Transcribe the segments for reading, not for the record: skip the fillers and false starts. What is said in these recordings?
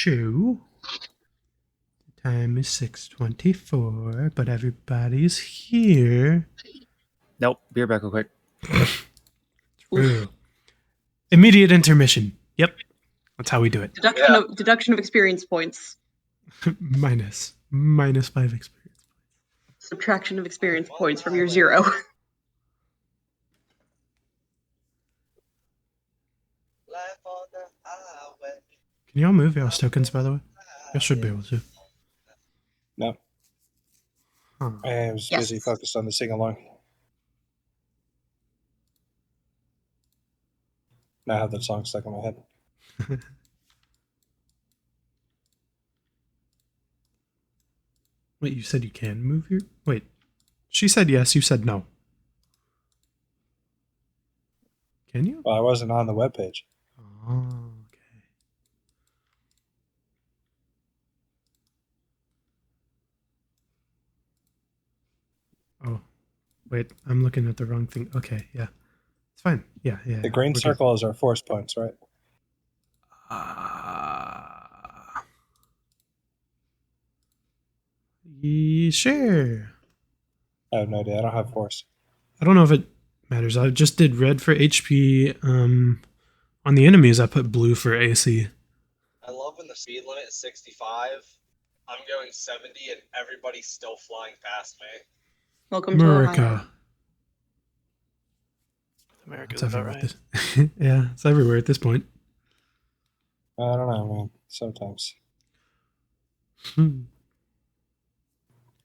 show. The time is 6:24, but everybody's here. Nope. Be right back real quick. True. Immediate intermission. Yep. That's how we do it. Deduction of experience points. minus 5 experience. Subtraction of experience points from your 0. Can y'all move y'all's tokens, by the way? Y'all should be able to. No. Huh. I was busy focused on the sing-along. Now I have that song stuck in my head. Wait, you said you can move your... Wait. She said yes, you said no. Can you? Well, I wasn't on the webpage. Oh, okay. Oh, wait, I'm looking at the wrong thing. Okay, yeah. It's fine. Yeah. The green circle is our force points, right? Sure. I have no idea. I don't have force. I don't know if it matters. I just did red for HP. On the enemies, I put blue for AC. I love when the speed limit is 65. I'm going 70 and everybody's still flying past me. Welcome to Ohio. America's about right. Yeah, it's everywhere at this point. I don't know, man. Sometimes.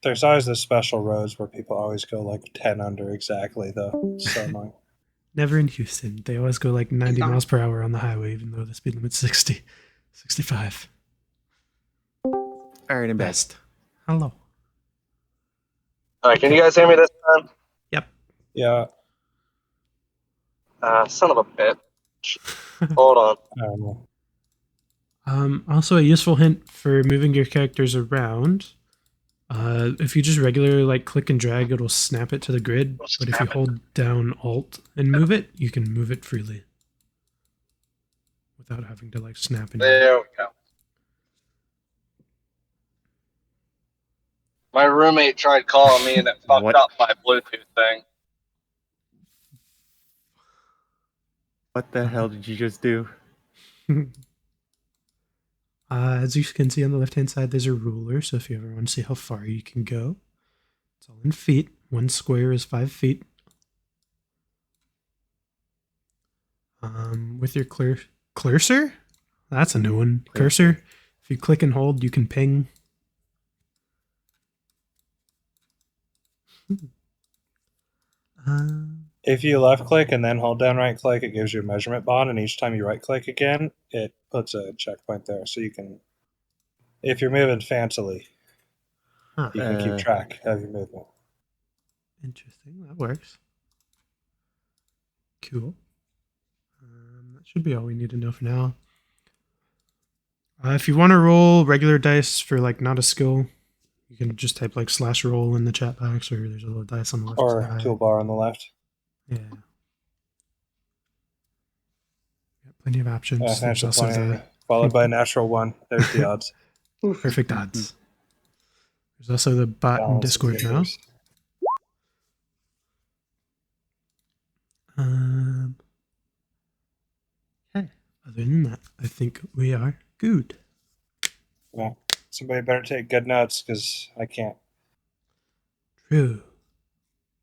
There's always the special roads where people always go like 10 under exactly, though. So annoying. Never in Houston. They always go like 90 miles per hour on the highway, even though the speed limit's 60, 65. All right, I'm best. Hello. All right, can you guys hear me this time? Yep. Yeah. Son of a bitch. Hold on. I don't know. Also, a useful hint for moving your characters around. If you just regularly like click and drag, it'll snap it to the grid. But if you hold down Alt and move it, you can move it freely without having to like snap it. There we go. My roommate tried calling me and it fucked up my Bluetooth thing. What the hell did you just do? As you can see on the left-hand side, there's a ruler. So if you ever want to see how far you can go, it's all in feet. 1 square is 5 feet. With your cursor? That's a new one. Cursor. If you click and hold, you can ping. If you left click and then hold down right click, it gives you a measurement bond, and each time you right click again, it puts a checkpoint there. So you can, if you're moving fancily, you can keep track of your movement. Interesting. That works. Cool. That should be all we need to know for now. If you want to roll regular dice for like not a skill, you can just type like /roll in the chat box, or there's a little dice on the left Or side. toolbar on the left. Yeah. Plenty of options. Natural 20, followed by a natural 1. There's the odds. Perfect odds. There's also the bot in Discord now. Okay. Other than that, I think we are good. Well, somebody better take good notes because I can't. True.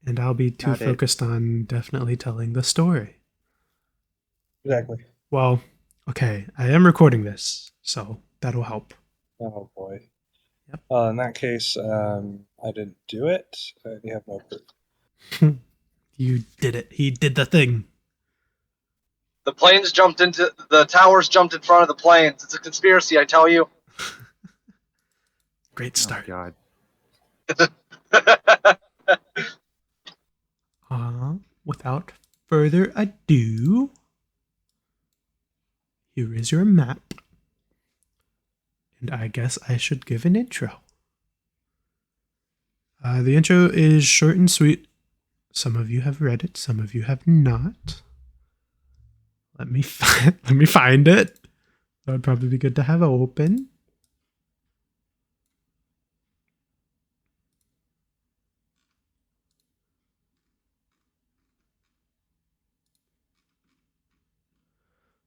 And I'll be too focused on definitely telling the story. Exactly. Well, okay. I am recording this, so that'll help. Oh, boy. Yep. In that case, I didn't do it. You have no proof. You did it. He did the thing. The towers jumped in front of the planes. It's a conspiracy, I tell you. Great start. Oh, God. Without further ado, here is your map. And I guess I should give an intro. The intro is short and sweet. Some of you have read it, some of you have not. Let me find it. That would probably be good to have open.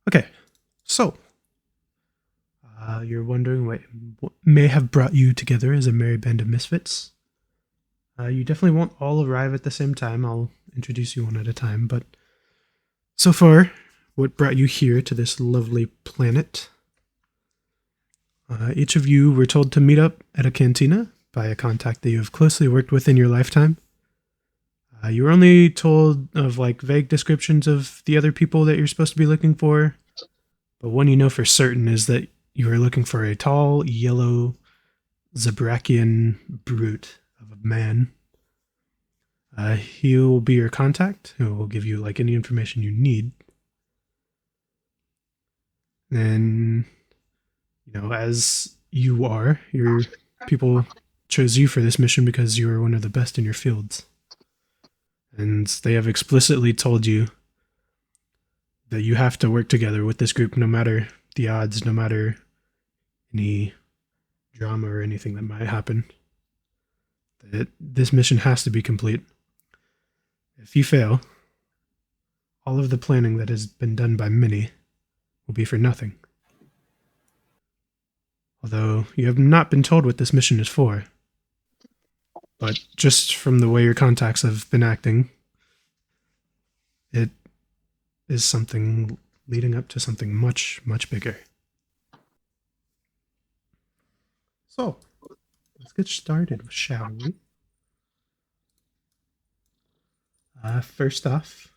Okay, so you're wondering what may have brought you together as a merry band of misfits. You definitely won't all arrive at the same time. I'll introduce you one at a time, but so far, what brought you here to this lovely planet? Each of you were told to meet up at a cantina by a contact that you have closely worked with in your lifetime. You were only told of like vague descriptions of the other people that you're supposed to be looking for, but one you know for certain is that you are looking for a tall, yellow, Zabrakian brute of a man. He will be your contact, who will give you like any information you need. And you know, as you are, your people chose you for this mission because you are one of the best in your fields. And they have explicitly told you that you have to work together with this group no matter the odds, no matter any drama or anything that might happen. That this mission has to be complete. If you fail, all of the planning that has been done by many will be for nothing. Although you have not been told what this mission is for. But just from the way your contacts have been acting, it is something leading up to something much, much bigger. So, let's get started, shall we? First off,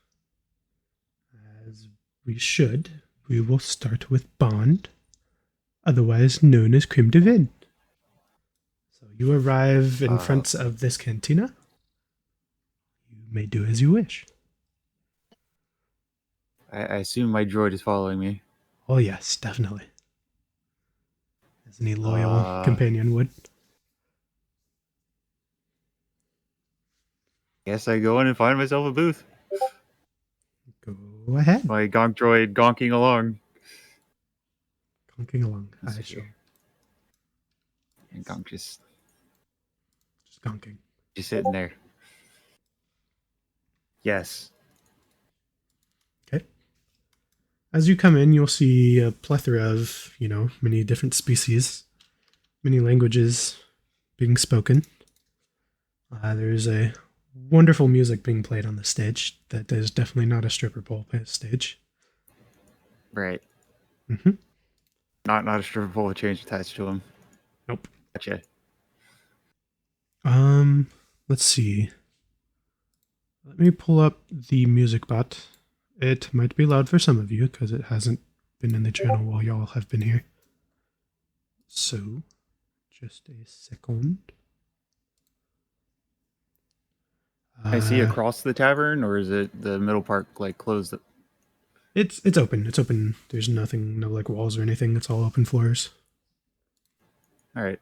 as we should, we will start with Bond, otherwise known as Crime de Vin. So you arrive in front of this cantina. You may do as you wish. I assume my droid is following me. Oh yes, definitely. As any loyal companion would. Guess I go in and find myself a booth. Go ahead. My gonk droid gonking along. Clunking along. Let's I see shall. here. And gonk just Gonking. sitting there. Yes. Okay. As you come in, you'll see a plethora of, you know, many different species, many languages being spoken. There's a wonderful music being played on the stage that is definitely not a stripper pole stage. Right. Mm-hmm. Not a stripper pole with change attached to him. Nope. Gotcha. Let's see. Let me pull up the music bot. It might be loud for some of you because it hasn't been in the channel while y'all have been here. So, just a second. I see across the tavern, or is it the middle part like closed? It's open. It's open. There's nothing, no like walls or anything. It's all open floors. All right.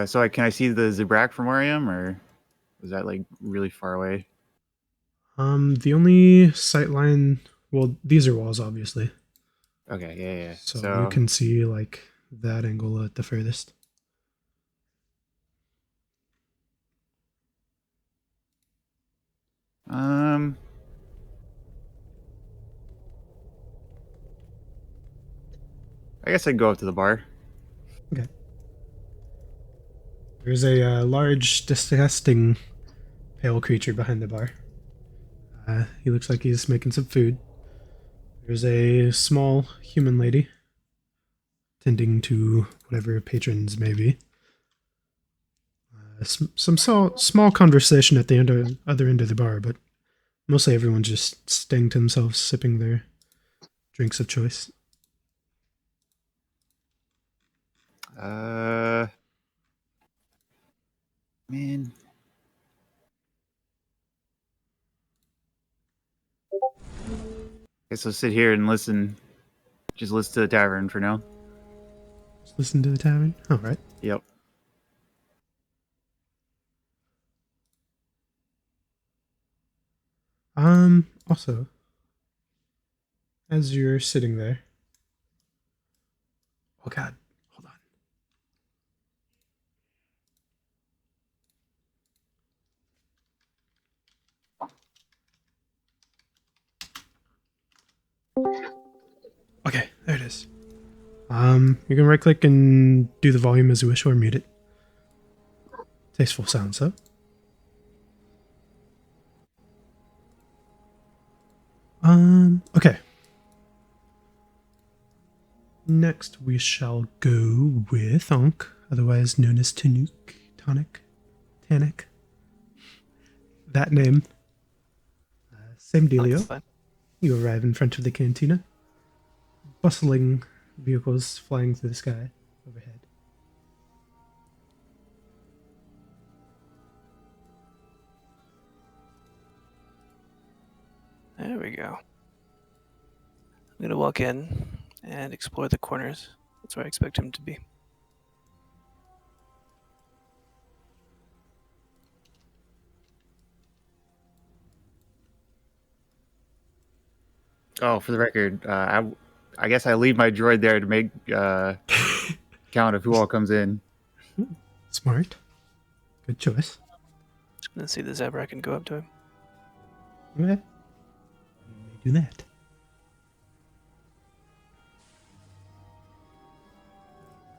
So can I see the Zabrak from where I am, or was that like really far away? The only sight line, well, these are walls, obviously. Okay, yeah. So you can see like that angle at the furthest. I guess I'd go up to the bar. Okay. There's a large, disgusting, pale creature behind the bar. He looks like he's making some food. There's a small human lady tending to whatever patrons may be. Some small conversation at the other end of the bar, but mostly everyone's just staying to themselves, sipping their drinks of choice. Man. Guess I'll sit here and listen. Just listen to the tavern for now. Just listen to the tavern? Alright. Yep. Also, as you're sitting there, oh god, hold on. Okay, there it is. You can right click and do the volume as you wish or mute it. Tasteful sounds, though. Okay. Next we shall go with Onk, otherwise known as Tannic. That name. Same That's dealio. fine. You arrive in front of the cantina. Bustling vehicles flying through the sky overhead. There we go. I'm gonna walk in and explore the corners. That's where I expect him to be. Oh, for the record, I guess I leave my droid there to make count of who all comes in. Smart. Good choice. Just gonna see the Zabrak and go up to him. Okay. You may do that.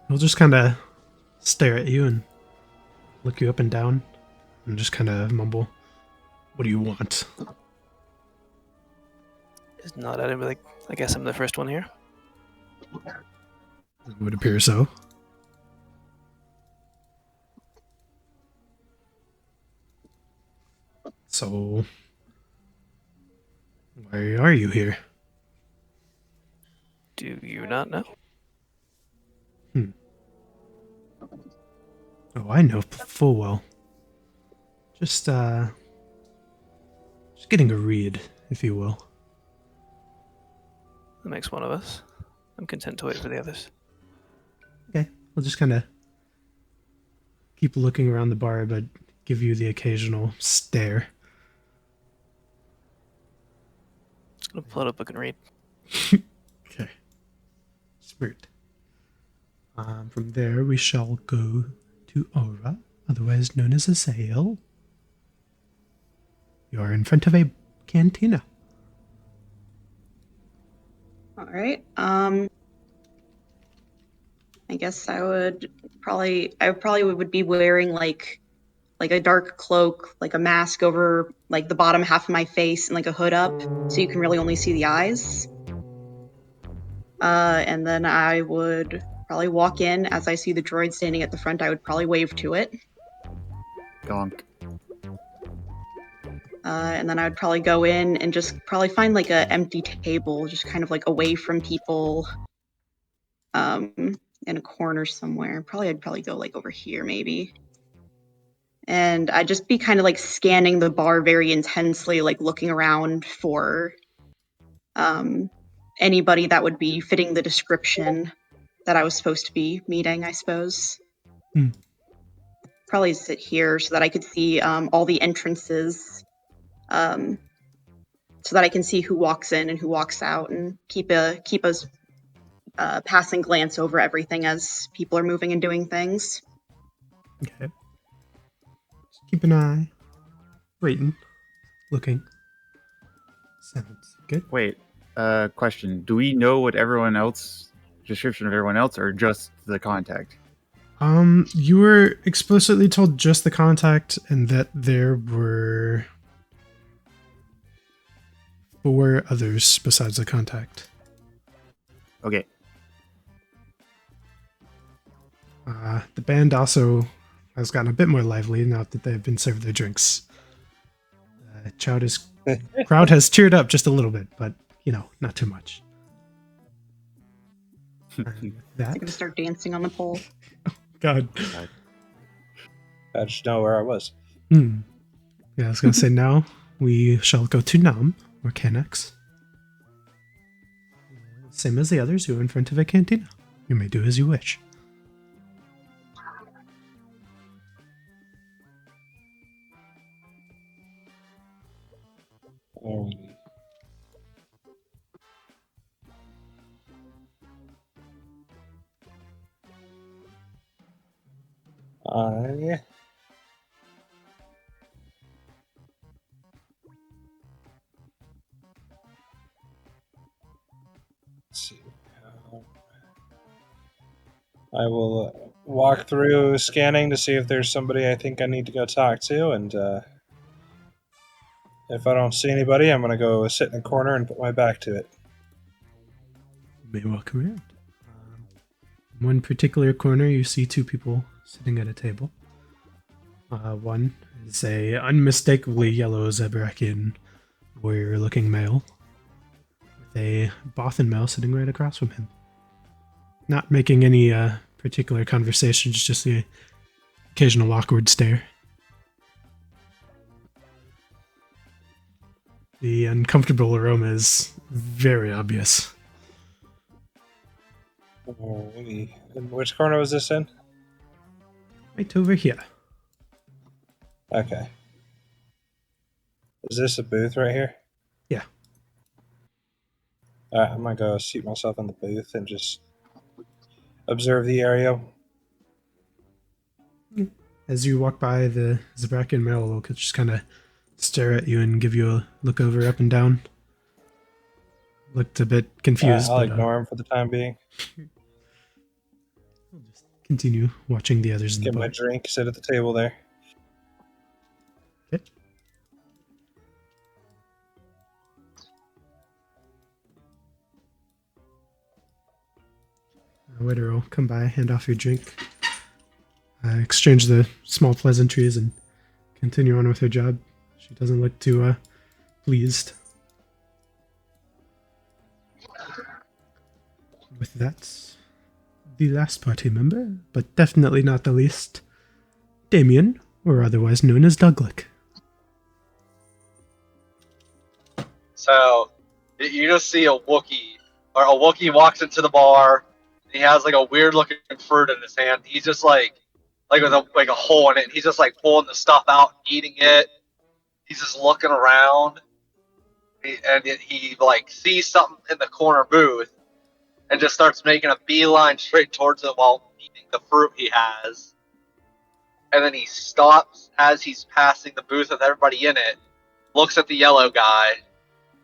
He'll just kind of stare at you and look you up and down and just kind of mumble, "What do you want?" Just nod at him like, I guess I'm the first one here. It would appear so. So, why are you here? Do you not know? Oh, I know full well. Just getting a read, if you will. That makes one of us. I'm content to wait for the others. Okay, we'll just kind of keep looking around the bar, but give you the occasional stare. Just gonna pull out a book and read. Okay. Smart. From there, we shall go to Aura, otherwise known as a sail. You are in front of a cantina. All right. I guess I would would be wearing like a dark cloak, like a mask over like the bottom half of my face and like a hood up so you can really only see the eyes. And then I would probably walk in as I see the droid standing at the front. I would probably wave to it. Donk. And then I would probably go in and just probably find like a empty table, just kind of like away from people, in a corner somewhere. I'd probably go like over here maybe. And I'd just be kind of like scanning the bar very intensely, like looking around for anybody that would be fitting the description that I was supposed to be meeting, I suppose. Probably sit here so that I could see all the entrances, so that I can see who walks in and who walks out, and keep a passing glance over everything as people are moving and doing things. Okay. Just keep an eye. Waiting. Looking. Sounds good. Wait, question. Do we know what description of everyone else, or just the contact? You were explicitly told just the contact and that there were 4 others besides the contact. Okay. The band also has gotten a bit more lively now that they've been served their drinks. Crowd has cheered up just a little bit, but, not too much. I'm gonna start dancing on the pole. God. I just know where I was. Yeah, I was going to say now we shall go to Nam, or Canex. Same as the others who are in front of a cantina. You may do as you wish. Alrighty. Yeah. Let's see. I will walk through scanning to see if there's somebody I think I need to go talk to, and if I don't see anybody, I'm going to go sit in a corner and put my back to it. You may walk around. In one particular corner, you see two people sitting at a table. One is a unmistakably yellow Zebrakian warrior-looking male, with a Bothan male sitting right across from him. Not making any particular conversations, just the occasional awkward stare. The uncomfortable aroma is very obvious. Alrighty. And which corner was this in? Right over here. Okay. Is this a booth right here? Yeah. Alright, I'm going to go seat myself in the booth and just observe the area. As you walk by, the Zebrakian male will just kind of stare at you and give you a look over up and down. Looked a bit confused. I'll but, ignore him for the time being. I'll just continue watching the others in the Get my bar. drink, sit at the table there. Okay. A waiter will come by, hand off your drink, exchange the small pleasantries, and continue on with her job. She doesn't look too pleased. With that, the last party member, but definitely not the least, Damien, or otherwise known as Douglick. So you just see a Wookiee, or a Wookiee walks into the bar. He has like a weird looking fruit in his hand. He's just like with a hole in it. He's just like pulling the stuff out, eating it. He's just looking around, he like sees something in the corner booth, and just starts making a beeline straight towards it while eating the fruit he has. And then he stops as he's passing the booth with everybody in it, looks at the yellow guy,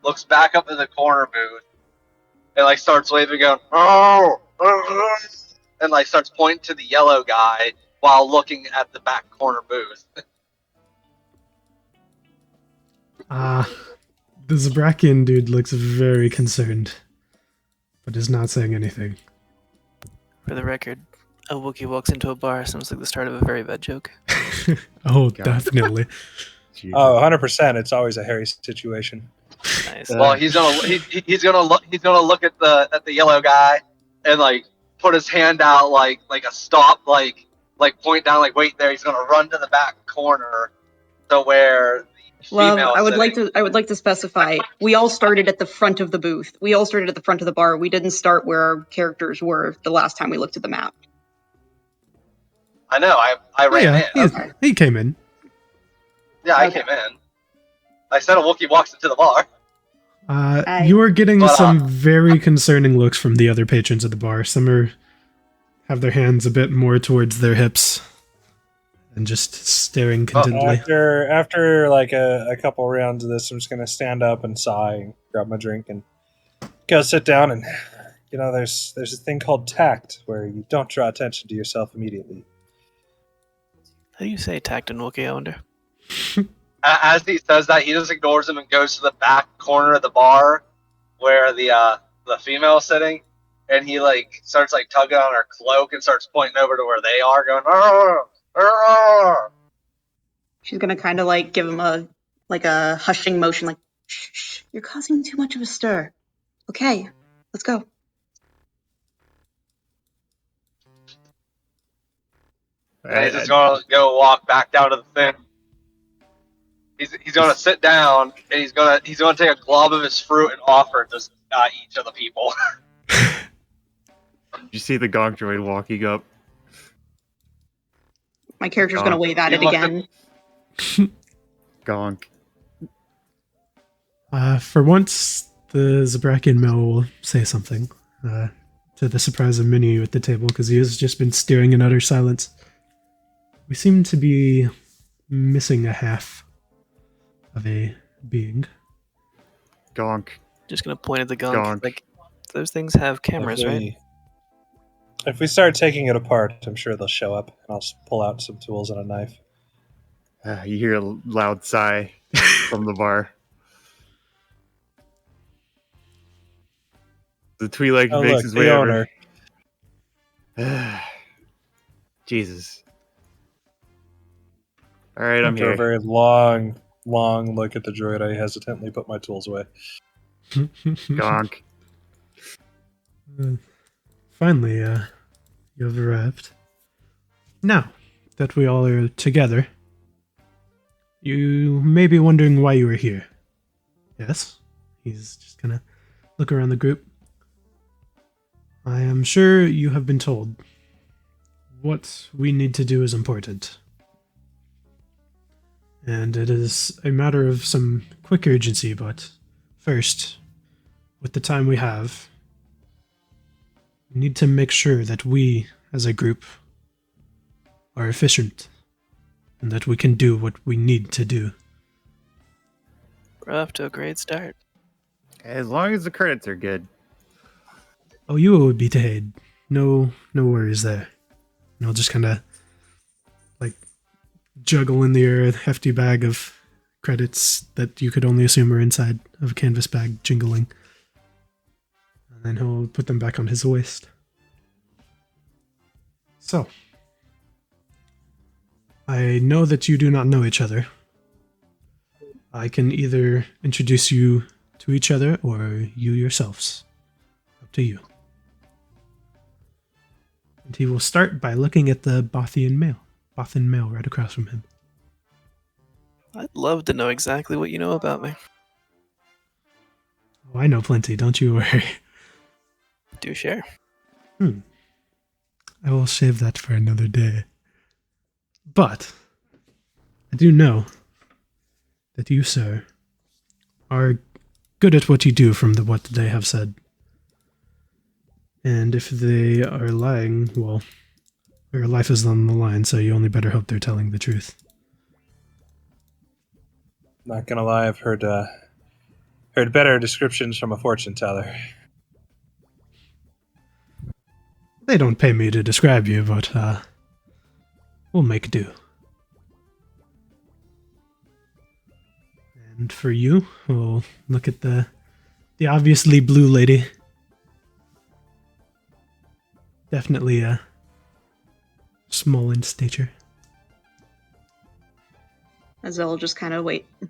looks back up in the corner booth, and like starts waving, going, "Oh!" and like starts pointing to the yellow guy while looking at the back corner booth. The Zebrakian dude looks very concerned, but is not saying anything. For the record, a Wookiee walks into a bar sounds like the start of a very bad joke. Oh, God. definitely. Jesus. Oh, 100%. It's always a hairy situation. Nice. Well, he's gonna look at the yellow guy and like put his hand out like a stop, like point down, like wait there. He's gonna run to the back corner to where the Love, female. I would like to specify. We all started at the front of the booth. We all started at the front of the bar. We didn't start where our characters were the last time we looked at the map. I know. I ran in. He came in. Yeah, I Okay. came in. I said a Wookiee walks into the bar. You are getting But, some very concerning looks from the other patrons of the bar. Some have their hands a bit more towards their hips and just staring contentedly. After like a couple rounds of this, I'm just gonna stand up and sigh and grab my drink and go sit down. And there's a thing called tact where you don't draw attention to yourself immediately. How do you say tact in Wookiee, I wonder? As he says that, he just ignores him and goes to the back corner of the bar where the female is sitting, and he like starts like tugging on her cloak and starts pointing over to where they are, going, "Arr, arr." She's gonna kind of like give him a hushing motion, like, shh, shh, you're causing too much of a stir. Okay, let's go. And he's just gonna go walk back down to the thing. He's gonna sit down and he's gonna take a glob of his fruit and offer it to each of the people. You see the gonk droid walking up. My character's gonna wave at He it looks again. Gonk. For once, the Zabrakian male will say something, to the surprise of many at the table, because he has just been staring in utter silence. We seem to be missing a half of a being. Gonk. Just gonna point at the gunk. Gonk. Like, those things have cameras, right? If we start taking it apart, I'm sure they'll show up, and I'll pull out some tools and a knife. You hear a loud sigh from the bar. The Twi'lek Oh, makes look, his the way owner. over. Jesus. All right, I'm After a here. very long look at the droid, I hesitantly put my tools away. Gonk. Finally, you have arrived. Now that we all are together, you may be wondering why you are here. Yes? He's just gonna look around the group. I am sure you have been told what we need to do is important. And it is a matter of some quick urgency, but first, with the time we have, we need to make sure that we, as a group, are efficient and that we can do what we need to do. We're off to a great start. As long as the credits are good. Oh, you would be Tahid. No worries there. And I'll just kind of like juggle in the air a hefty bag of credits that you could only assume are inside of a canvas bag, jingling. And then he'll put them back on his waist. So, I know that you do not know each other. I can either introduce you to each other or you yourselves. Up to you. And he will start by looking at the Bothian male right across from him. I'd love to know exactly what you know about me. Oh, I know plenty, don't you worry. Do share. I will save that for another day. But I do know that you, sir, are good at what you do from what they have said. And if they are lying, well, your life is on the line, so you only better hope they're telling the truth. Not gonna lie, I've heard better descriptions from a fortune teller. They don't pay me to describe you, but we'll make do. And for you, we'll look at the obviously blue lady. Definitely small in stature. Azelle will just kind of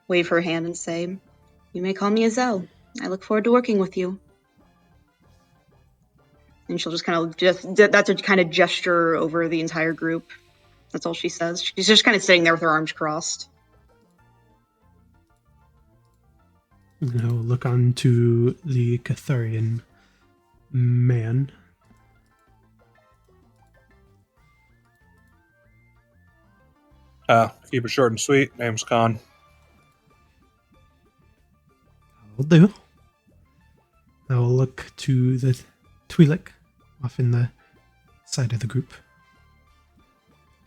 wave her hand and say, "You may call me Azelle. I look forward to working with you." And she'll just kind of that's a kind of gesture over the entire group. That's all she says. She's just kind of sitting there with her arms crossed. And I'll look on to the Catharian man. Keep it short and sweet. Name's Khan. I'll do. I will look to the Twi'lek off in the side of the group.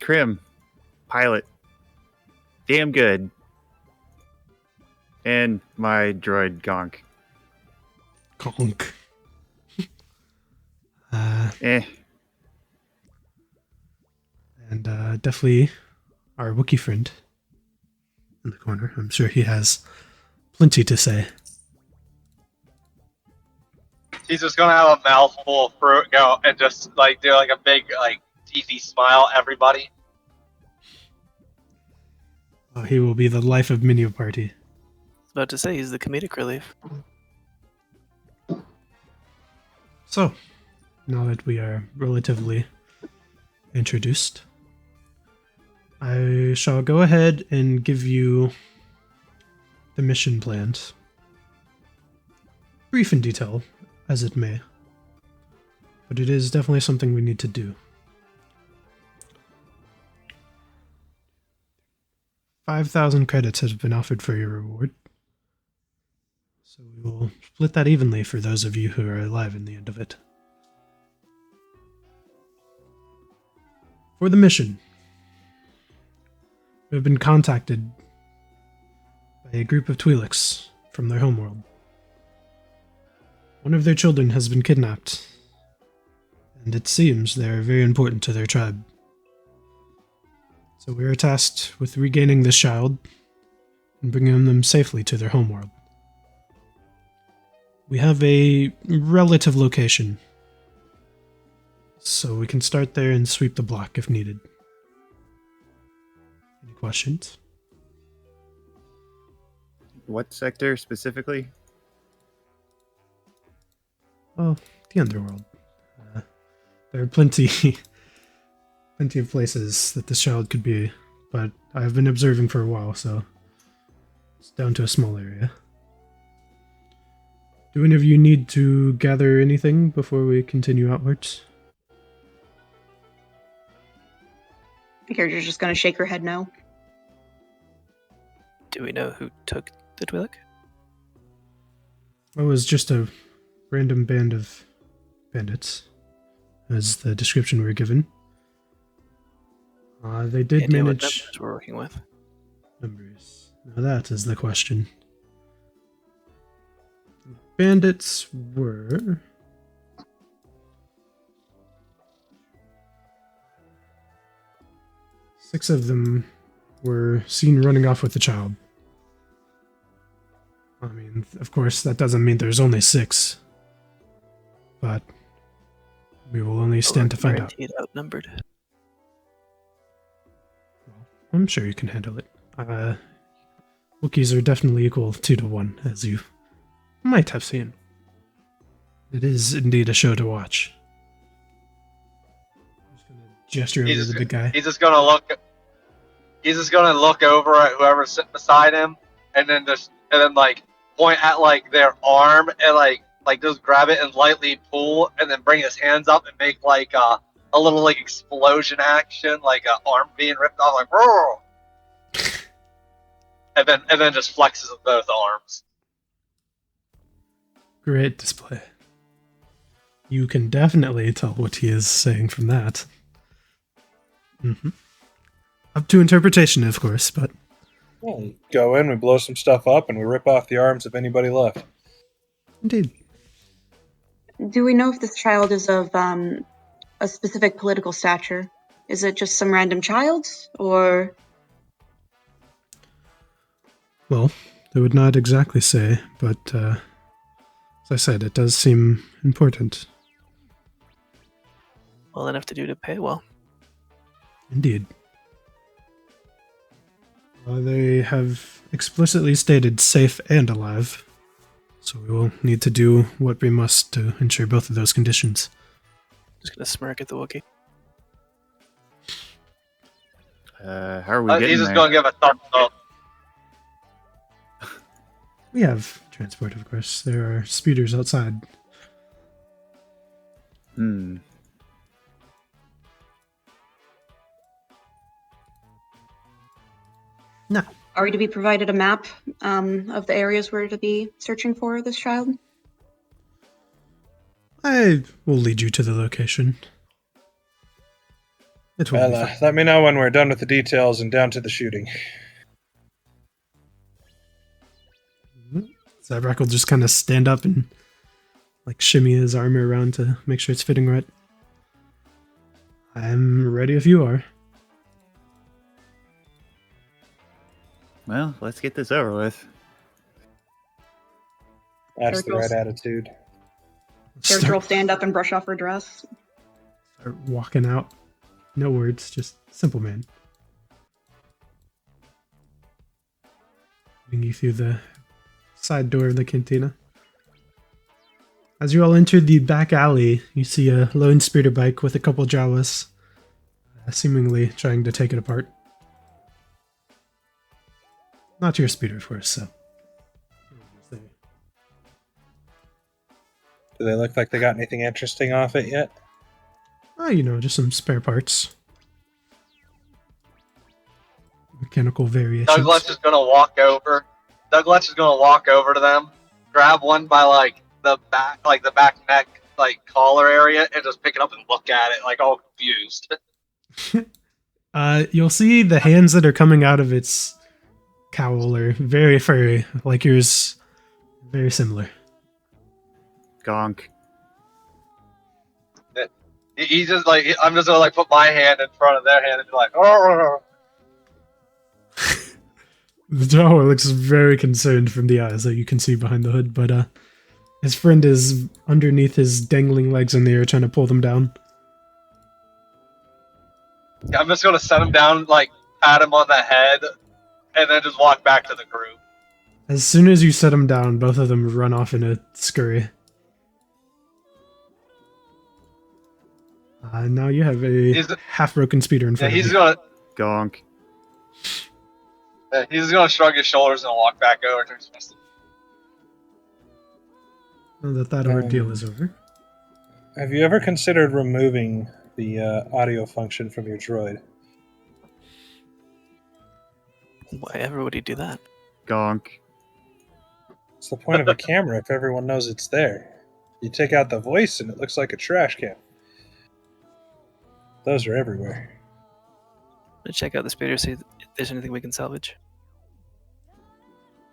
Krim. Pilot. Damn good. And my droid Gonk. Conk. And definitely our Wookiee friend in the corner. I'm sure he has plenty to say. He's just gonna have a mouthful of fruit, go and just like do like a big like teethy smile at everybody. Oh, he will be the life of many a party. I was about to say he's the comedic relief. So, now that we are relatively introduced, I shall go ahead and give you the mission plans. Brief in detail, as it may. But it is definitely something we need to do. 5,000 credits has been offered for your reward. So we will split that evenly for those of you who are alive in the end of it. For the mission, we have been contacted by a group of Twi'leks from their homeworld. One of their children has been kidnapped, and it seems they are very important to their tribe. So we are tasked with regaining this child and bringing them safely to their homeworld. We have a relative location, so we can start there and sweep the block if needed. Any questions? What sector specifically? Oh, the underworld. There are plenty of places that this child could be, but I've been observing for a while, so it's down to a small area. Do any of you need to gather anything before we continue outwards? I think you're just going to shake her head no. Do we know who took the Twi'lek? It was just a random band of bandits, as the description we were given. They did Idea what manage numbers we're working with. numbers. Now that is the question. Bandits were... Six of them were seen running off with the child. I mean, of course, that doesn't mean there's only 6. But we will only stand to find out. Guaranteed outnumbered. I'm sure you can handle it. Wookiees are definitely equal 2 to 1, as you might have seen. It is indeed a show to watch. I'm just gonna gesture over to the big guy. He's just gonna look. He's just gonna look over at whoever's sitting beside him, and then like point at like their arm and like just grab it and lightly pull, and then bring his hands up and make like a little like explosion action, like an arm being ripped off, like roar. and then just flexes with both arms. Great display. You can definitely tell what he is saying from that. Up to interpretation, of course, but... Well, we go in, we blow some stuff up, and we rip off the arms of anybody left. Indeed. Do we know if this child is of a specific political stature? Is it just some random child, or... Well, they would not exactly say, but as I said, it does seem important. Well enough to do to pay well. Indeed. They have explicitly stated safe and alive, so we will need to do what we must to ensure both of those conditions. Just gonna smirk at the Wookiee. How are we getting He's just there? gonna give a thumbs up. We have transport, of course. There are speeders outside. Hmm. No. Are we to be provided a map of the areas we're to be searching for this child? I will lead you to the location. It will be Well, fine. let me know when we're done with the details and down to the shooting. Zabrak will just kind of stand up and like shimmy his armor around to make sure it's fitting right. I'm ready if you are. Well, let's get this over with. That's the Circles. right attitude. Character will stand up and brush off her dress. Start walking out. No words, just simple man. Leading you through the side door of the cantina. As you all enter the back alley, you see a lone speeder bike with a couple Jawas, seemingly trying to take it apart. Not your speeder, of course, so. Do they look like they got anything interesting off it yet? Oh, you know, just some spare parts. Mechanical variations. Douglas is gonna walk over to them, grab one by like the back neck, like collar area, and just pick it up and look at it, like all confused. You'll see the hands that are coming out of its cowl are very furry, like yours, very similar. Gonk. He's just like, I'm just gonna like put my hand in front of their hand and be like, oh. The Jawa looks very concerned from the eyes that you can see behind the hood, but his friend is underneath his dangling legs in the air trying to pull them down. Yeah, I'm just gonna set him down, like pat him on the head, and then just walk back to the group. As soon as you set them down, both of them run off in a scurry. Now you have a half-broken speeder in Yeah, front of he's you. gonna Gonk. he's just gonna shrug his shoulders and walk back over to his fist. Now that ordeal is over. Have you ever considered removing the audio function from your droid? Why ever would he do that? Gonk. It's the point of a camera if everyone knows it's there. You take out the voice and it looks like a trash can. Those are everywhere. Let's check out the speeder, see if there's anything we can salvage.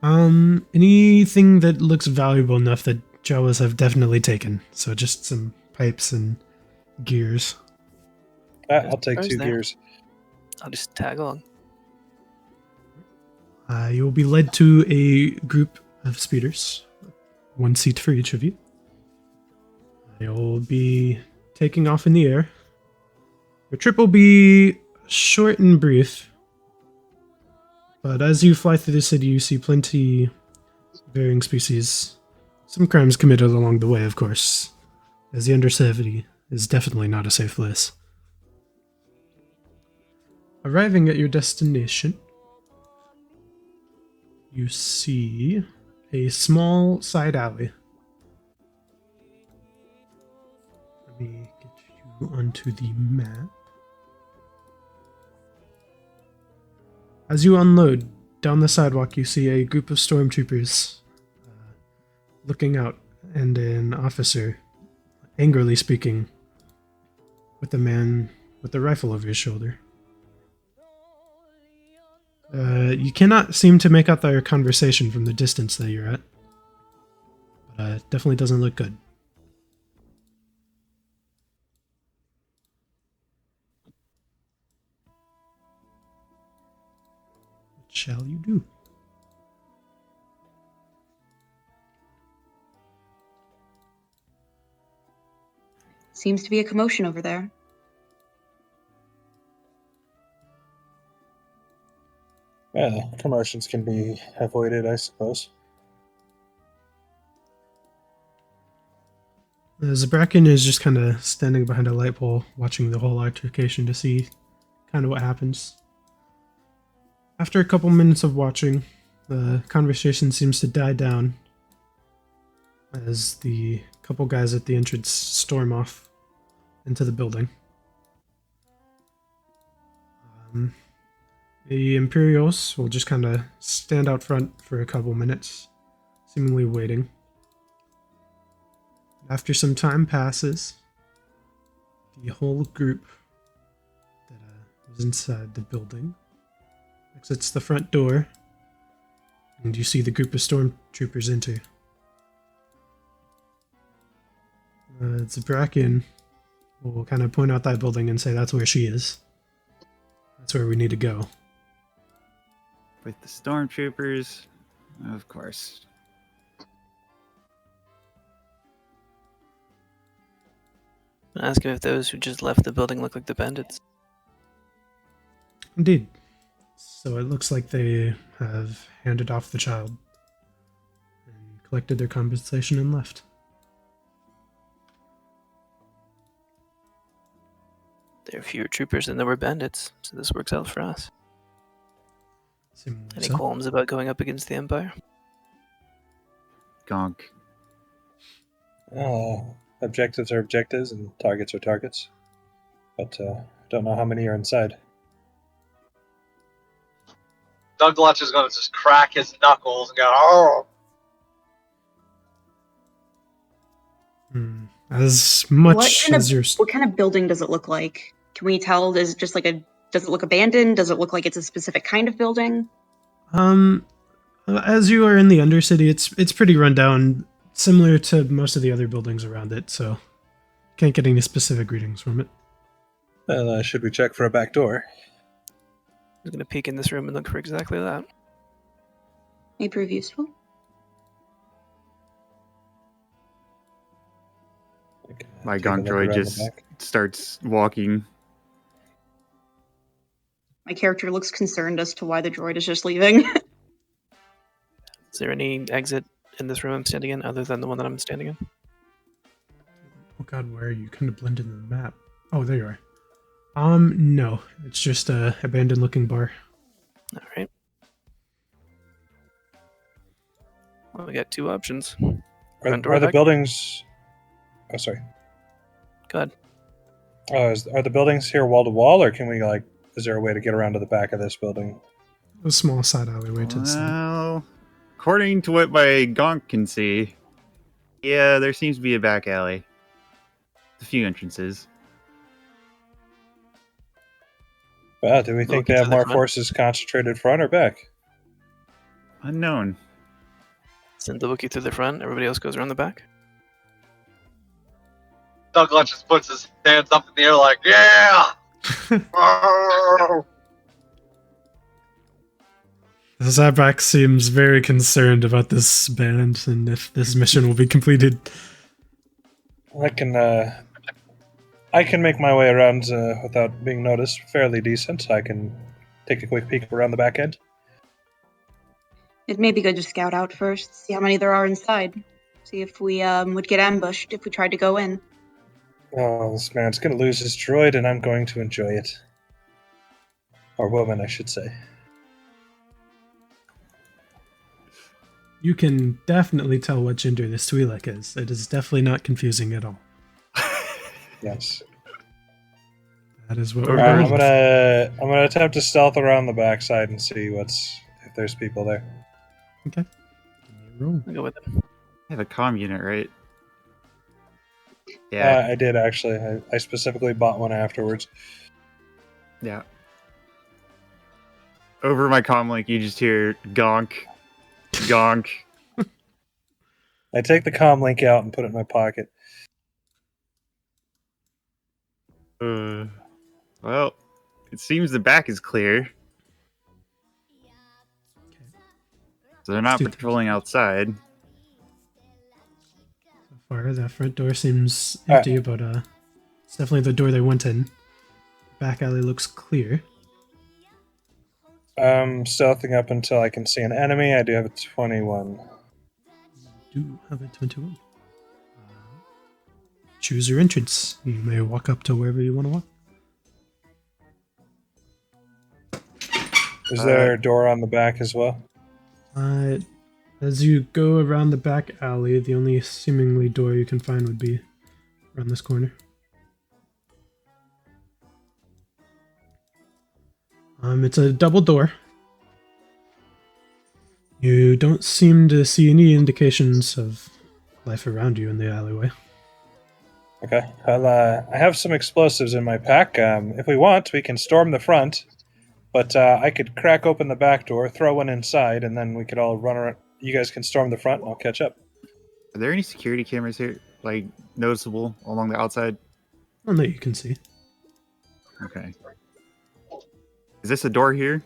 Anything that looks valuable enough that Jawas have definitely taken. So just some pipes and gears. I'll take Where's 2 there? gears. I'll just tag along. You will be led to a group of speeders. 1 seat for each of you. You'll be taking off in the air. Your trip will be short and brief. But as you fly through the city, you see plenty varying species. Some crimes committed along the way, of course, as the Undercity is definitely not a safe place. Arriving at your destination, you see a small side alley. Let me get you onto the map. As you unload, down the sidewalk you see a group of stormtroopers looking out, and an officer angrily speaking with the man with the rifle over his shoulder. You cannot seem to make out their conversation from the distance that you're at. But it definitely doesn't look good. What shall you do? Seems to be a commotion over there. Well, commotions can be avoided, I suppose. Zabrakin is just kind of standing behind a light pole, watching the whole altercation to see kind of what happens. After a couple minutes of watching, the conversation seems to die down as the couple guys at the entrance storm off into the building. The Imperials will just kind of stand out front for a couple minutes, seemingly waiting. After some time passes, the whole group that was inside the building exits the front door, and you see the group of stormtroopers enter. Zabrakin will kind of point out that building and say that's where she is. That's where we need to go. With the stormtroopers, of course. Ask him if those who just left the building look like the bandits. Indeed. So it looks like they have handed off the child and collected their compensation and left. There are fewer troopers than there were bandits, so this works out for us. Seemingly Any so. qualms about going up against the Empire? Gonk. Objectives are objectives and targets are targets. But don't know how many are inside. Doug Lutch is gonna just crack his knuckles and go, oh. As much as you're. What kind of building does it look like? Can we tell? Does it look abandoned? Does it look like it's a specific kind of building? As you are in the Undercity, it's pretty run down, similar to most of the other buildings around it. So can't get any specific readings from it. Well, should we check for a back door? I'm gonna peek in this room and look for exactly that. May prove useful. My Take a look gonk droid around the just back. starts walking. My character looks concerned as to why the droid is just leaving. Is there any exit in this room I'm standing in other than the one that I'm standing in? Oh god, where are you? Kind of blend into the map. Oh, there you are. No, it's just a abandoned looking bar. All right. Well, we got two options. Front door Are the back? buildings? Oh, sorry. Go ahead. Are the buildings here wall to wall, or can we like? Is there a way to get around to the back of this building? A small side alleyway to the side. Well, according to what my gonk can see, yeah, there seems to be a back alley. A few entrances. Well, do we think Looking they have to the more front. forces concentrated front or back? Unknown. Send the Wookiee through the front. Everybody else goes around the back. Douglas just puts his hands up in the air like, yeah! Oh! Zabrak seems very concerned about this band and if this mission will be completed. I can make my way around without being noticed. Fairly decent. I can take a quick peek around the back end. It may be good to scout out first, see how many there are inside. See if we would get ambushed if we tried to go in. Oh, this man's gonna lose his droid, and I'm going to enjoy it. Or woman, I should say. You can definitely tell what gender this Twi'lek is. It is definitely not confusing at all. Yes. That is what All we're right, going with. I'm gonna attempt to stealth around the backside and see if there's people there. Okay. Give me a roll. I'll go with it. I have a comm unit, right? Yeah, I did actually. I specifically bought one afterwards. yeah. Over my comm link, you just hear gonk, gonk. I take the comm link out and put it in my pocket. Well, it seems the back is clear. So they're not Let's do patrolling outside. So far, that front door seems Alright. empty, but it's definitely the door they went in. Back alley looks clear. Stealthing up until I can see an enemy. I do have a 21. Do have a 21. Choose your entrance. You may walk up to wherever you want to walk. Is there a door on the back as well? As you go around the back alley, the only seemingly door you can find would be around this corner. It's a double door. You don't seem to see any indications of life around you in the alleyway. Okay. Well, I have some explosives in my pack. If we want, we can storm the front. But I could crack open the back door, throw one inside, and then we could all run around. You guys can storm the front, and I'll catch up. Are there any security cameras here, like noticeable along the outside? None that you can see. Okay. Is this a door here?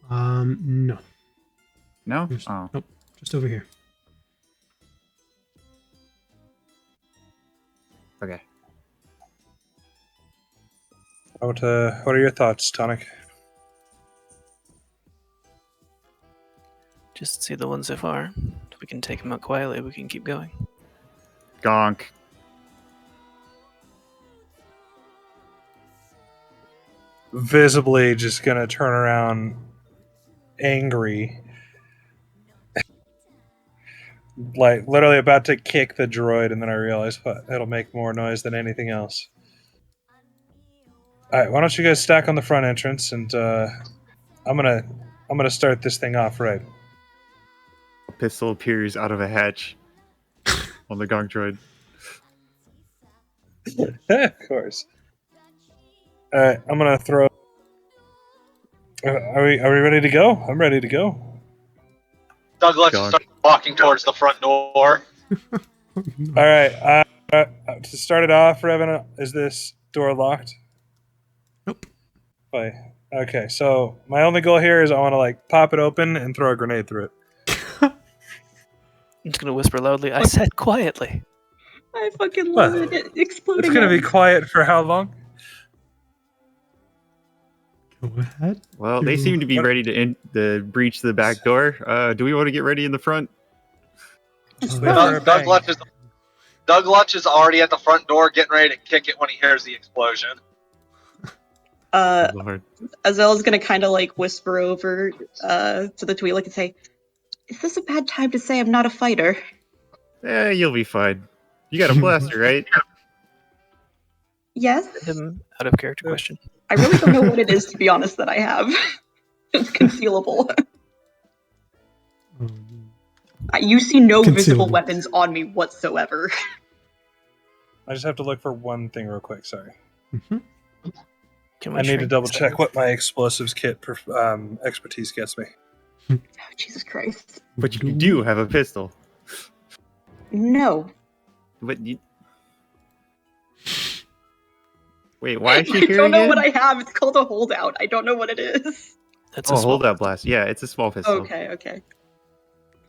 No. No? There's- Oh. Nope. Just over here. Okay. What are your thoughts, Tonic? Just see the one so far. If we can take him out quietly, we can keep going. Gonk. Visibly just gonna turn around angry. Like, literally about to kick the droid, and then I realize it'll make more noise than anything else. Alright, why don't you guys stack on the front entrance, and I'm gonna start this thing off right. A pistol appears out of a hatch. on the gong droid. Of course. All right, I'm gonna throw. Are we ready to go? I'm ready to go. Doug lets you Gong. start walking towards the front door. All right. To start it off, Revan, is this door locked? Nope. Bye. Okay, so my only goal here is I want to like pop it open and throw a grenade through it. I'm just gonna whisper loudly. I said quietly. I fucking love What? it. Exploding. It's gonna be eggs. quiet for how long? Go ahead. Well, they seem to be What- ready to breach the back door. Do we want to get ready in the front? Just Uh, wait for a Doug bang. Lutch is already at the front door getting ready to kick it when he hears the explosion. Uh, Oh, Lord. Azel's gonna kind of like whisper over to the Twi'lek and say, "Is this a bad time to say I'm not a fighter?" You'll be fine. You got a blaster, right? Yes. Him out of character question. I really don't know what it is, to be honest, that I have. It's concealable. You see no visible Concealable. weapons on me whatsoever. I just have to look for one thing real quick. Sorry. Mhm. Can we I need to shrink double this check down? what my explosives kit expertise gets me. Oh, Jesus Christ. But you do have a pistol. No. But you... Wait, why is she I here don't know again? what I have. It's called a holdout. I don't know what it is. That's Oh, a small. hold that blast. Yeah, it's a small pistol. Okay.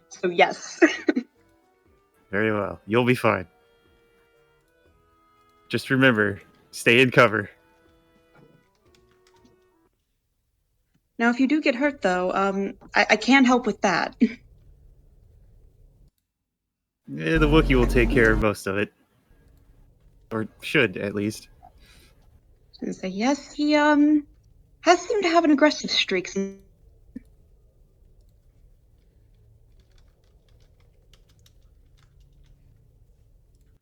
So, yes. Very well. You'll be fine. Just remember, stay in cover. Now, if you do get hurt, though, I can't help with that. The Wookiee will take care of most of it. Or should, at least. And say, yes, he, has seemed to have an aggressive streak.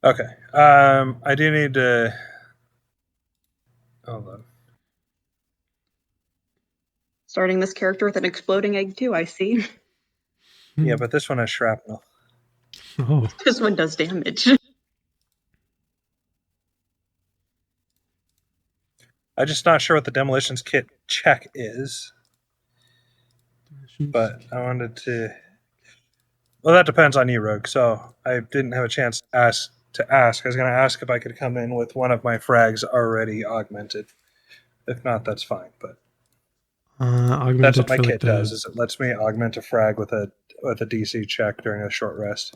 Okay. I do need to. Hold on. Starting this character with an exploding egg, too, I see. Yeah, but this one has shrapnel. Oh. This one does damage. I'm just not sure what the demolitions kit check is, but I wanted to. Well, that depends on you, Rogue. So I didn't have a chance to ask. I was going to ask if I could come in with one of my frags already augmented. If not, that's fine. But that's Augmented what my for like kit the, does. Is it lets me augment a frag with a DC check during a short rest.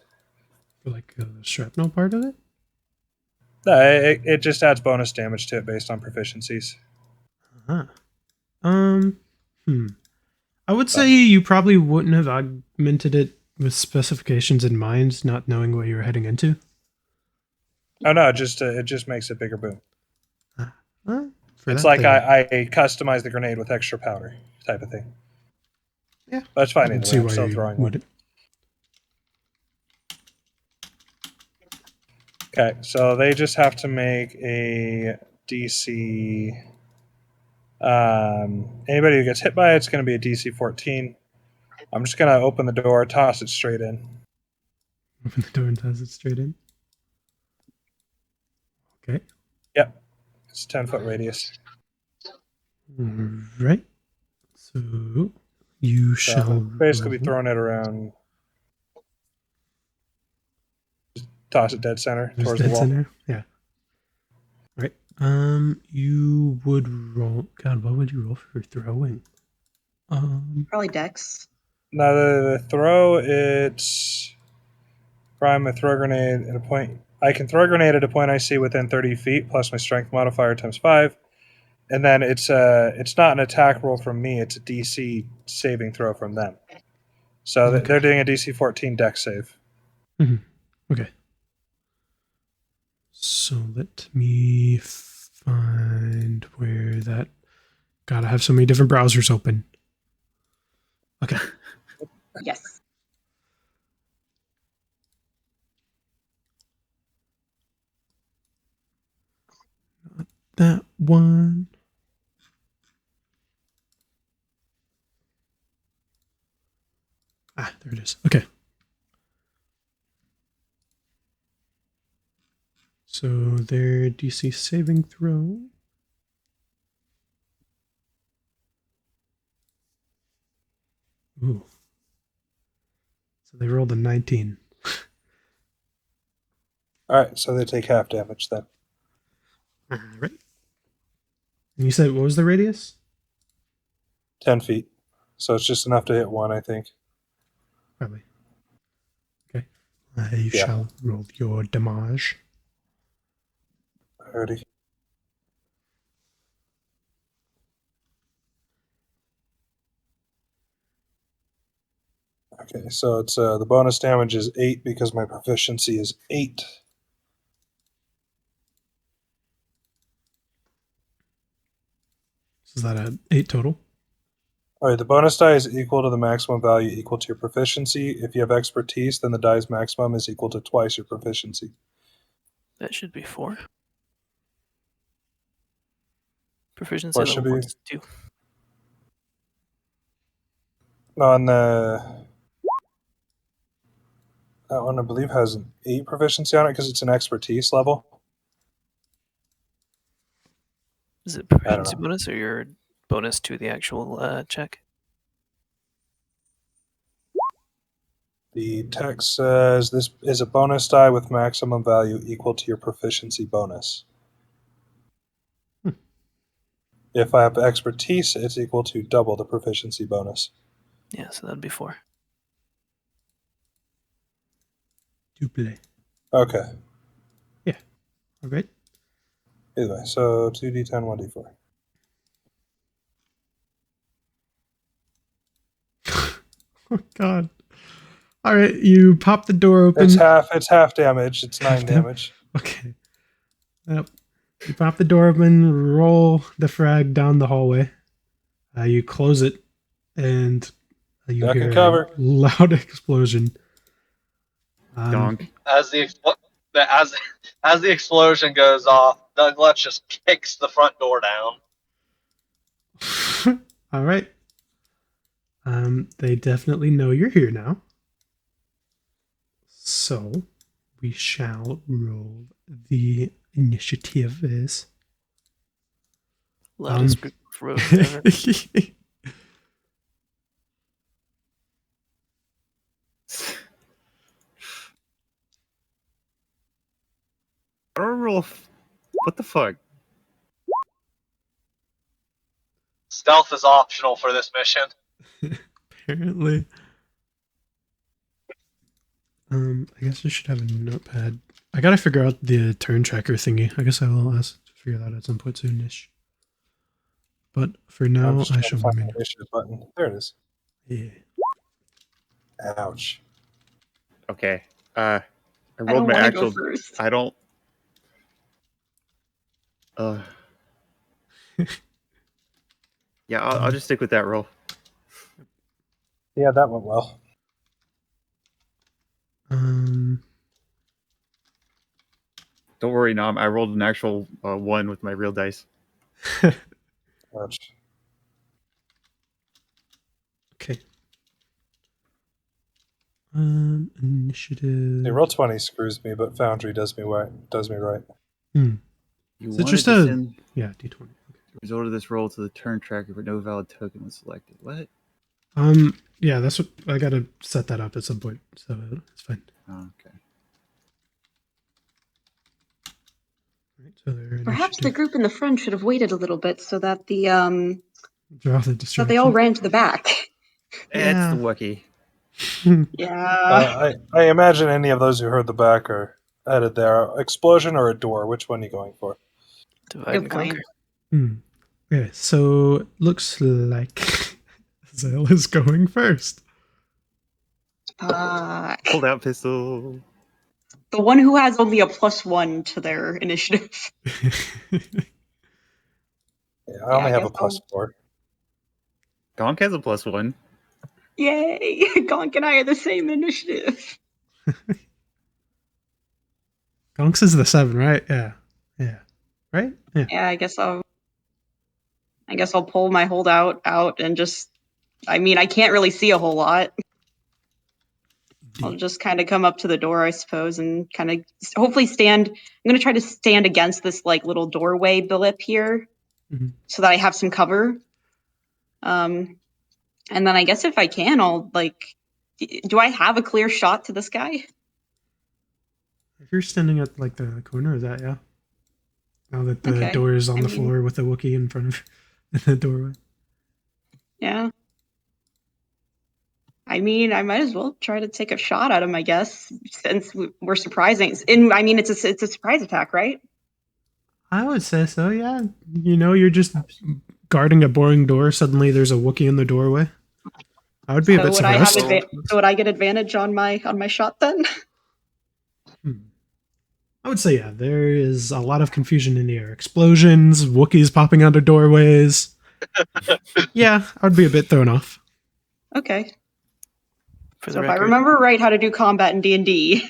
for like the shrapnel part of it. No, it just adds bonus damage to it based on proficiencies. Huh. I would say you probably wouldn't have augmented it with specifications in mind, not knowing what you were heading into. Oh no, it just makes a bigger boom. For It's that, like then I customize the grenade with extra powder type of thing. Yeah. But it's I fine can either see way. I'm why still you throwing one. wouldn't. Okay, so they just have to make a DC. Anybody who gets hit by it's going to be a DC 14. I'm just going to open the door, toss it straight in. Open the door and toss it straight in. Okay. Yep, it's a 10-foot radius. Right. So you So shall basically be roll. throwing it around. Just toss it dead center There's towards the dead wall. center. Yeah. Right. You would roll. God, what would you roll for throwing? Probably Dex. Now the throw, it's prime a throw grenade at a point. I can throw a grenade at a point I see within 30 feet plus my strength modifier times 5. And then it's not an attack roll from me, it's a DC saving throw from them. So Okay. they're doing a DC 14 dex save. Okay. So let me find where that. God, I have so many different browsers open. Okay. Yes. That one. Ah, there it is. Okay. So their DC saving throw. Ooh. So they rolled a 19. All right, so they take half damage then. All right. And you said what was the radius? 10 feet. So it's just enough to hit one, I think. Probably. Okay. You Yeah. shall roll your damage. Alrighty. Okay, so it's the bonus damage is 8 because my proficiency is 8. So is that a 8 total? All right, the bonus die is equal to the maximum value equal to your proficiency. If you have expertise, then the die's maximum is equal to twice your proficiency. That should be 4. Proficiency What should level be? 1 is 2. No, on that one I believe has an 8 proficiency on it because it's an expertise level. Is it I don't proficiency know. bonus or your bonus to the actual check? The text says this is a bonus die with maximum value equal to your proficiency bonus. If I have expertise, it's equal to double the proficiency bonus. Yeah, so that'd be 4. Double. Okay. All right. Either way, so 2d10, 1d4. Oh God. All right. You pop the door open. It's half damage. It's 9 Half dam- damage. Okay. Yep. You pop the door open, roll the frag down the hallway. You close it, and you Duck hear and a cover. loud explosion. Donk. As as the explosion goes off, Douglas just kicks the front door down. All right. They definitely know you're here now. So we shall roll the initiative is. Loudest group of rogues ever. I don't roll. What the fuck? Stealth is optional for this mission. Apparently. I guess I should have a notepad. I gotta figure out the turn tracker thingy. I guess I will ask to figure that out at some point soonish. But for I'm now, just I trying shall to find remain. the initiative button. There it is. Yeah. Ouch. Okay. I I rolled don't my want to go actual. first. I don't. Yeah, I'll just stick with that roll. Yeah, that went well. Don't worry, Nom. I rolled an actual 1 with my real dice. Ouch. Okay. Initiative. Hey, roll 20 screws me, but Foundry does me right. Hmm. You So wanted just to a- send Yeah, D20. Okay. the result of this roll to the turn tracker, but no valid token was selected. What? Yeah, that's what I gotta set that up at some point, so it's fine. Oh, okay. Right, so their Perhaps the initiative. group in the front should have waited a little bit so that the Draw the so distraction. they all ran to the back. It's the Wookiee. Yeah. I imagine any of those who heard the back are headed there. Explosion or a door? Which one are you going for? Divide Good and point. conquer. Okay, so looks like Zale is going first. Pulled out pistol. The one who has only a +1 to their initiative. Yeah, I only I have a guess I'll- +4. Gonk has a +1. Yay! Gonk and I are the same initiative. Gonks is the 7, right? Yeah. Yeah. Right? Yeah. Yeah, I guess I'll pull my holdout out and just. I mean, I can't really see a whole lot. I'll just kind of come up to the door, I suppose, and kind of hopefully stand. I'm going to try to stand against this like little doorway lip here, so that I have some cover. And then I guess if I can, I'll like. Do I have a clear shot to this guy? If you're standing at like the corner of that, yeah. Now that the Okay. door is on I the mean- floor with the Wookiee in front of the doorway. Yeah. I mean, I might as well try to take a shot at him, I guess, since we're surprising. And I mean, it's a surprise attack, right? I would say so, yeah. You know, you're just guarding a boring door. Suddenly there's a Wookiee in the doorway. I would be a bit would I have surprised. so would I get advantage on my shot then? I would say, yeah, there is a lot of confusion in the air. Explosions, Wookiees popping out of doorways. Yeah, I would be a bit thrown off. Okay. For So the if I record, remember right how to do combat in D&D,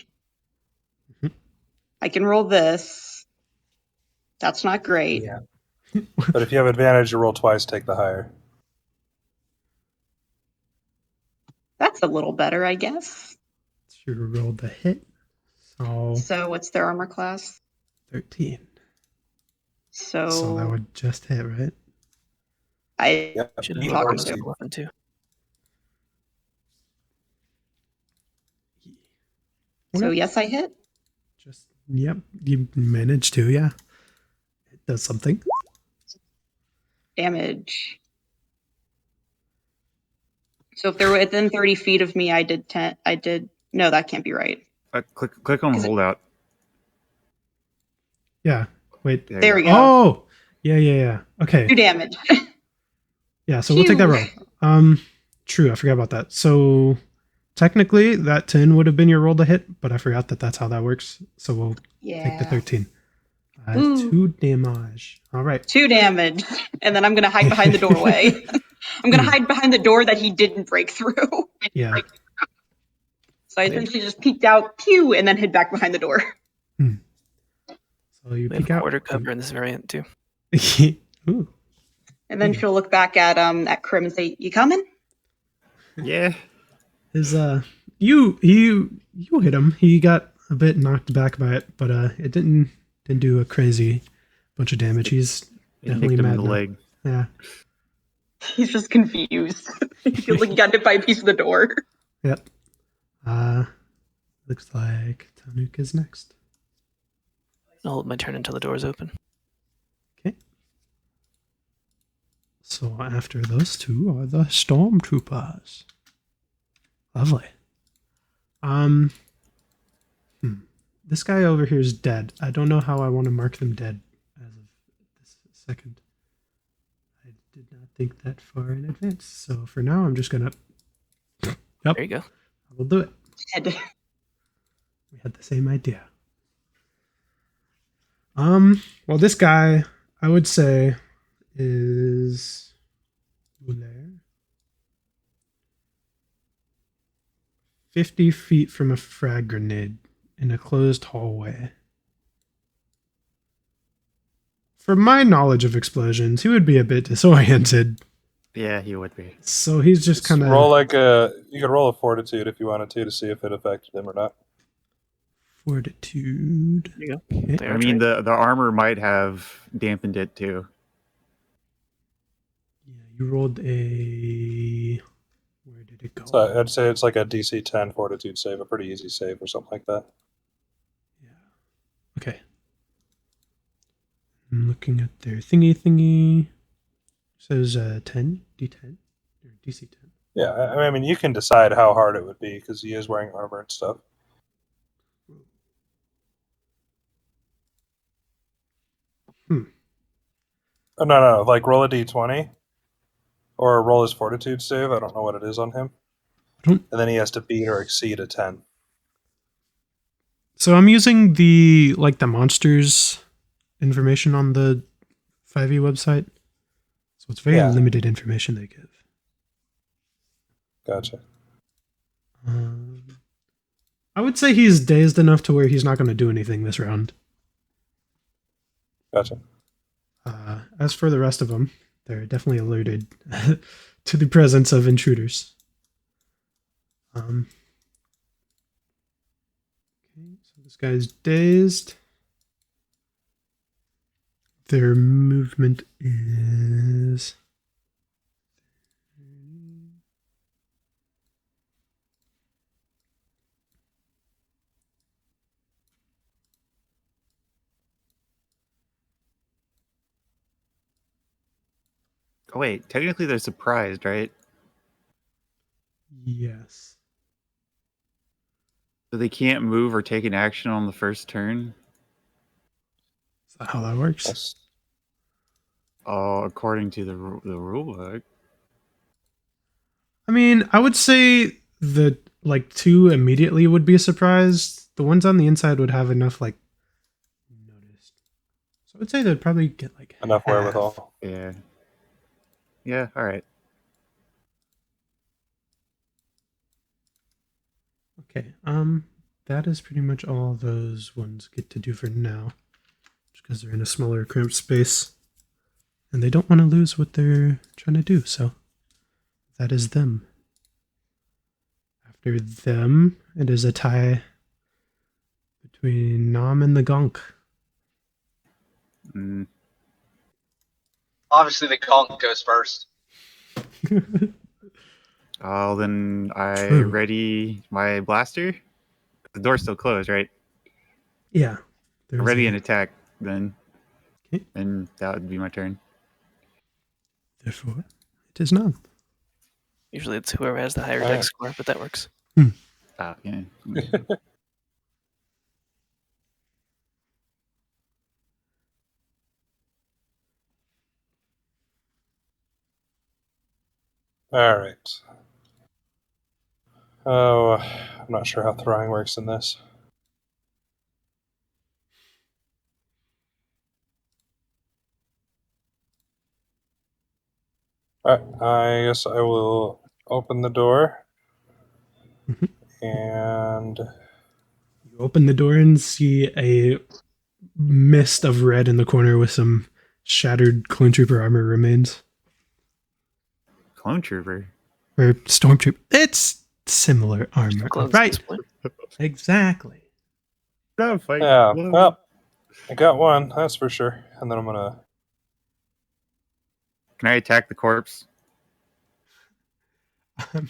I can roll this. That's not great. Yeah. But if you have advantage, you roll twice, take the higher. That's a little better, I guess. So you rolled the hit. So So what's their armor class? 13. So, So that would just hit, right? I Yeah. should You have talk bonus to- of 11 too. so yes, I hit. Just, yep, you managed to, yeah. It does something. Damage. So if they're within 30 feet of me, I did 10. I did. No, that can't be right. Click on Is it- holdout. Yeah, wait. There There you we go. Oh! Yeah. Okay. 2 damage. Yeah, so we'll take that Phew. roll. True, I forgot about that. So technically, that 10 would have been your roll to hit, but I forgot that that's how that works. So we'll Yeah. take the 13. Ooh. 2 damage. All right. 2 damage. And then I'm going to hide behind the doorway. I'm going to hide behind the door that he didn't break through. Yeah. So I essentially just peeked out, pew, and then hid back behind the door. So you We have peek out. quarter cover in this variant too. Ooh. And then she'll look back at Krim and say, "You coming?" Yeah. His you hit him. He got a bit knocked back by it, but it didn't do a crazy bunch of damage. He's It definitely nicked him in mad the now. leg. Yeah. He's just confused. He feels like he got hit by a piece of the door. Yep. Looks like Tanuk is next. I'll hold my turn until the door's open. Okay. So after those two are the stormtroopers. Lovely. This guy over here is dead. I don't know how I want to mark them dead as of this second. I did not think that far in advance. So for now, I'm just gonna. Yep, There you go. I will do it. Dead. We had the same idea. Well, this guy, I would say, is there 50 feet from a frag grenade in a closed hallway. From my knowledge of explosions, he would be a bit disoriented. Yeah, he would be. So he's just kind of Roll like you could roll a fortitude if you wanted to see if it affected him or not. fortitude. There you go. Okay. There, I mean, the armor might have dampened it too. Yeah, you rolled a. Where did it go? So I'd say it's like a DC 10 fortitude save, a pretty easy save or something like that. Yeah. Okay. I'm looking at their thingy. It says 10, D10, or DC 10. Yeah, I mean, you can decide how hard it would be because he is wearing armor and stuff. Oh, no, like roll a d20 or roll his fortitude save. I don't know what it is on him. don't- And then he has to beat or exceed a 10. So I'm using the monsters information on the 5e website. So it's very Yeah. limited information they give. Gotcha. I would say he's dazed enough to where he's not going to do anything this round. Gotcha. As for the rest of them, they're definitely alerted to the presence of intruders. Okay, so this guy's dazed. Their movement is. Oh wait, technically they're surprised, right? Yes. So they can't move or take an action on the first turn. Is that how that works? Yes. Oh, according to the rule book. I mean, I would say the like two immediately would be a surprise. The ones on the inside would have enough like noticed. So I would say they'd probably get like Enough half. wherewithal. Yeah. Yeah. All right. Okay. That is pretty much all those ones get to do for now. Just because they're in a smaller cramped space. And they don't want to lose what they're trying to do, so that is them. After them, it is a tie between Nam and the Gonk. Mm, Obviously, the gonk goes first. oh, then I True. ready my blaster. The door's still closed, right? Yeah. There's Ready a- an attack then. Okay. And that would be my turn. Therefore, it is Nam. Usually it's whoever has the higher Alright. dex score, but that works. Ah, yeah. All right. Oh, I'm not sure how throwing works in this. All right, I guess I will open the door Mhm. and You open the door and see a mist of red in the corner with some shattered clone trooper armor remains. Clone Trooper. Or stormtrooper. It's similar armor. Clones at this Right. point. Exactly. No, fight. yeah, Whoa. well, I got one, that's for sure. And then I'm gonna. Can I attack the corpse?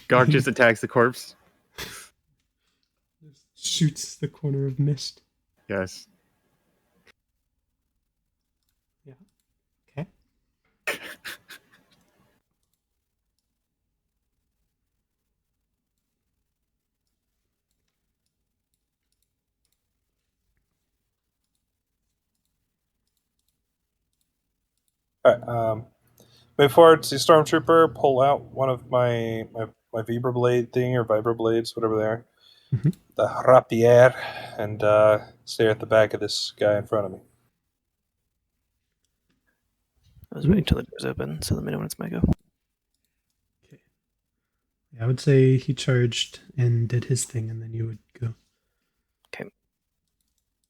Gonk just attacks the corpse. shoots the corner of mist. Yes. Yeah. Okay. All right, move forward to Stormtrooper. Pull out one of my vibroblade thing or vibroblades, whatever they are. Mhm. The rapier, and stare at the back of this guy in front of me. I was waiting until the door's open, so let me know when it's my go. Okay. Yeah, I would say he charged and did his thing, and then you would go. Okay.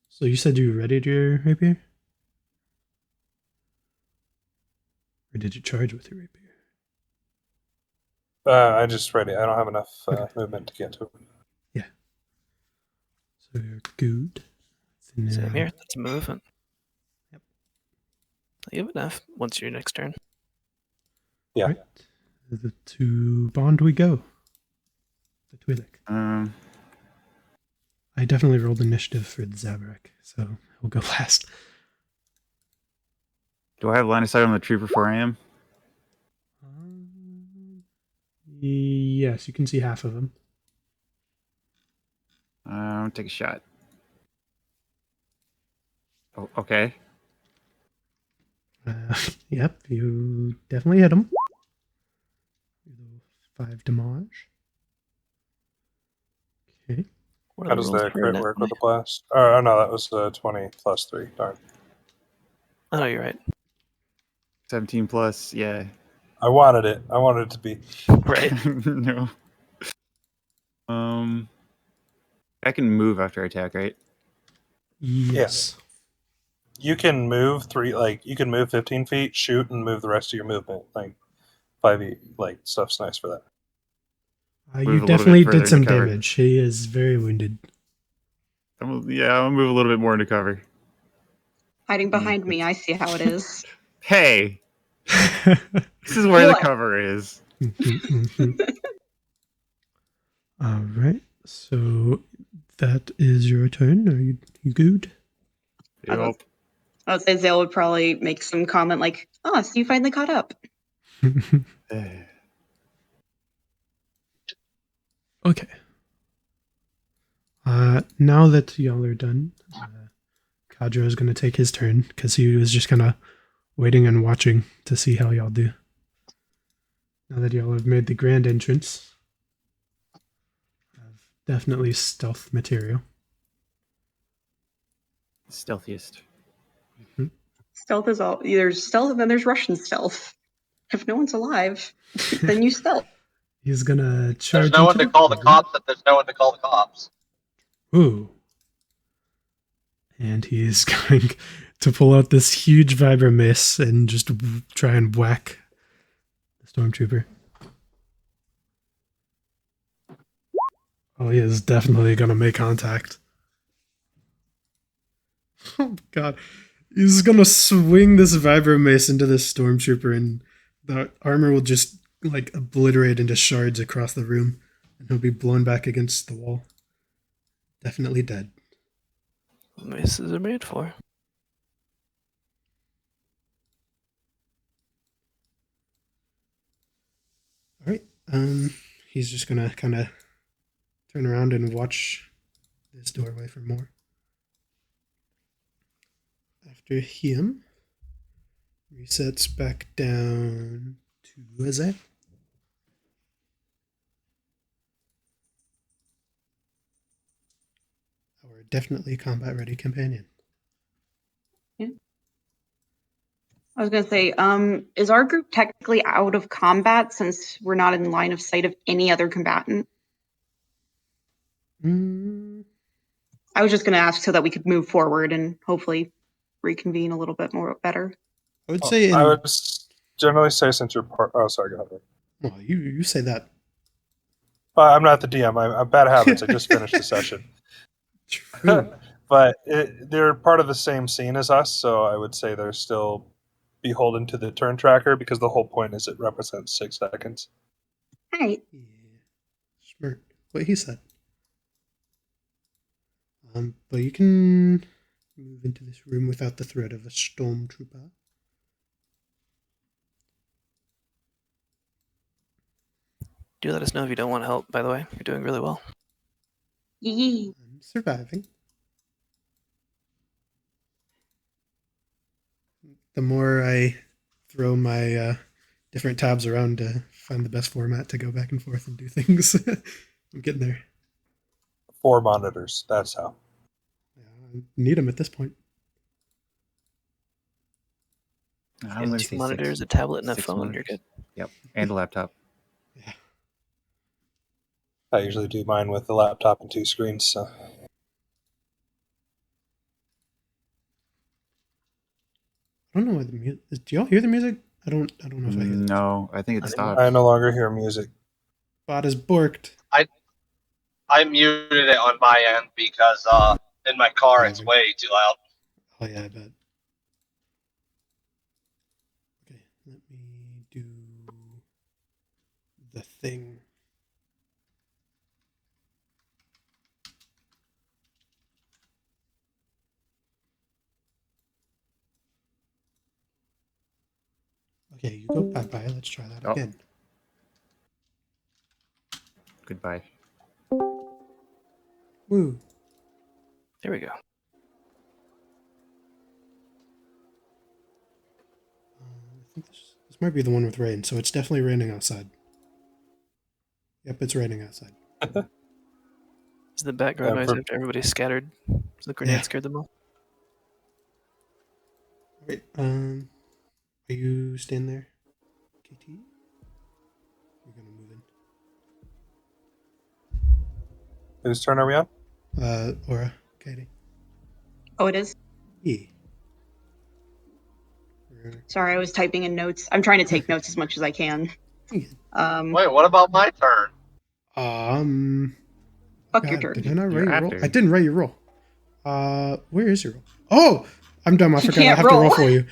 So you said you readied your rapier? Or did you charge with your rapier? I just ready. I don't have enough Okay. movement to get to him. So you're good. So Same now- here. That's a move. And Yep. you have enough once your next turn. Yeah. Right. To Bond we go. The Twi'lek. I definitely rolled initiative for the Zabrak, so he'll go last. Do I have line of sight on the trooper before I am? Yes, you can see half of him. Take a shot. Oh, okay. Yep, you definitely hit him. 5 damage. Okay. What are How the does rules the for crit net work die? with the blast? Oh no, that was 20 plus 3. Darn. Oh, no, you're right. 17 plus, yeah. I wanted it. I wanted it to be. Right. No. I can move after I attack, right? Yes. You can move you can move 15 feet, shoot, and move the rest of your movement. Like 5e, like stuff's nice for that. Move a You little bit definitely further did some to cover. damage. He is very wounded. I'll move a little bit more into cover. Hiding behind me, I see how it is. Hey, this is where Feel the it. cover is. All right. So that is your turn. Are you good? Yep. I would say Zale would probably make some comment like, "Oh, so you finally caught up." Okay. Now that y'all are done, Kadra is going to take his turn because he was just kind of waiting and watching to see how y'all do. Now that y'all have made the grand entrance, definitely stealth material. Stealthiest. Stealth is all. There's stealth and then there's Russian stealth. If no one's alive, then you stealth. He's gonna There's charge no one into to call the room. cops. If there's no one to call the cops. Ooh. And he's going to pull out this huge vibro mace and just try and whack the stormtrooper. Oh, he is definitely going to make contact. Oh, God. He's going to swing this vibro mace into this stormtrooper, and the armor will just, like, obliterate into shards across the room, and he'll be blown back against the wall. Definitely dead. Maces are made for. All right. He's just gonna kind of turn around and watch this doorway for more. After him, resets back down to Azek. Our definitely combat ready companion. I was gonna say, is our group technically out of combat since we're not in line of sight of any other combatant? I was just gonna ask so that we could move forward and hopefully reconvene a little bit more better. I would say, I would generally say since you're part. Oh, sorry, go ahead. Well, you say that. I'm not the DM. I'm bad habits. I just finished the session. True. But they're part of the same scene as us, so I would say they're still beholden to the turn tracker because the whole point is it represents 6 seconds. Right. Yeah. Smart. What he said. But you can move into this room without the threat of a stormtrooper. Do let us know if you don't want help, by the way. You're doing really well. Yee. I'm surviving. The more I throw my different tabs around to find the best format to go back and forth and do things, I'm getting there. 4 monitors. That's how. Yeah, I need them at this point. I'm And gonna 2 say monitors, 6. a tablet, and a 6 phone. monitors. You're good. Yep, and a laptop. Yeah. I usually do mine with the laptop and 2 screens. So I don't know what the music. Do y'all hear the music? I don't know if I hear the music. No, I think it stopped. I no longer hear music. Bot is borked. I muted it on my end because in my car it's way too loud. Oh yeah, I bet. Okay, let me do the thing. Okay, you go bye-bye. Let's try that again. Goodbye. Woo. There we go. I think this might be the one with rain, so it's definitely raining outside. Yep, it's raining outside. Is the background noise after everybody scattered? So the grenade scared them all? Alright, are you staying there, KT? We're gonna move in. Whose turn are we on? Aura, Katie. Oh, it is? Yeah. Sorry, I was typing in notes. I'm trying to take notes as much as I can. Wait, what about my turn? Fuck your turn. Did I not write You're your roll? after. I didn't write your roll. Where is your roll? Oh, I'm dumb. I He forgot. I can't have to roll roll. for you.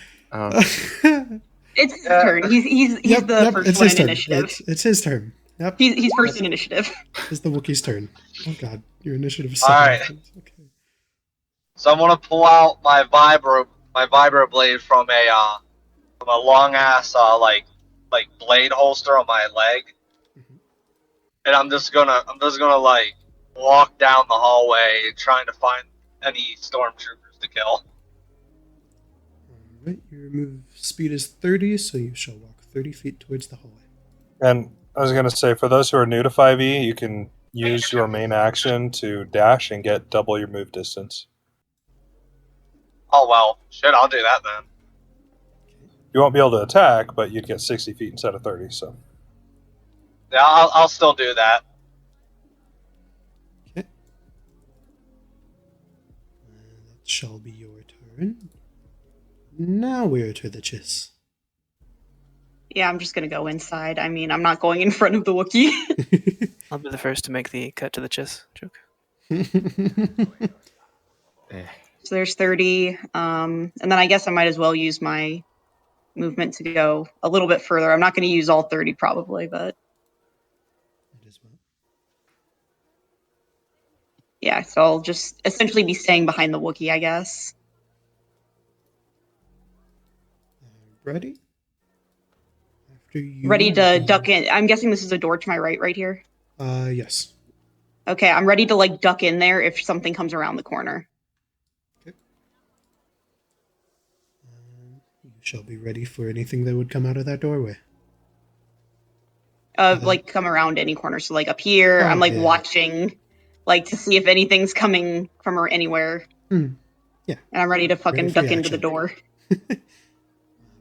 It's his turn. He's Yep, the first it's one his in turn. initiative. It's his turn. Yep, He's first in initiative. it's the Wookiee's turn. Oh god, your initiative is All second. right. Okay. So I'm gonna pull out my vibro blade from a long ass like blade holster on my leg, Mhm. and I'm just gonna like walk down the hallway trying to find any stormtroopers to kill. Alright, your move speed is 30, so you shall walk 30 feet towards the hallway. And I was going to say, for those who are new to 5e, you can use your main action to dash and get double your move distance. Oh well, shit, I'll do that then. You won't be able to attack, but you'd get 60 feet instead of 30. So Yeah, I'll still do that. Okay. That shall be your turn. Now we're to the Chiss. Yeah, I'm just gonna go inside. I mean, I'm not going in front of the Wookiee. I'll be the first to make the cut to the chest joke. So there's 30. And then I guess I might as well use my movement to go a little bit further. I'm not going to use all 30 probably, but Might as well. yeah, so I'll just essentially be staying behind the Wookiee, I guess. Ready? After you Ready to go- duck in. I'm guessing this is a door to my right here. Yes. Okay, I'm ready to like duck in there if something comes around the corner. You shall be ready for anything that would come out of that doorway. Like come around any corner. So like up here, Oh, I'm like yeah. watching, like to see if anything's coming from or anywhere. Yeah. And I'm ready to fucking Ready for duck your into the action. door.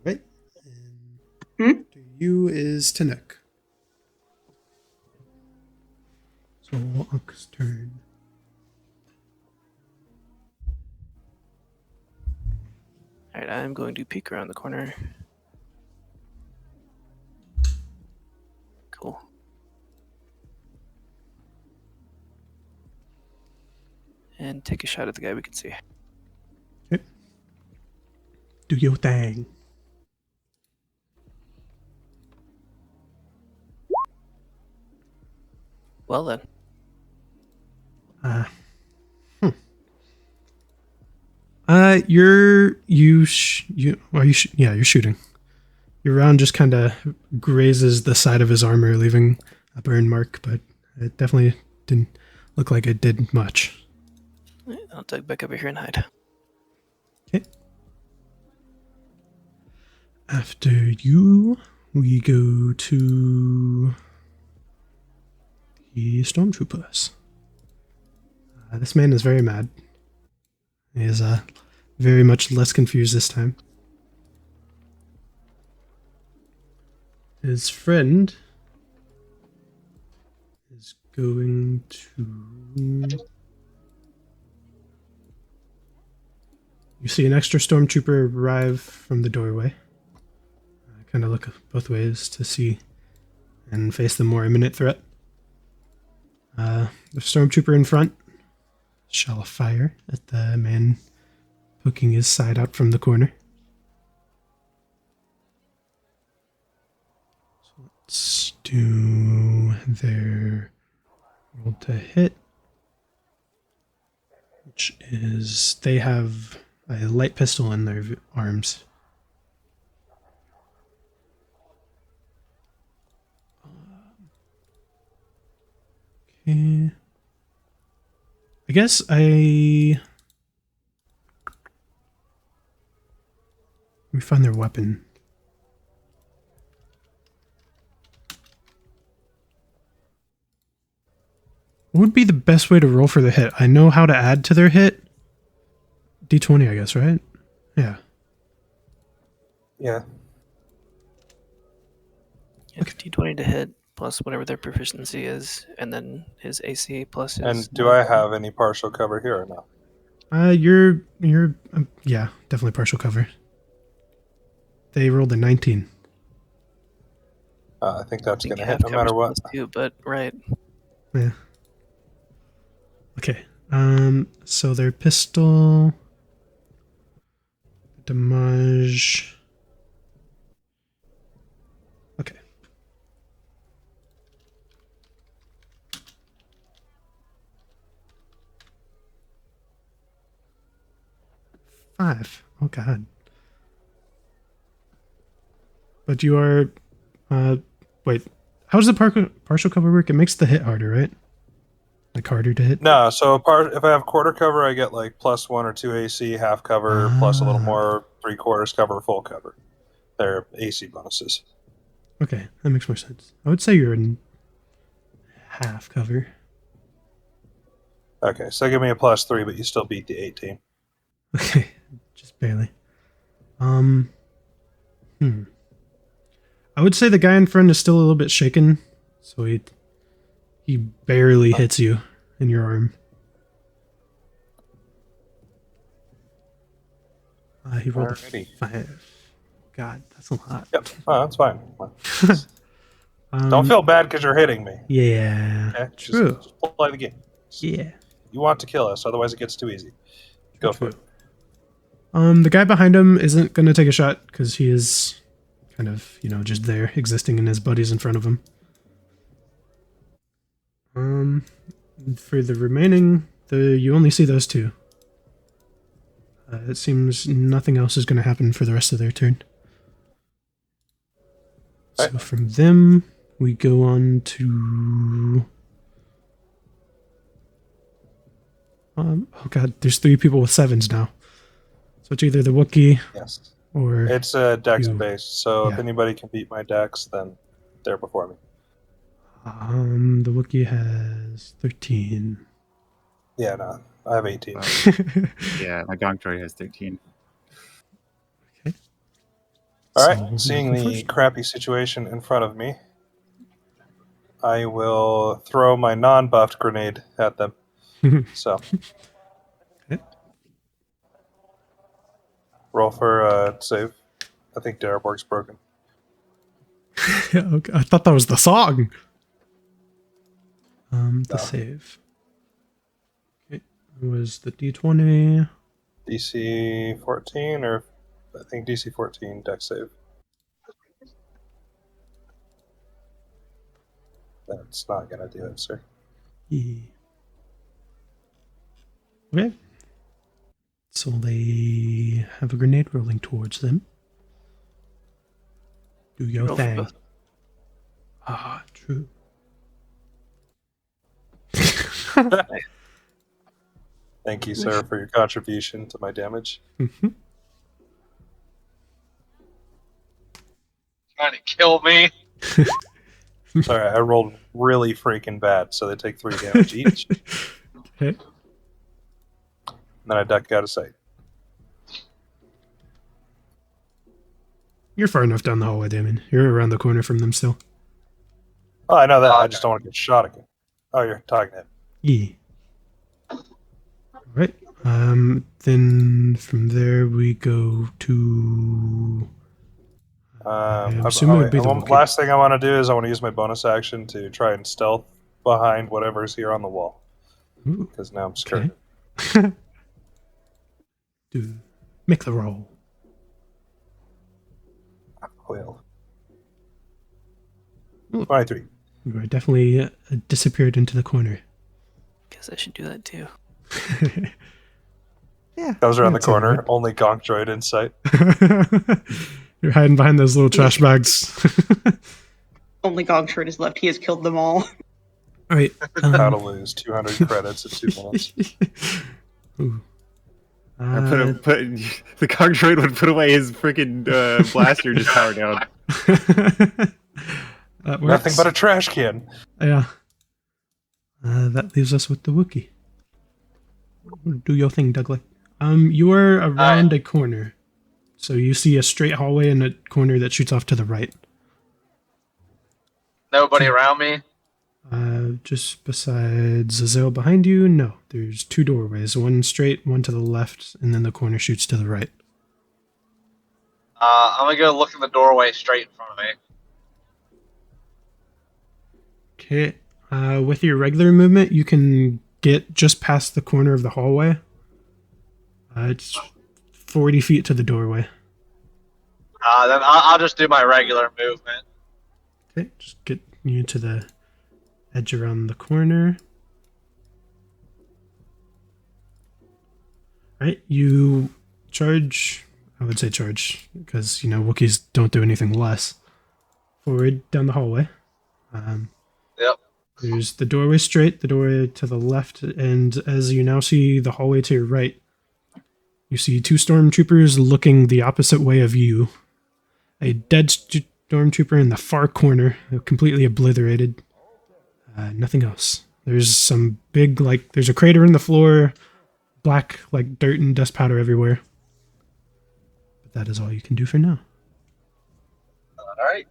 Right. Hmm? And to you is Tanuk. So Unk's turn. Alright, I'm going to peek around the corner. Cool. And take a shot at the guy we can see. Do your thing. Well then. You're shooting. Your round just kind of grazes the side of his armor, leaving a burn mark, but it definitely didn't look like it did much. I'll duck back over here and hide. Okay. After you, we go to the stormtroopers. This man is very mad. He is very much less confused this time. His friend is going to... You see an extra stormtrooper arrive from the doorway. Kind of look both ways to see and face the more imminent threat. The stormtrooper in front shall fire at the man poking his side out from the corner. So let's do their roll to hit, which is they have a light pistol in their arms. Okay. I guess let me find their weapon. What would be the best way to roll for the hit? I know how to add to their hit. D20, I guess, right? Yeah. yeah, D20 to hit, plus whatever their proficiency is, and then his AC plus his... and do I have any partial cover here or no? You're yeah, definitely partial cover. They rolled a 19. I think that's I think going to you hit have no matter coverage what. plus 2, but right. Yeah. Okay. So their pistol damage. Okay. Five. Oh god. But you are wait. How does the partial cover work? It makes the hit harder, right? Like harder to hit? No, so if I have quarter cover, I get like +1 or 2 AC, half cover, plus a little Ah. more, 3/4 cover, full cover. They're AC bonuses. Okay, that makes more sense. I would say you're in half cover. Okay, so give me a +3, but you still beat the 18. Okay, just barely. I would say the guy in front is still a little bit shaken, so he barely hits you in your arm. He rolled a Alrighty. 5. God, that's a lot. Yep, that's fine. Don't feel bad because you're hitting me. Yeah, Okay? true. Just play the game. Yeah, You want to kill us, otherwise it gets too easy. Go for it. The guy behind him isn't going to take a shot because he is kind of, just there, existing, and his buddies in front of him. For the remaining, you only see those two. It seems nothing else is going to happen for the rest of their turn. So Right. from them, we go on to... oh god, there's 3 people with 7s now. So it's either the Wookiee Yes. or... It's dex you. based, so Yeah. if anybody can beat my dex, then they're before me. the Wookiee has 13. Yeah, no, I have 18. Yeah, my Gonk droid has 13. Okay. All right, So, seeing you go the crappy situation in front of me, I will throw my non-buffed grenade at them. first. So, Okay. roll for save. I think Daraborg's broken. Okay, I thought that was the song. The No. save. Okay, it was the D20. DC 14, or I think DC 14 dex save. That's not gonna do it, sir. Yeah. Okay. So they have a grenade rolling towards them. Do your Roll for thing. both. Ah, true. Thank you, sir, for your contribution to my damage. Mhm. Trying to kill me. Sorry, I rolled really freaking bad, so they take 3 damage each. Okay. Then I duck out of sight. You're far enough down the hallway, Damon. You're around the corner from them still. Oh, I know that. I Okay. just don't want to get shot again. Oh, you're talking to him. Yeah. Alright. Then from there we go to... I'm assuming it would be the Wookiee. Last thing I want to do is I want to use my bonus action to try and stealth behind whatever's here on the wall. Ooh, Because now I'm scared. okay. Do make the roll. Well, Ooh. 23. You are definitely disappeared into the corner. Guess I should do that too. Yeah. Those around the that's all corner. right. Only Gonk droid in sight. You're hiding behind those little trash bags. Only Gogshard is left. He has killed them all. All right. How to lose 200 credits in 2 minutes. Ooh. I put the Gonk droid would put away his freaking blaster, just power down. That works. Nothing but a trash can. Yeah. That leaves us with the Wookiee. Do your thing, Douglas. You are around a corner. So you see a straight hallway and a corner that shoots off to the right. Nobody around me. Just besides Azel behind you, no. There's 2 doorways, one straight, one to the left, and then the corner shoots to the right. I'm gonna go look in the doorway straight in front of me. Okay. With your regular movement, you can get just past the corner of the hallway. It's 40 feet to the doorway. Then I'll just do my regular movement. Okay, just get you to the edge around the corner. Right, you charge. I would say charge because Wookiees don't do anything less. Forward down the hallway. Yep. There's the doorway straight, the doorway to the left, and as you now see the hallway to your right, you see 2 stormtroopers looking the opposite way of you. A dead stormtrooper in the far corner, completely obliterated. Nothing else. There's some big, there's a crater in the floor, black, dirt and dust powder everywhere. But that is all you can do for now. All right.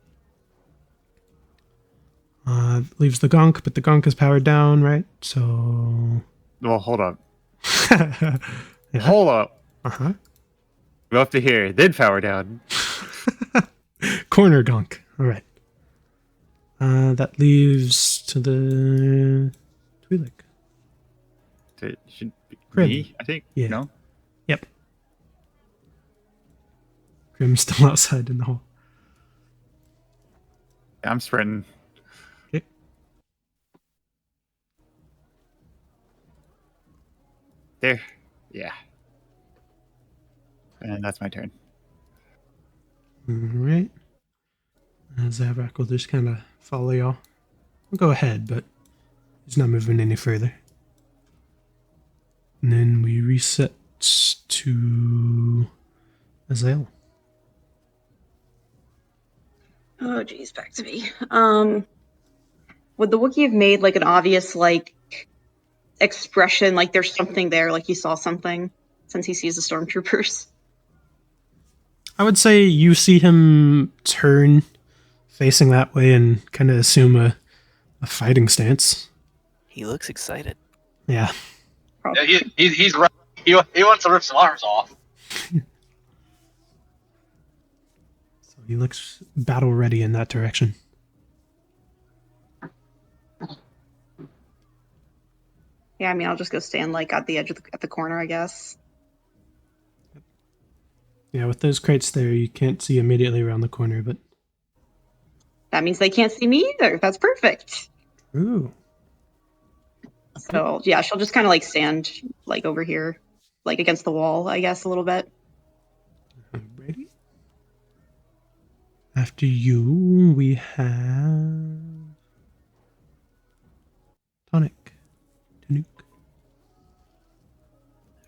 Leaves the gonk, but the gonk is powered down, right? So... Well, hold up. Yeah. Hold up. Uh-huh. Go up to here. Then power down. Corner gonk. All right. That leaves to the Twi'lek. It should be Grim. me, I think. Yeah. No? Yep. Grim's still outside in the hall. I'm sprinting. Okay. There. Yeah. And that's my turn. All right. Zabrak will just kind of follow y'all. I'll go ahead, but he's not moving any further. And then we reset to Azael. Oh, geez, back to me. Would the Wookiee have made an obvious expression, like there's something there, like he saw something, since he sees the stormtroopers? I would say you see him turn facing that way and kind of assume a fighting stance. He looks excited. Yeah. Yeah, he's right. He wants to rip some arms off. So he looks battle ready in that direction. Yeah, I mean, I'll just go stand at the edge of at the corner, I guess. Yeah, with those crates there, you can't see immediately around the corner, but... That means they can't see me either. That's perfect. Ooh. So yeah, she'll just kind of stand over here, against the wall, I guess, a little bit. Ready? After you, we have... Tonic. Tanuk.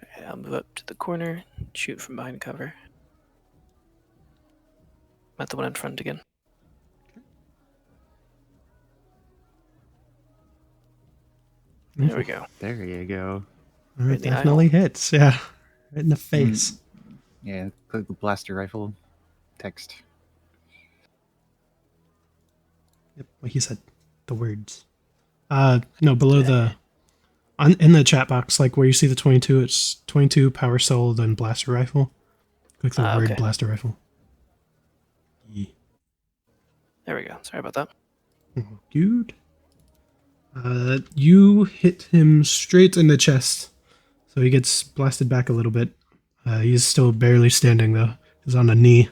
Okay, I'll move up to the corner, shoot from behind cover. I'm at the one in front again. There we go. There you go. All Right right, in the definitely hits. Yeah. Right in the face. Yeah, click the blaster rifle text. Yep, like he said. The words. No, below in the chat box, where you see the 22, it's 22 power soul, then blaster rifle. Click the word okay. blaster rifle. Yeah. There we go. Sorry about that. Good. You hit him straight in the chest, so he gets blasted back a little bit. He's still barely standing though. He's on a knee.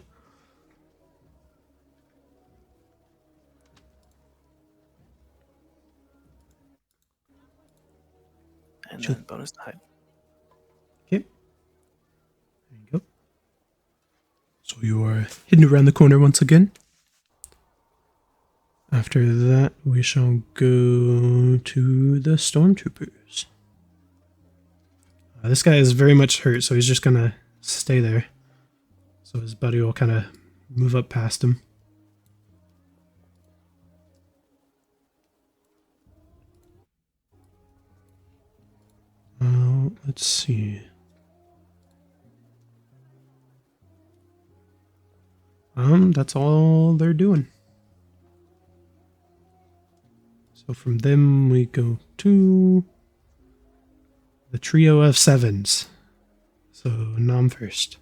And Sure. then bonus to hide. Okay. There you go. So you are hidden around the corner once again. After that, we shall go to the stormtroopers. This guy is very much hurt, so he's just gonna stay there. So his buddy will kind of move up past him. Let's see. That's all they're doing. So from them we go to the trio of sevens. So Nom first.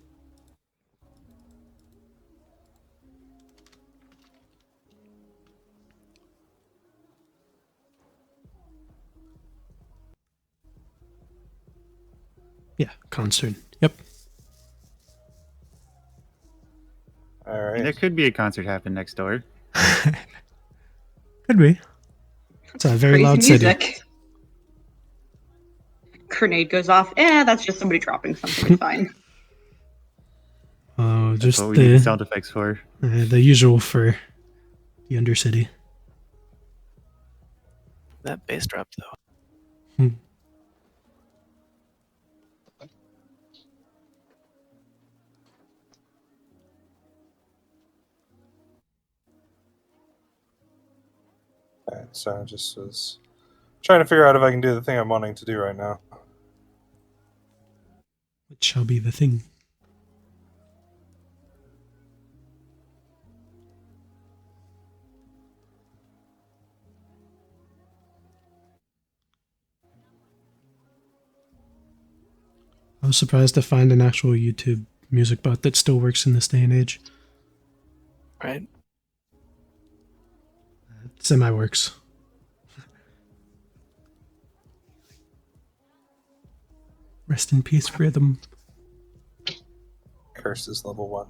Yeah, concert. Yep. All There right. could be a concert happen next door. Could be. It's a very Crazy loud city. music. Grenade goes off. That's just somebody dropping something. It's fine. Oh, That's just what we need the the sound effects for. the usual for the Undercity. That bass drop though. Hmm. All right. So I just was trying to figure out if I can do the thing I'm wanting to do right now. What shall be the thing? I was surprised to find an actual YouTube music bot that still works in this day and age. Right? Semi works. Rest in peace, Rhythm. Curse is level 1.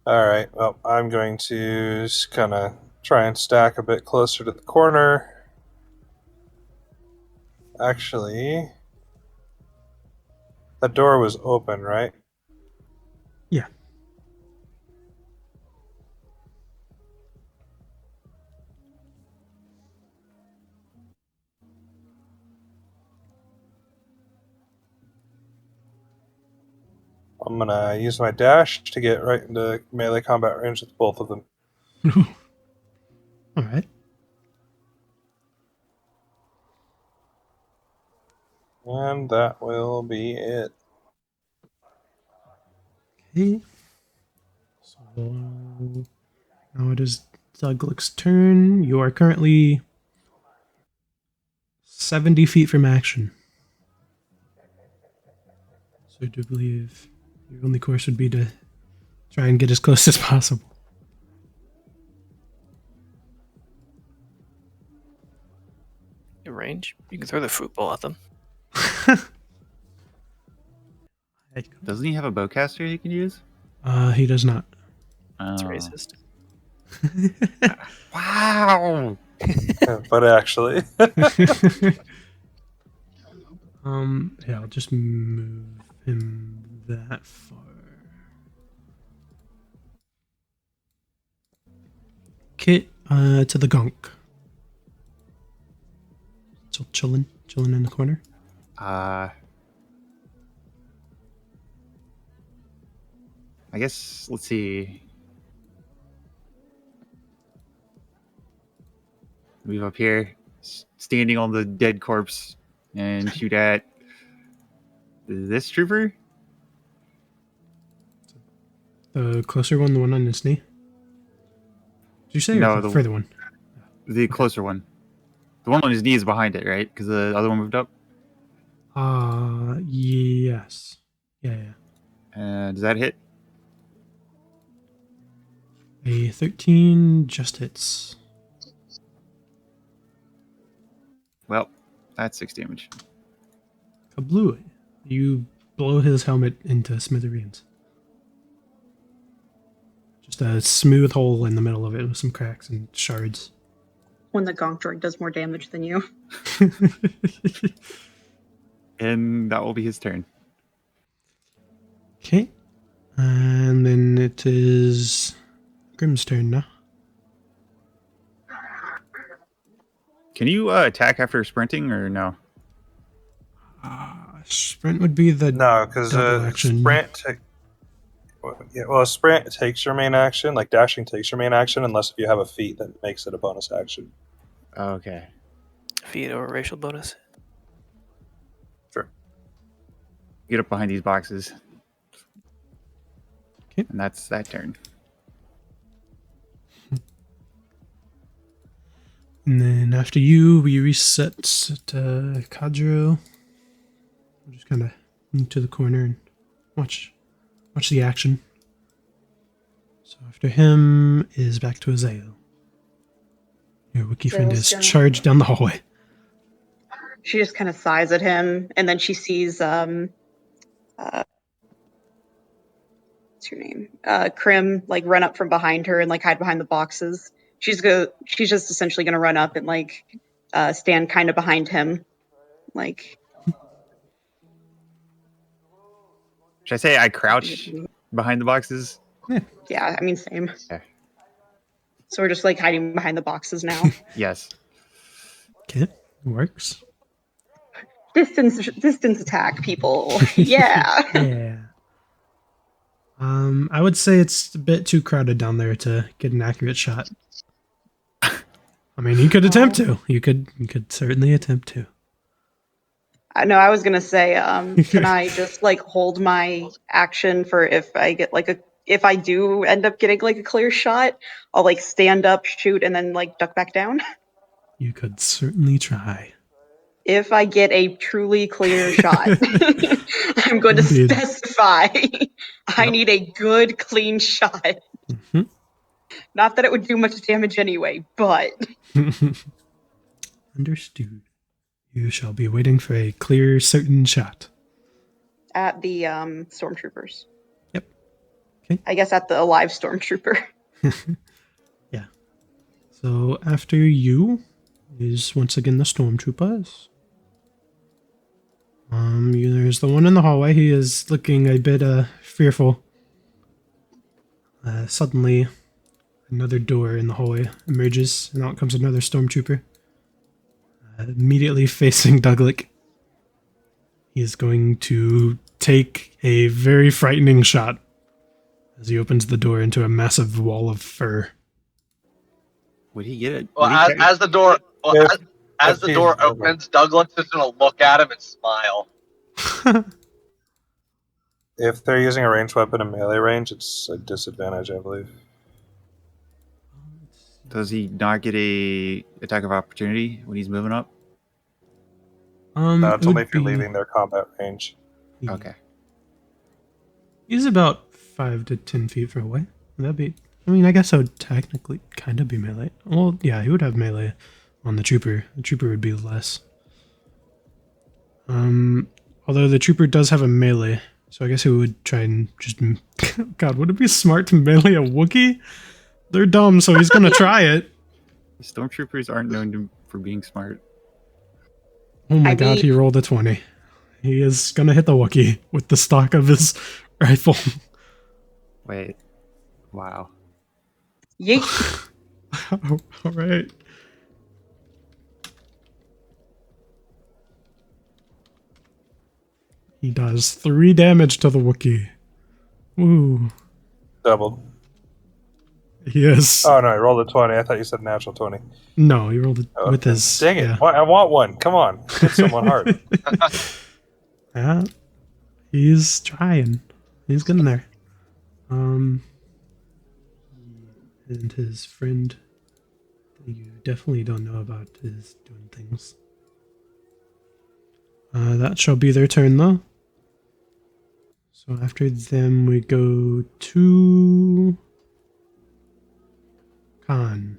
All right. Well, I'm going to kind of try and stack a bit closer to the corner. Actually, the door was open, right? Yeah. I'm going to use my dash to get right into melee combat range with both of them. All right. And that will be it. Okay. So now it is Douglas' turn. You are currently 70 feet from action. So I do believe your only course would be to try and get as close as possible. Your range. You can throw the fruit bowl at them. Doesn't he have a bowcaster he can use? He does not. It's Oh. racist. Wow! But actually, Yeah, I'll just move him that far. Kit, to the gunk. Still chilling in the corner. I guess, let's see. Move up here, standing on the dead corpse, and shoot at this trooper? The closer one, the one on his knee. Did you say or No, the further one? the closer one. The one on his knee is behind it, right? Because the other one moved up. Yes. Yeah. Does that hit? A 13 just hits. Well, that's 6 damage. Kablooey. You blow his helmet into smithereens. Just a smooth hole in the middle of it with some cracks and shards. When the gonk droid does more damage than you. And that will be his turn. Okay. And then it is Grim's turn now. Can you attack after sprinting or no? Sprint would be the no, because double action. sprint takes your main action. Like dashing takes your main action, unless if you have a feat that makes it a bonus action. Okay. Feat or racial bonus. Sure. Get up behind these boxes. Okay. And that's that turn. And then after you, we reset to Kadro. We'll just kind of move to the corner and watch the action. So after him is back to Azael. Your Wookiee So friend it's has gonna- charged down the hallway. She just kind of sighs at him, and then she sees what's your name? Krim like run up from behind her and like hide behind the boxes. She's just essentially gonna run up and like stand kind of behind him, like. Should I say I crouch behind the boxes? Yeah, I mean same. Okay. So we're just like hiding behind the boxes now. Yes. Okay, works. Distance attack, people. Yeah. Yeah. I would say it's a bit too crowded down there to get an accurate shot. I mean, you could attempt to. You could certainly attempt to. No, I was gonna say, can I just like hold my action for if I get like if I do end up getting like a clear shot, I'll like stand up, shoot, and then like duck back down. You could certainly try. If I get a truly clear shot, I'm going to Indeed. specify I Yep. need a good, clean shot. Hmm. Not that it would do much damage anyway, but Understood. You shall be waiting for a clear, certain shot. at the stormtroopers. Yep. Okay. I guess at the alive stormtrooper. Yeah. So after you is once again the stormtroopers. There's the one in the hallway. He is looking a bit fearful. Suddenly, another door in the hallway emerges, and out comes another stormtrooper. Immediately facing Douglas. He is going to take a very frightening shot as he opens the door into a massive wall of fur. Would he get it? Well, Would he as the door, well, If- as if the he's door moving. opens, Douglas is gonna look at him and smile. If they're using a ranged weapon in melee range, it's a disadvantage, I believe. Does he not get a attack of opportunity when he's moving up? No, It it's only would if you're be- leaving their combat range. Okay. He's about 5 to 10 feet from away. That'd be. I mean, I guess that would technically kind of be melee. Well, yeah, he would have melee on the trooper. The trooper would be less. Although the trooper does have a melee, so I guess he would try and just. God, would it be smart to melee a Wookiee? They're dumb, so he's gonna try it. Stormtroopers aren't known for being smart. Oh my I god, mean- he rolled a 20. He is gonna hit the Wookiee with the stock of his rifle. Wait. Wow. Yeet. Alright. He does 3 damage to the Wookiee. Woo. Doubled. Yes. Oh no, I rolled a 20. I thought you said natural 20. No, he rolled it Oh, with okay. his. Dang it. Yeah. I want one. Come on. Hit someone hard. Yeah. He's trying. He's getting there. And his friend that you definitely don't know about is doing things. That shall be their turn though. So after them we go to Khan.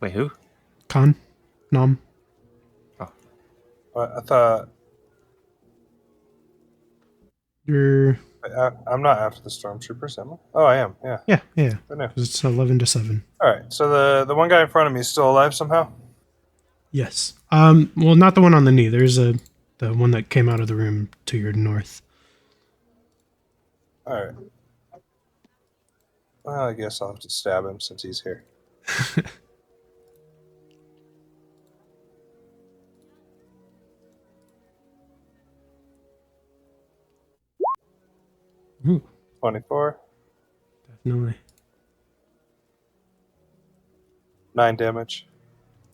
Wait, who? Khan? Nom? I thought You're. I'm not after the stormtroopers, am I? Oh, I am. Yeah. Yeah. I know. 'Cause it's 11 to 7. All right. So the one guy in front of me is still alive somehow. Yes. Well, not the one on the knee. There's the one that came out of the room to your north. All right. Well, I guess I'll have to stab him since he's here. Ooh, 24, definitely. 9 damage.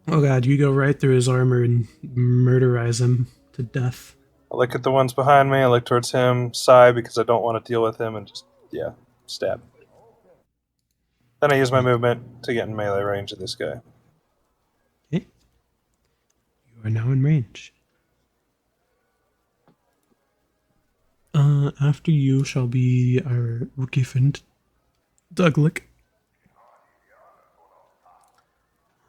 Oh god, you go right through his armor and murderize him to death. I look at the ones behind me. I look towards him, sigh because I don't want to deal with him, and just stab. Then I use my movement to get in melee range of this guy. Okay. You are now in range. After you shall be our Wookiee friend, Douglas.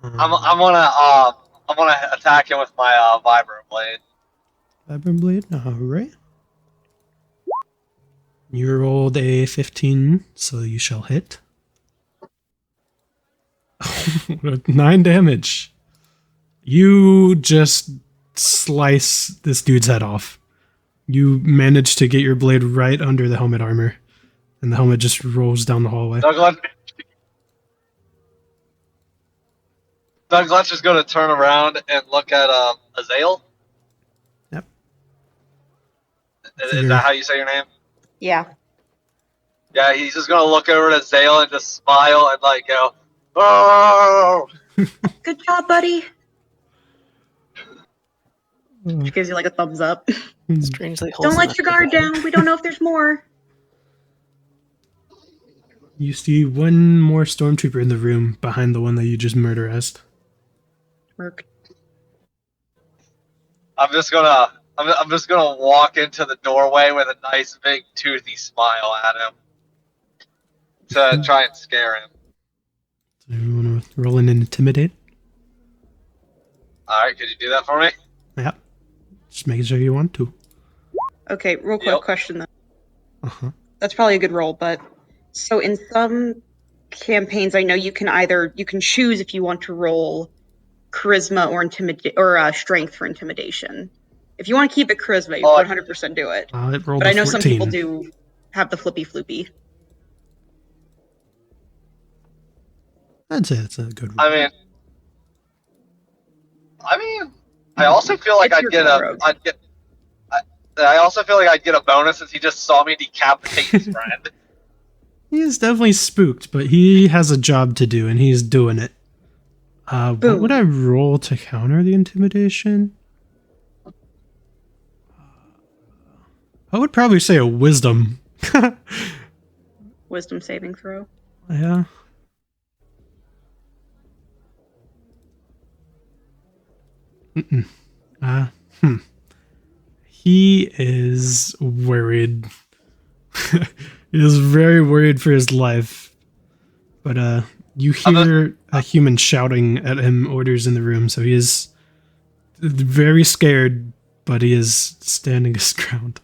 I'm gonna attack him with my vibro blade. Vibram Blade, alright. You rolled a 15, so you shall hit. 9 damage. You just slice this dude's head off. You manage to get your blade right under the helmet armor, and the helmet just rolls down the hallway. Douglas is gonna turn around and look at Azael. Yep. Is that how you say your name? Yeah. Yeah, he's just gonna look over at Azael and just smile and like go, "Oh!" Good job, buddy. She gives you like a thumbs up. Strangely Don't wholesome. let your guard down. We don't know if there's more. You see one more stormtrooper in the room behind the one that you just murderized. Merc. I'm just gonna walk into the doorway with a nice big toothy smile at him to try and scare him. So you want to roll an intimidate? All right, could you do that for me? Yep. Just making sure you want to. Okay, real quick question though. Uh-huh. That's probably a good roll, but so in some campaigns, I know you can choose if you want to roll charisma or strength for intimidation. If you want to keep it charisma, you 100% do it. It rolled But I a know 14. some people do have the flippy floopy. I'd say it's a good roll. I mean, I also feel like It's your rogue. I also feel like I'd get a bonus since he just saw me decapitate his friend. He is definitely spooked, but he has a job to do, and he's doing it. What would I roll to counter the intimidation? I would probably say a wisdom. Wisdom saving throw. Yeah. He is worried. He is very worried for his life. But you hear a human shouting at him orders in the room, so he is very scared, but he is standing his ground.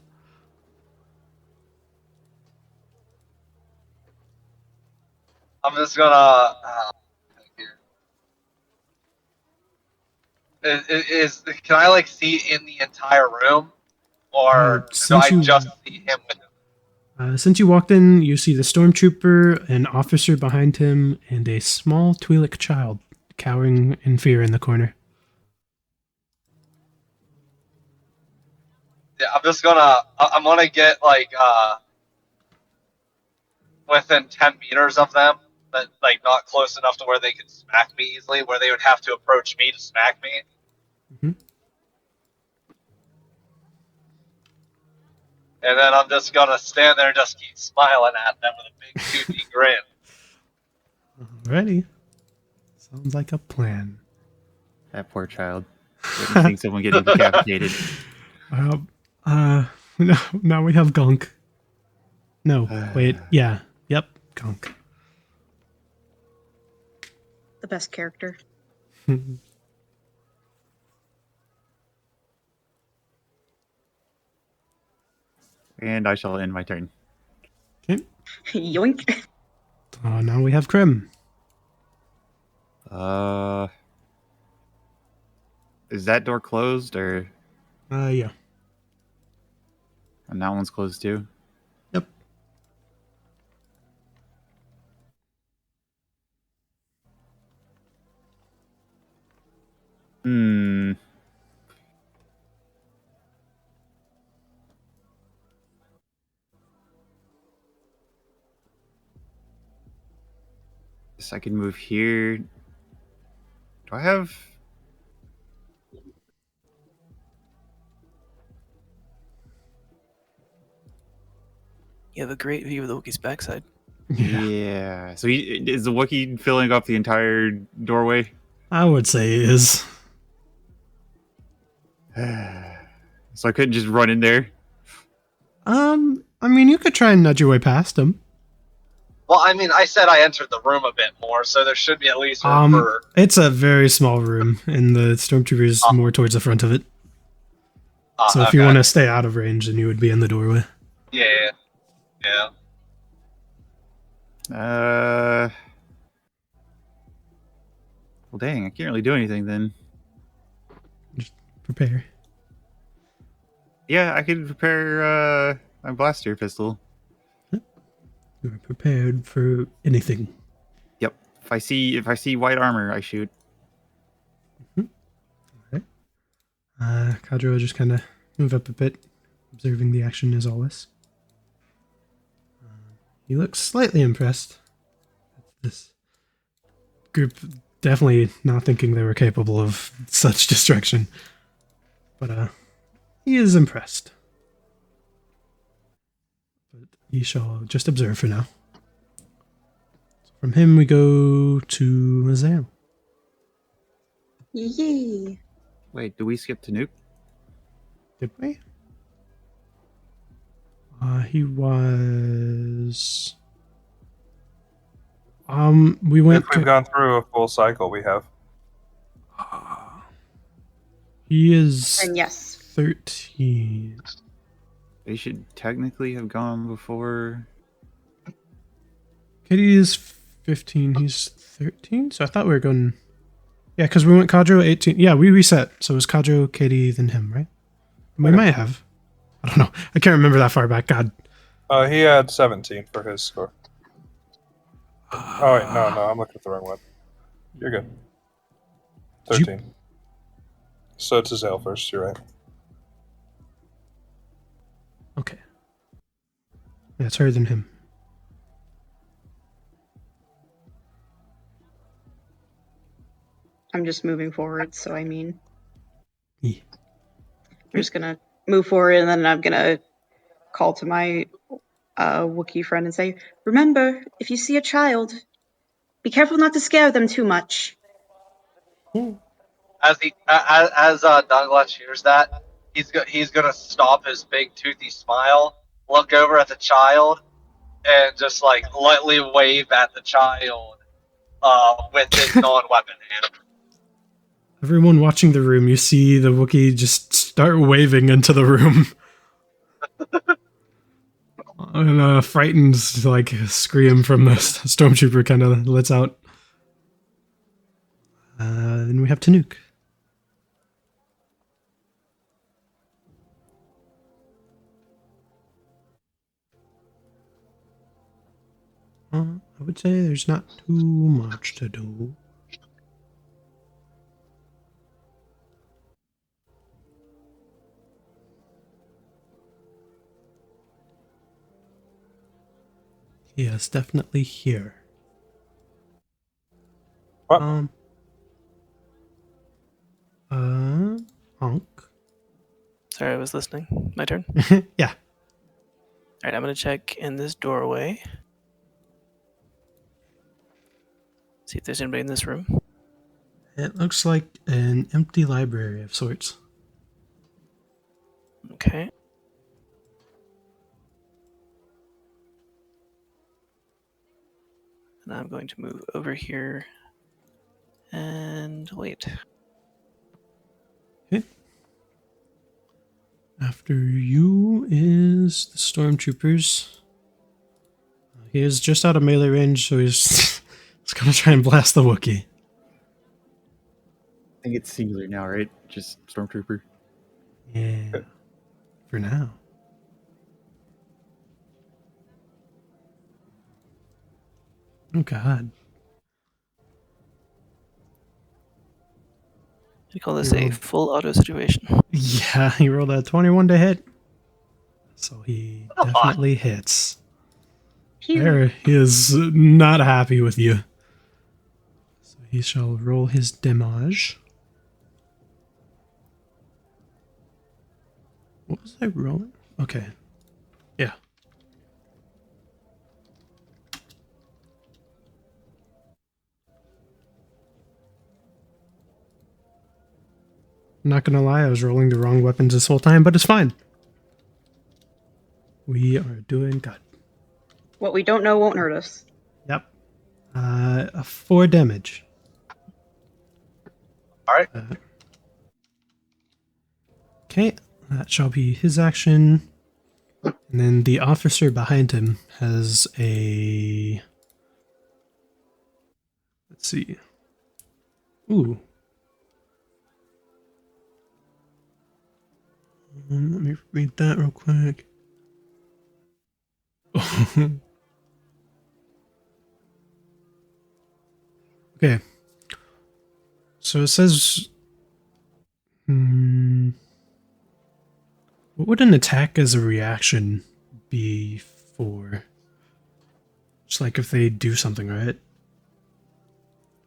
I'm just gonna. Can I like see in the entire room, or do I just see him with him? Since you walked in, you see the stormtrooper, an officer behind him, and a small Twi'lek child cowering in fear in the corner. Yeah, I'm gonna get like within 10 meters of them, but like not close enough to where they could smack me easily, where they would have to approach me to smack me. Mm-hmm. And then I'm just gonna stand there and just keep smiling at them with a big toothy grin. Alrighty. Sounds like a plan. That poor child. Witnessing someone getting decapitated. Now we have Gunk. No, wait. Yeah. Yep. Gunk. The best character. And I shall end my turn. Okay. Yoink. Now we have Krim. Is that door closed or? Yeah. And that one's closed too? Yep. Guess I can move here. Do I have... You have a great view of the Wookiee's backside. Yeah. So is the Wookiee filling up the entire doorway? I would say it is. So I couldn't just run in there? I mean, you could try and nudge your way past him. Well, I mean, I said I entered the room a bit more, so there should be at least room for. It's a very small room, and the stormtrooper is more towards the front of it. So if you want to stay out of range, then you would be in the doorway. Yeah. Well, dang, I can't really do anything then. Just prepare. Yeah, I could prepare my blaster pistol. You're prepared for anything. Yep. If I see white armor, I shoot. Okay. Kadra will just kind of move up a bit, observing the action as always. He looks slightly impressed. This group definitely not thinking they were capable of such destruction. But he is impressed. But he shall just observe for now. So from him we go to Mazel. Yay. Wait, do we skip to Nuke? Did we? He was... we went... If we've gone through a full cycle, we have. He is And yes. 13. They should technically have gone before. Katie is 15. He's 13. So I thought we were going... Yeah, because we went Kadro 18. Yeah, we reset. So it was Kadro, Katie, then him, right? We might have. I don't know. I can't remember that far back. God. He had 17 for his score. Oh, wait, no, I'm looking at the wrong one. You're good. 13. So it's Azale first, you're right. Okay. Yeah, it's her than him. I'm just moving forward, so I mean... Yeah. I'm just gonna move forward, and then I'm gonna call to my Wookiee friend and say, remember, if you see a child, be careful not to scare them too much. As Douglas hears that, he's gonna stop his big toothy smile, look over at the child, and just like lightly wave at the child with his non-weapon hand. Everyone watching the room, you see the Wookiee just start waving into the room. And a frightened, like, scream from the stormtrooper kind of lets out. Then we have Tanuk. I would say there's not too much to do. Yes, definitely here. What? Honk. Sorry, I was listening. My turn. Yeah. Alright, I'm gonna check in this doorway. See if there's anybody in this room. It looks like an empty library of sorts. Okay. And I'm going to move over here and wait. Okay. After you is the stormtroopers. He is just out of melee range, so he's gonna try and blast the Wookiee. I think it's singular now, right? Just Stormtrooper. Yeah. For now. Oh god. I call this a full auto situation. Yeah, he rolled a 21 to hit. So he definitely hits. There, he is not happy with you. So he shall roll his damage. What was I rolling? Okay. Yeah. I'm not gonna lie, I was rolling the wrong weapons this whole time, but it's fine. We are doing good. What we don't know won't hurt us. Yep. 4 damage. All right. Okay, that shall be his action. And then the officer behind him has a... Let's see. Ooh. Let me read that real quick. Okay. So it says... what would an attack as a reaction be for? Just like if they do something, right?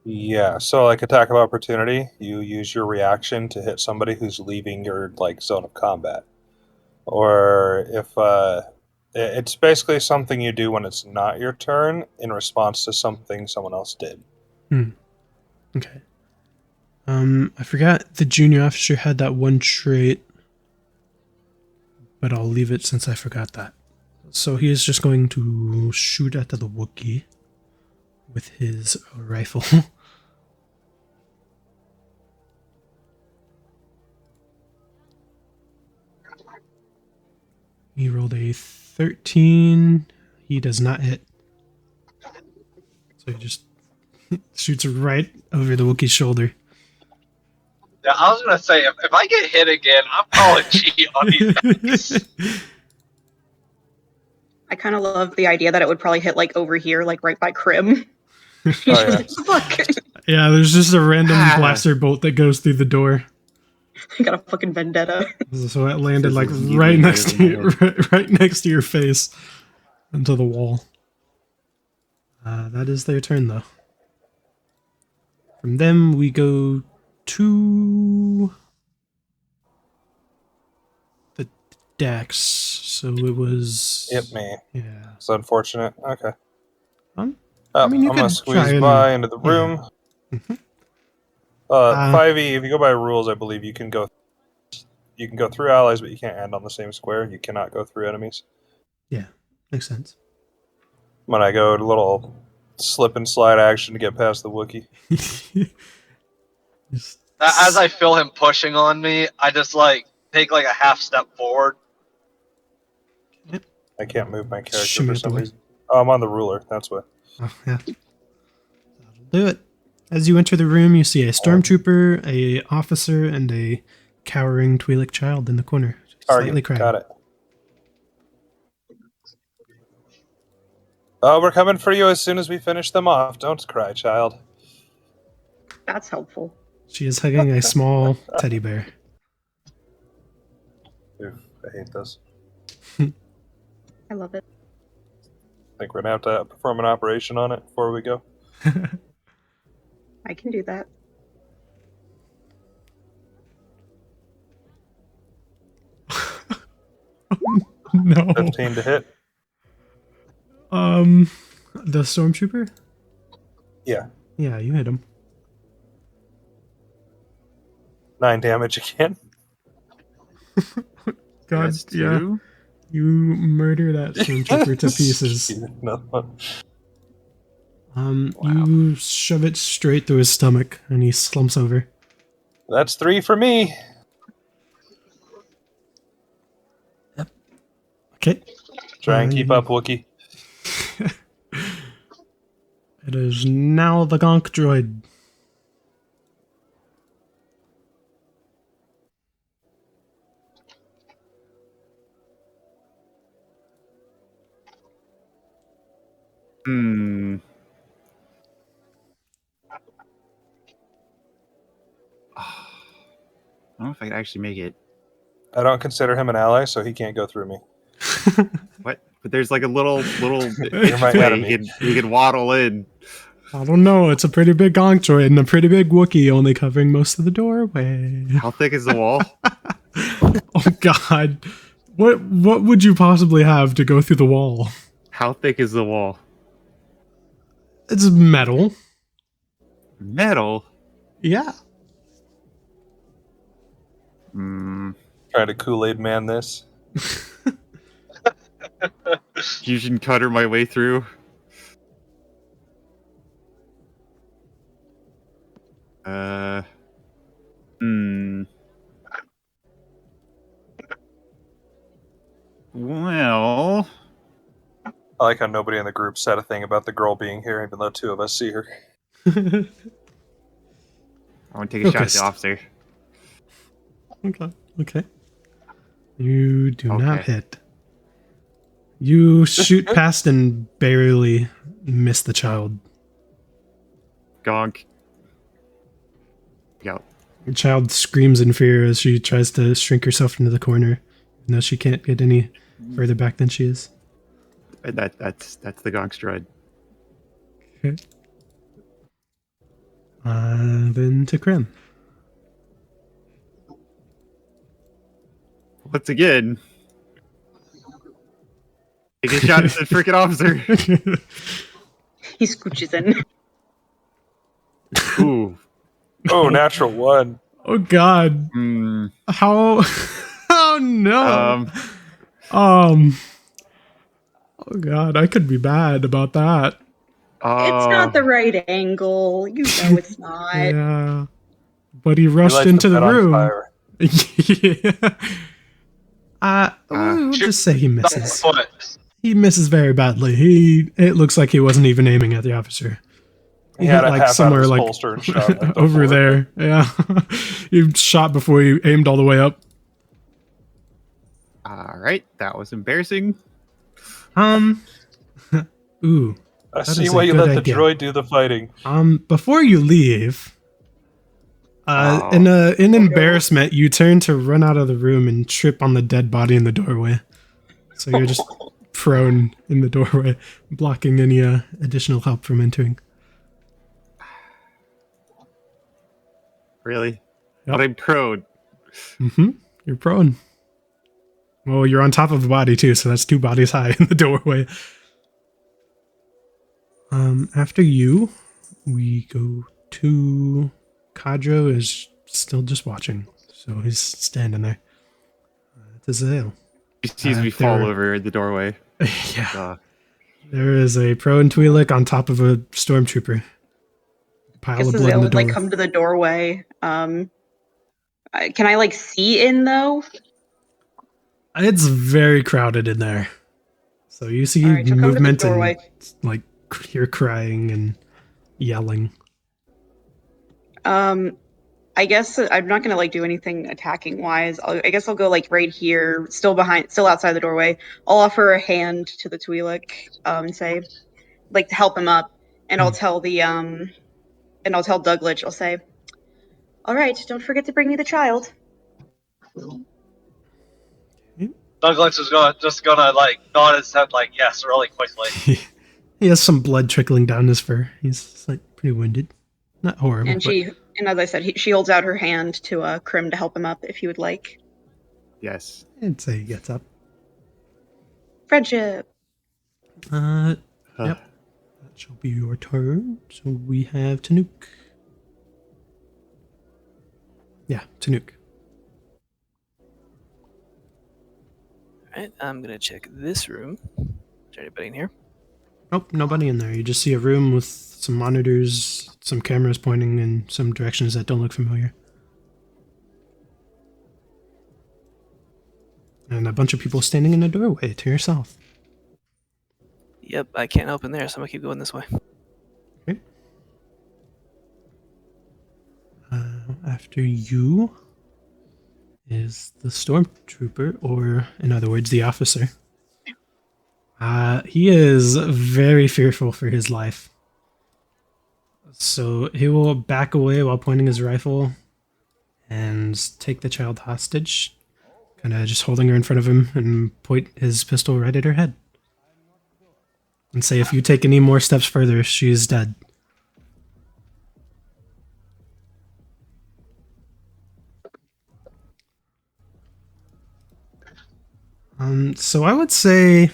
Yeah, so like attack of opportunity, you use your reaction to hit somebody who's leaving your like zone of combat. Or if it's basically something you do when it's not your turn in response to something someone else did. Okay. I forgot the junior officer had that one trait, but I'll leave it since I forgot that. So he is just going to shoot at the Wookiee with his rifle. He rolled a 13. He does not hit. So he just shoots right over the Wookiee's shoulder. Yeah, I was gonna say if I get hit again, I'm calling cheat on these guys. I kind of love the idea that it would probably hit like over here, like right by Krim. Oh, yeah. Fuck! Yeah, there's just a random blaster bolt that goes through the door. I got a fucking vendetta. So it landed This like is right easily next to better you, than right next to your face, into the wall. That is their turn, though. From them, we go to the Dex. So it was. Hit me. Yeah. It's unfortunate. Okay. I mean, you I'm gonna could squeeze try and- by into the yeah. room. Mhm. 5e, if you go by rules, I believe you can go through allies, but you can't end on the same square. You cannot go through enemies. Yeah, makes sense. When I go to little slip and slide action to get past the Wookiee. Just- As I feel him pushing on me, I just like take like a half step forward. I can't move my character Shimmy for out the some way. reason. Oh, I'm on the ruler. That's why. Oh, yeah. That'll do it. As you enter the room, you see a stormtrooper, a officer, and a cowering Twi'lek child in the corner, slightly Target. crying. Got it. We're coming for you as soon as we finish them off. Don't cry, child. That's helpful. She is hugging a small teddy bear. Oof, I hate this. I love it. I think we're gonna have to perform an operation on it before we go. I can do that. No. 15 to hit. The stormtrooper? Yeah. Yeah, you hit him. 9 damage again. God, That's yeah. 2. You murder that stormtrooper to pieces. Shoot another one. Wow. You shove it straight through his stomach, and he slumps over. That's 3 for me. Okay. Try and keep up, Wookie. It is now the Gonk droid. I don't know if I could actually make it. I don't consider him an ally, so he can't go through me. What? But there's like a little You're my way enemy. he could waddle in. I don't know. It's a pretty big Gonk droid and a pretty big Wookiee, only covering most of the doorway. How thick is the wall? Oh God! What would you possibly have to go through the wall? How thick is the wall? It's metal. Metal. Yeah. Hmm. Try to Kool-Aid man this. Fusion cutter my way through. Hmm. Well, I like how nobody in the group said a thing about the girl being here, even though 2 of us see her. I want to take a shot at the Focused. officer. Okay. You do not Okay. hit. You shoot past and barely miss the child. Gonk. Go. The child screams in fear as she tries to shrink herself into the corner, even though she can't get any further back than she is. That's the Gonk stride. Okay. Then to Krim. Once again, take a shot at the freaking officer. He scooches in. Ooh. Oh, natural 1. Oh God! Hmm. How? Oh no! Oh God! I could be bad about that. It's not the right angle. You know it's not. Yeah. But he He rushed lights into the bed on room. fire. Yeah. We'll just say he misses. Foot. He misses very badly. It looks like he wasn't even aiming at the officer. He had a hit, half out of his holster and shot like over before. there. Yeah. He shot before he aimed all the way up. All right, that was embarrassing. Ooh. I That see is why a you good let the idea. droid do the fighting. Before you leave, in embarrassment, you turn to run out of the room and trip on the dead body in the doorway. So you're just prone in the doorway, blocking any additional help from entering. Really? Yep. But I'm prone. You're prone. Well, you're on top of a body too, so that's 2 bodies high in the doorway. After you, we go to Kadro is still just watching, so he's standing there. To Zale. He sees me there fall were- over in the doorway. Yeah. There is a prone Twi'lek on top of a stormtrooper. Pile Guess of blood Azale in the would like door. come to the doorway. Can I like see in though? It's very crowded in there. So you see All right, she'll come to the movement doorway. and like hear crying and yelling. I guess I'm not gonna like do anything attacking wise. I guess I'll go like right here, still outside the doorway. I'll offer a hand to the Twi'lek, and say, like to help him up, and I'll tell and I'll tell Douglas. I'll say, "All right, don't forget to bring me the child." Douglas is gonna like nod his head like yes really quickly. He has some blood trickling down his fur. He's like pretty wounded. Not horrible. And as I said, she holds out her hand to Krim to help him up if he would like. Yes. I'd say he gets up. Friendship. Yep. That shall be your turn. So we have Tanuk. Yeah, Tanuk. Alright, I'm gonna check this room. Is there anybody in here? Nope, nobody in there. You just see a room with some monitors, some cameras pointing in some directions that don't look familiar. And a bunch of people standing in the doorway to your south. Yep, I can't open there, so I'm gonna keep going this way. Okay. After you is the stormtrooper, or in other words, the officer. He is very fearful for his life. So he will back away while pointing his rifle and take the child hostage, kind of just holding her in front of him and point his pistol right at her head. And say, if you take any more steps further, she is dead. So I would say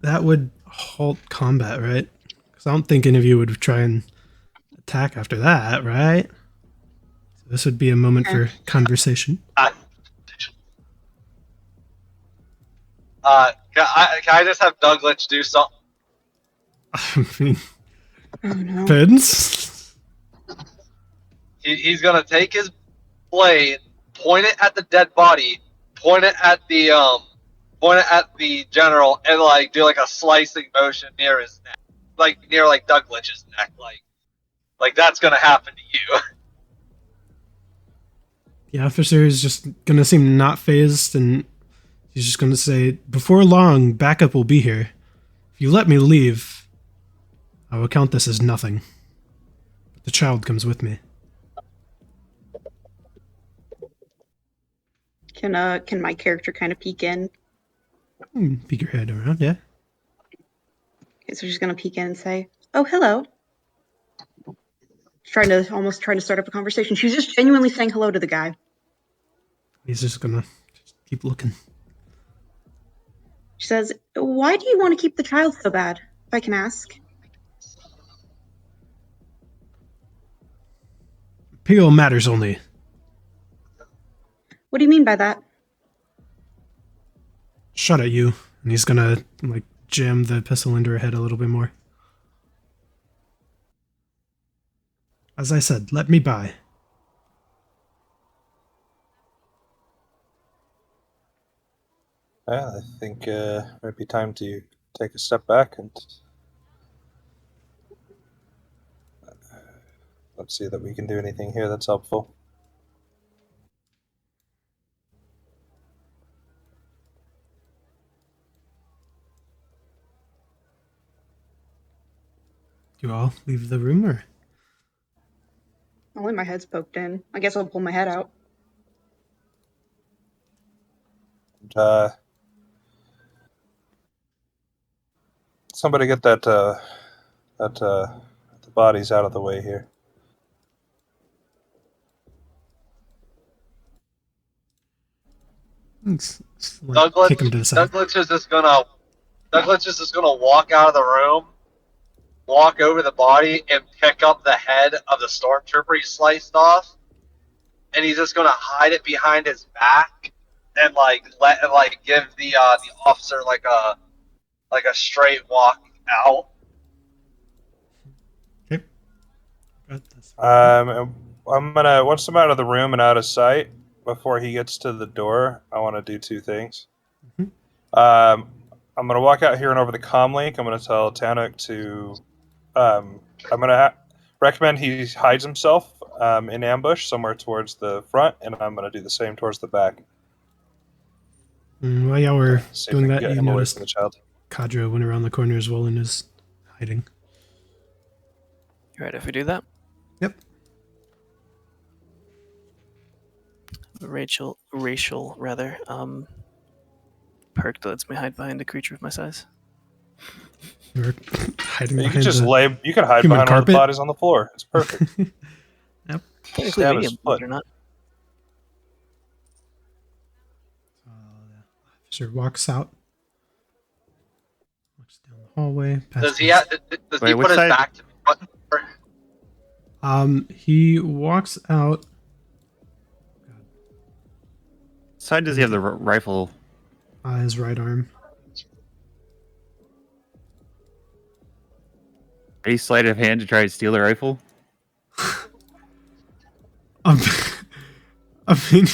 that would halt combat, right? Because I don't think any of you would try and attack after that, right? So this would be a moment for conversation. Can I just have Doug Litch do something? I mean, Oh no. depends. He's gonna take his blade, point it at the dead body, point it at the general, and like do like a slicing motion near his neck, like near like Doug Litch's neck, like that's gonna happen to you. The officer is just gonna seem not phased, and he's just gonna say, "Before long, backup will be here. If you let me leave, I will count this as nothing. But the child comes with me." Can my character kind of peek in? Peek your head around, yeah. Okay, so she's gonna peek in and say, "Oh, hello." Almost trying to start up a conversation. She's just genuinely saying hello to the guy. He's just gonna keep looking. She says, "Why do you want to keep the child so bad, if I can ask?" Imperial matters only. What do you mean by that? Shot at you. And he's gonna, like, jam the pistol into her head a little bit more. As I said, let me by. I think might be time to take a step back and let's see that we can do anything here that's helpful. Do you all leave the room, or? Only my head's poked in. I guess I'll pull my head out. And, somebody get the bodies out of the way here. Like, kick him to the side. Douglas is just gonna walk out of the room, walk over the body, and pick up the head of the stormtrooper he sliced off, and he's just gonna hide it behind his back, and give the officer like a straight walk out. Okay. Good, I'm gonna once I'm out of the room and out of sight, before he gets to the door, I want to do two things. Mhm. I'm gonna walk out here and over the comm link. I'm gonna tell Tanuk to. I'm gonna recommend he hides himself in ambush somewhere towards the front, and I'm gonna do the same towards the back. While y'all were See if doing we can that, get you him away noticed from the child. Kadra went around the corner as well and is hiding. You right if we do that? Yep. Racial perk that lets me hide behind a creature of my size. You're hiding You behind can just the... You can hide human behind one of the carpet? bodies on the floor. It's perfect. Yep. Technically Stab his medium, foot. believe it or not. The officer walks out. Walks down the hallway. Does he Wait, put which his side? back to me? He walks out. Side does he have the rifle? His right arm. Are you sleight of hand to try to steal the rifle? I mean,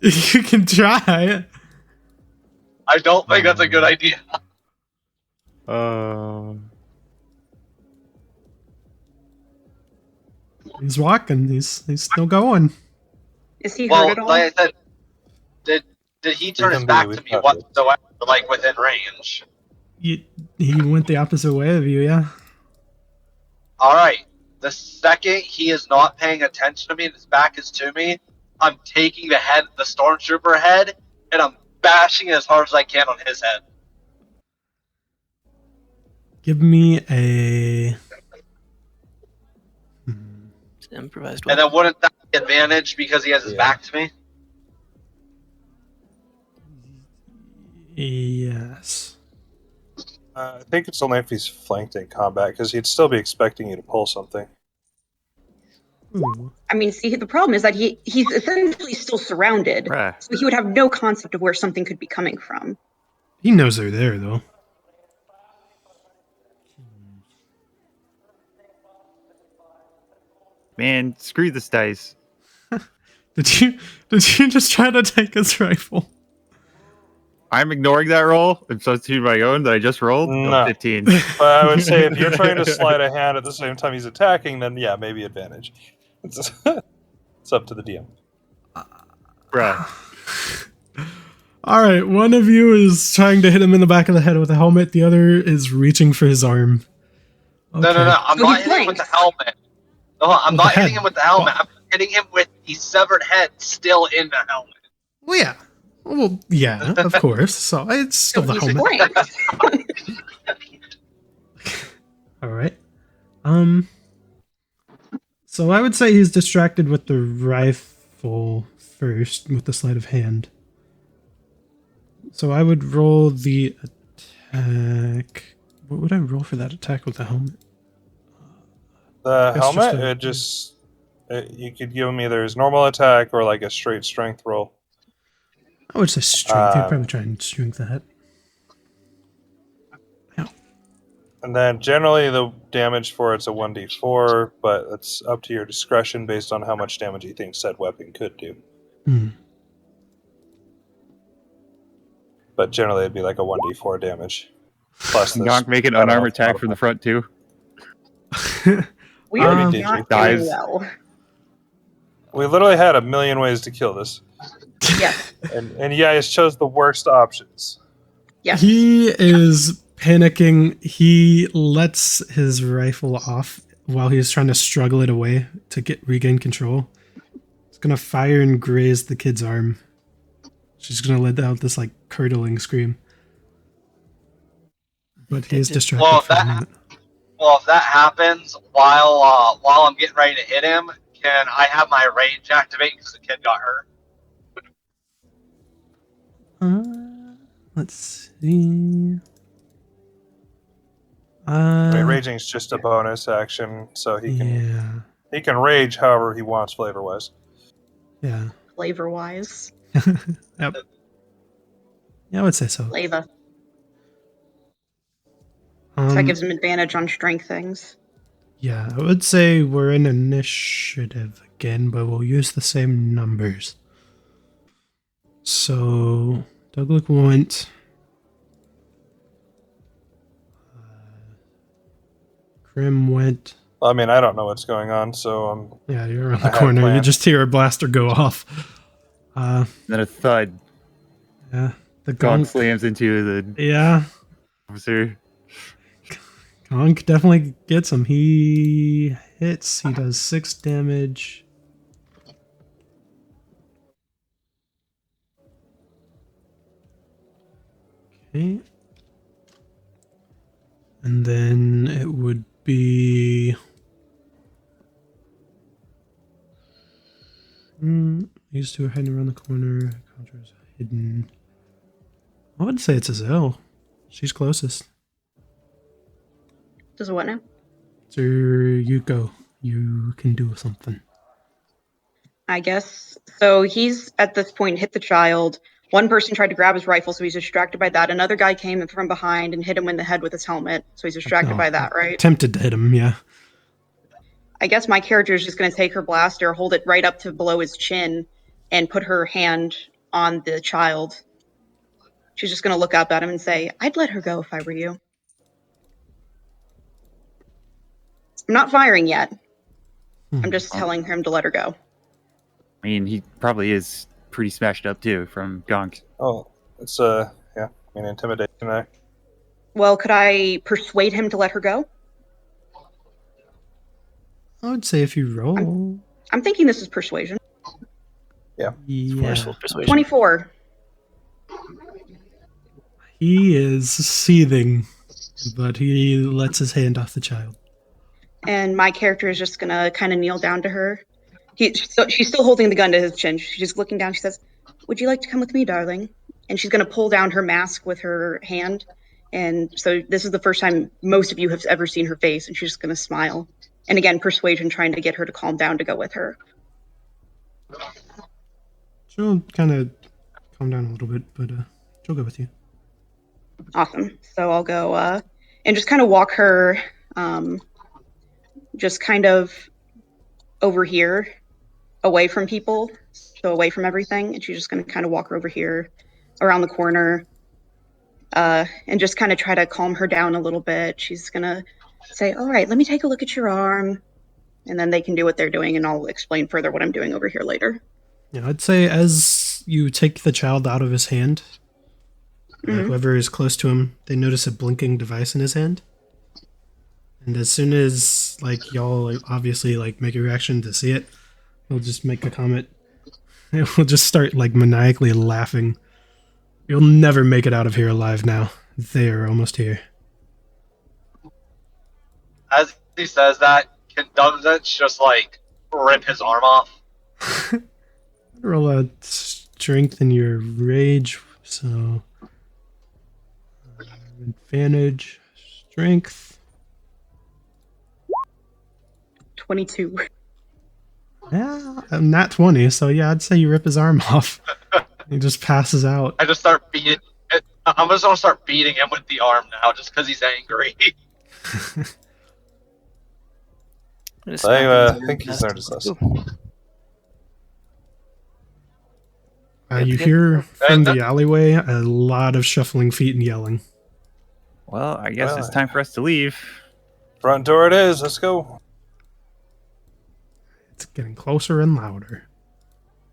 you can try. I don't think that's a good idea. He's walking. He's still going. Is he hurt Well, at all? like I said, did he turn his back to me whatsoever, like within range? He went the opposite way of you, yeah. All right. The second he is not paying attention to me and his back is to me, I'm taking the stormtrooper head, and I'm bashing it as hard as I can on his head. Give me a... It's an improvised And weapon. then wouldn't that be advantage because he has his back to me? Yes. I think it's only if he's flanked in combat, because he'd still be expecting you to pull something. Ooh. I mean, see, the problem is that he's essentially still surrounded, Bruh. so he would have no concept of where something could be coming from. He knows they're there, though. Man, screw this dice. Did you just try to take his rifle? I'm ignoring that roll and substituting my own that I just rolled. No. 15. But I would say if you're trying to slide a hand at the same time he's attacking, then yeah, maybe advantage. It's up to the DM. Bruh. All right, one of you is trying to hit him in the back of the head with a helmet. The other is reaching for his arm. No, no, no. I'm So not he hitting him with the flanks. helmet. No, I'm With not the hitting head. him with the helmet. Well- I'm hitting him with the severed head still in the helmet. Well, yeah. Well, yeah, of course. So it's still the He's helmet. flanked. All right. So I would say he's distracted with the rifle first with the sleight of hand. So I would roll the attack. What would I roll for that attack with the helmet? The Guess helmet, just you could give him either his normal attack or like a straight strength roll. I would say strength. He'd probably try and strength that. And then generally the damage for it's a 1d4, but it's up to your discretion based on how much damage you think said weapon could do. But generally it'd be like a 1d4 damage. Plus Can this. Gonk make an I don't know unarmed if it's attack from the front too? We are Um, not dies. doing well. We literally had a million ways to kill this. Yes. And you guys chose the worst options. Yes. He is panicking. He lets his rifle off while he's trying to struggle it away to regain control. He's gonna fire and graze the kid's arm. She's gonna let out this like curdling scream. But he is distracted Well, for a minute. Well, if that happens while I'm getting ready to hit him, can I have my rage activate because the kid got hurt? Let's see. I mean, raging is just a bonus action, so he can rage however he wants flavor wise. Yeah. Flavor wise. Yep. Yeah, I would say so. Flavor. So that gives him advantage on strength things. Yeah, I would say we're in initiative again, but we'll use the same numbers. So, Douglas went. Krim went. I mean, I don't know what's going on, so Yeah, you're around the I had corner. You planned. just hear a blaster go off. Then a thud. Yeah, the Gonk gonk. slams into the Yeah, officer. gonk definitely gets him. He hits. He does 6 damage. Okay. And then it would be. These two are hiding around the corner. Contra's hidden. I would say it's Azelle. She's closest. Does it what now? So you go. You can do something. I guess. So he's at this point hit the child. One person tried to grab his rifle, so he's distracted by that. Another guy came from behind and hit him in the head with his helmet, so he's distracted Oh, by that, right? Tempted to hit him, yeah. I guess my character is just going to take her blaster, hold it right up to below his chin, and put her hand on the child. She's just going to look up at him and say, I'd let her go if I were you. I'm not firing yet. I'm just telling him to let her go. I mean, he probably is pretty smashed up too from Gonk. Oh, it's intimidation there. Well, could I persuade him to let her go? I would say if you roll. I'm thinking this is persuasion. Yeah. Forceful persuasion. 24. He is seething, but he lets his hand off the child. And my character is just going to kind of kneel down to her. She's still holding the gun to his chin. She's just looking down. She says, would you like to come with me, darling? And she's going to pull down her mask with her hand. And so this is the first time most of you have ever seen her face, and she's just going to smile. And again, persuasion, trying to get her to calm down to go with her. She'll kind of calm down a little bit, but she'll go with you. Awesome. So I'll go and just kind of walk her just kind of over here, away from people, so away from everything. And she's just going to kind of walk her over here around the corner and just kind of try to calm her down a little bit. She's going to say, all right, let me take a look at your arm. And then they can do what they're doing, and I'll explain further what I'm doing over here later. Yeah, I'd say as you take the child out of his hand, Mhm. whoever is close to him, they notice a blinking device in his hand. And as soon as like y'all obviously like make a reaction to see it, he'll just make a comment. He'll just start like maniacally laughing. You'll never make it out of here alive now. They are almost here. As he says that, can Dunsitch just like rip his arm off? Roll a strength in your rage, so advantage, strength. 22. Yeah, not 20, so yeah, I'd say you rip his arm off. He just passes out. I just start beating. I'm just gonna start beating him with the arm now, just because he's angry. I'm gonna smack him I with think the he's chest. noticed us. Ooh. You hear from the alleyway a lot of shuffling feet and yelling. Well, I guess Well, it's time for us to leave. Front door it is. Let's go. It's getting closer and louder.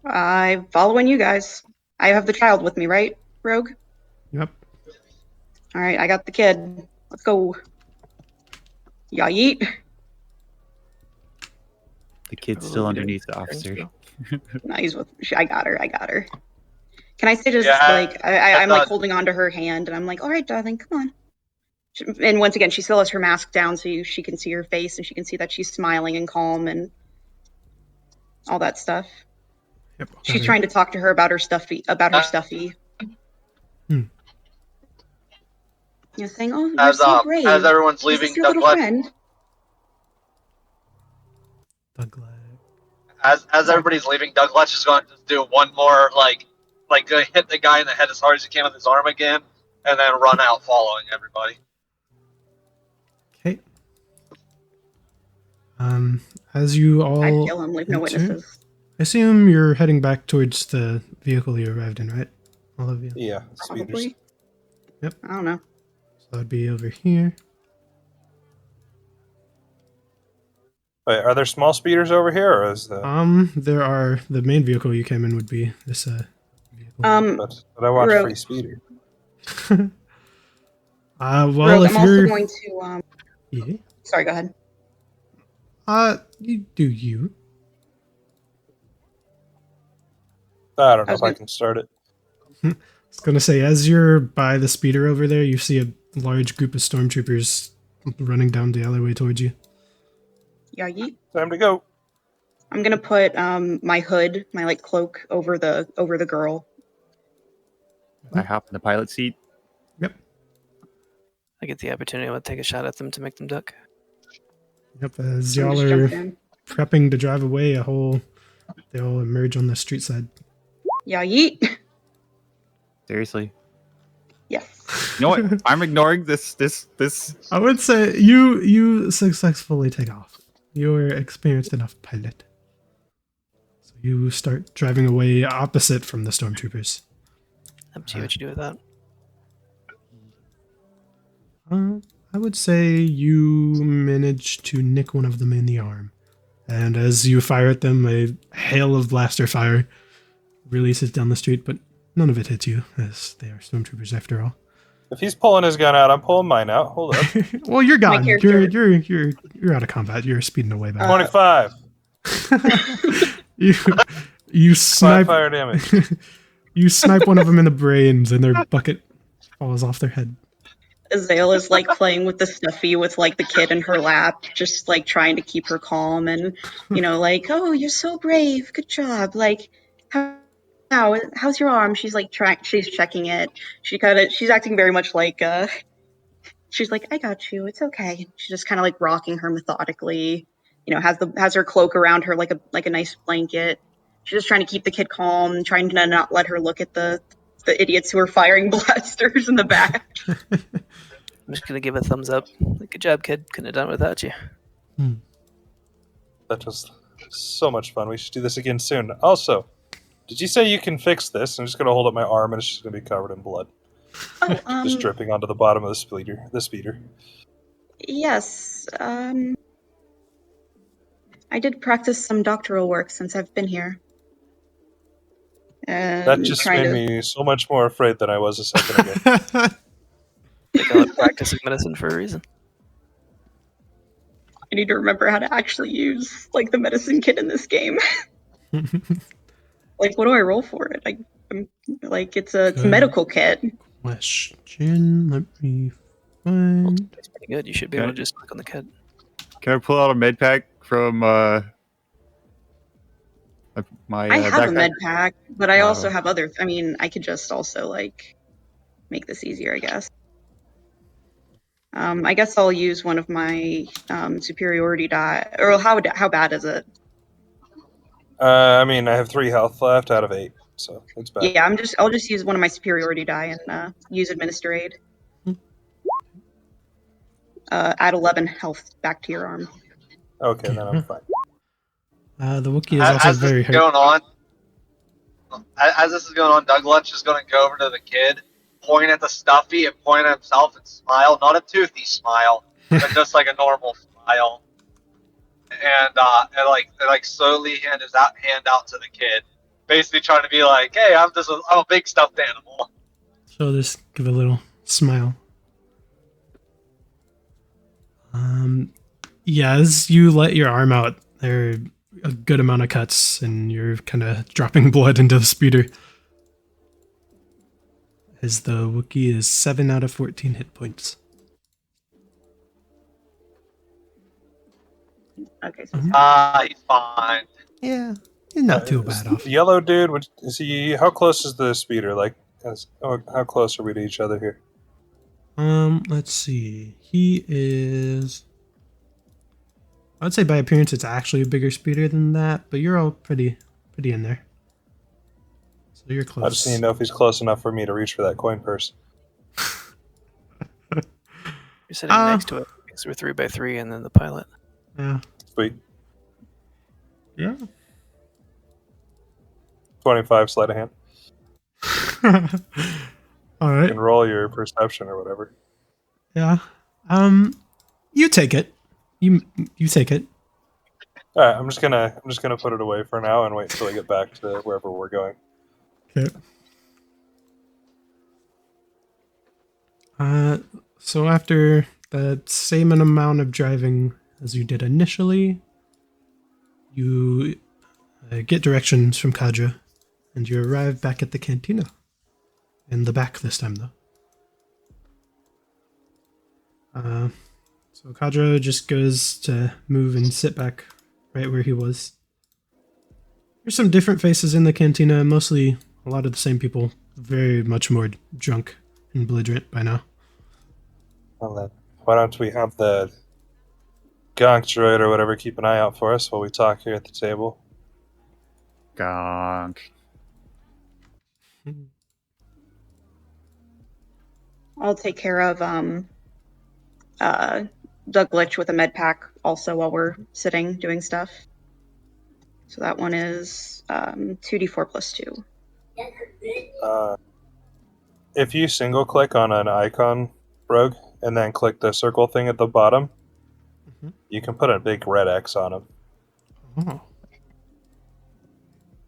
I'm following you guys. I have the child with me, right, Rogue? Yep. All right, I got the kid. Let's go. Ya yeet. The kid's still Ooh, underneath the turns officer. go. No, he's with. I got her. I got her. Can I say just Yeah, like I'm like thought- holding onto her hand, and I'm like, all right, darling, come on. And once again, she still has her mask down, so she can see her face, and she can see that she's smiling and calm and all that stuff. Yep. She's trying to talk to her about her stuffy. Hmm. You know, saying, "Oh, you're so brave. as everyone's Is leaving, this your little Douglas, friend?" as everybody's leaving, Douglas is going to just do one more gonna hit the guy in the head as hard as he can with his arm again, and then run out following everybody. Okay. As you I'd all kill him. Leave no enter, witnesses. I assume you're heading back towards the vehicle you arrived in, right? All of you. Yeah, speeders. Probably. Yep. I don't know. So that'd be over here. Wait, are there small speeders over here, or is the? There are the main vehicle you came in would be this vehicle. But I want Rogue. free speeder. Well, Rogue, if I'm also you're going to. yeah, Sorry, go ahead. you do you. I don't know I was if I gonna- can start it. I was gonna say, as you're by the speeder over there, you see a large group of stormtroopers running down the alleyway towards you. Yeah, yeet. Time to go. I'm gonna put my hood, my like cloak over the girl. I hop in the pilot seat. Yep. I get the opportunity to take a shot at them to make them duck. Yep. As I'm y'all just are jumping in. prepping to drive away, they all emerge on the street side. Yeah, yeet. Seriously. Yes. You know what? I'm ignoring this. I would say you successfully take off. You're experienced enough pilot. So you start driving away opposite from the stormtroopers. Up to you what you do with that. I would say you manage to nick one of them in the arm. And as you fire at them, a hail of blaster fire releases down the street, but none of it hits you, as they are stormtroopers after all. If he's pulling his gun out, I'm pulling mine out. Hold up. Well, you're gone. character- You're out of combat. You're speeding away back. 25. You 5 snipe fire damage. you snipe one of them in the brains, and their bucket falls off their head. Azale is like playing with the stuffy with like the kid in her lap, just like trying to keep her calm and like, oh, you're so brave, good job. Like, how's your arm? She's like she's checking it. She's acting very much like she's like, I got you, it's okay. She's just kind of like rocking her methodically. Has her cloak around her like a nice blanket. She's just trying to keep the kid calm, trying to not let her look at the the idiots who are firing blasters in the back. I'm just gonna give a thumbs up. Good job, kid. Couldn't have done it without you. That was so much fun. We should do this again soon. Also, did you say you can fix this? I'm just going to hold up my arm and it's just going to be covered in blood. Oh, Just dripping onto the bottom of the speeder. yes. I did practice some doctoral work since I've been here. That just made me so much more afraid than I was a second ago. They call it practicing medicine for a reason. I need to remember how to actually use like the medicine kit in this game. Like, what do I roll for it? I'm like, it's a medical kit. Question. Let me find. It's pretty good. You should be able to just click on the kit. Can I pull out a med pack from my I have backpack? a med pack, but I also have other. I mean, I could just also like make this easier, I guess. I guess I'll use one of my superiority die. Or how bad is it? I mean, I have 3 health left out of 8, so it's bad. Yeah, I'll just use one of my superiority die and use administer aid. Add 11 health back to your arm. Okay, then I'm fine. The Wookiee is also very hurt. As this is going on, Doug Lunch is going to go over to the kid, point at the stuffy and point at himself and smile. Not a toothy smile, but just like a normal smile. And like slowly hand his hand out to the kid, basically trying to be like, "Hey, I'm a big stuffed animal." So just give a little smile. Yeah, as you let your arm out, there are a good amount of cuts, and you're kind of dropping blood into the speeder. As the Wookiee is 7 out of 14 hit points. Okay. So He's fine. Yeah, he's not too bad off. The yellow dude, is he? How close is the speeder? Like, how close are we to each other here? Let's see. He is. I'd say by appearance, it's actually a bigger speeder than that, but you're all pretty in there. So you're close. I just need to know if he's close enough for me to reach for that coin purse. You're sitting next to it because we're 3x3 and then the pilot. Yeah. Sweet. Yeah. 25 sleight of hand. All You right. can roll your perception or whatever. Yeah. You take it. You take it. All right, I'm just gonna put it away for now and wait until I get back to wherever we're going. Okay. So after the same amount of driving as you did initially, you get directions from Kadra, and you arrive back at the cantina. In the back this time, though. So Kadra just goes to move and sit back right where he was. There's some different faces in the cantina, mostly a lot of the same people, very much more drunk and belligerent by now. Well then, why don't we have the gonk droid or whatever keep an eye out for us while we talk here at the table? Gonk. I'll take care of Doug Glitch with a med pack also while we're sitting doing stuff. So that one is 2d4 plus 2. If you single click on an icon, Rogue, and then click the circle thing at the bottom, you can put a big red X on them. Oh.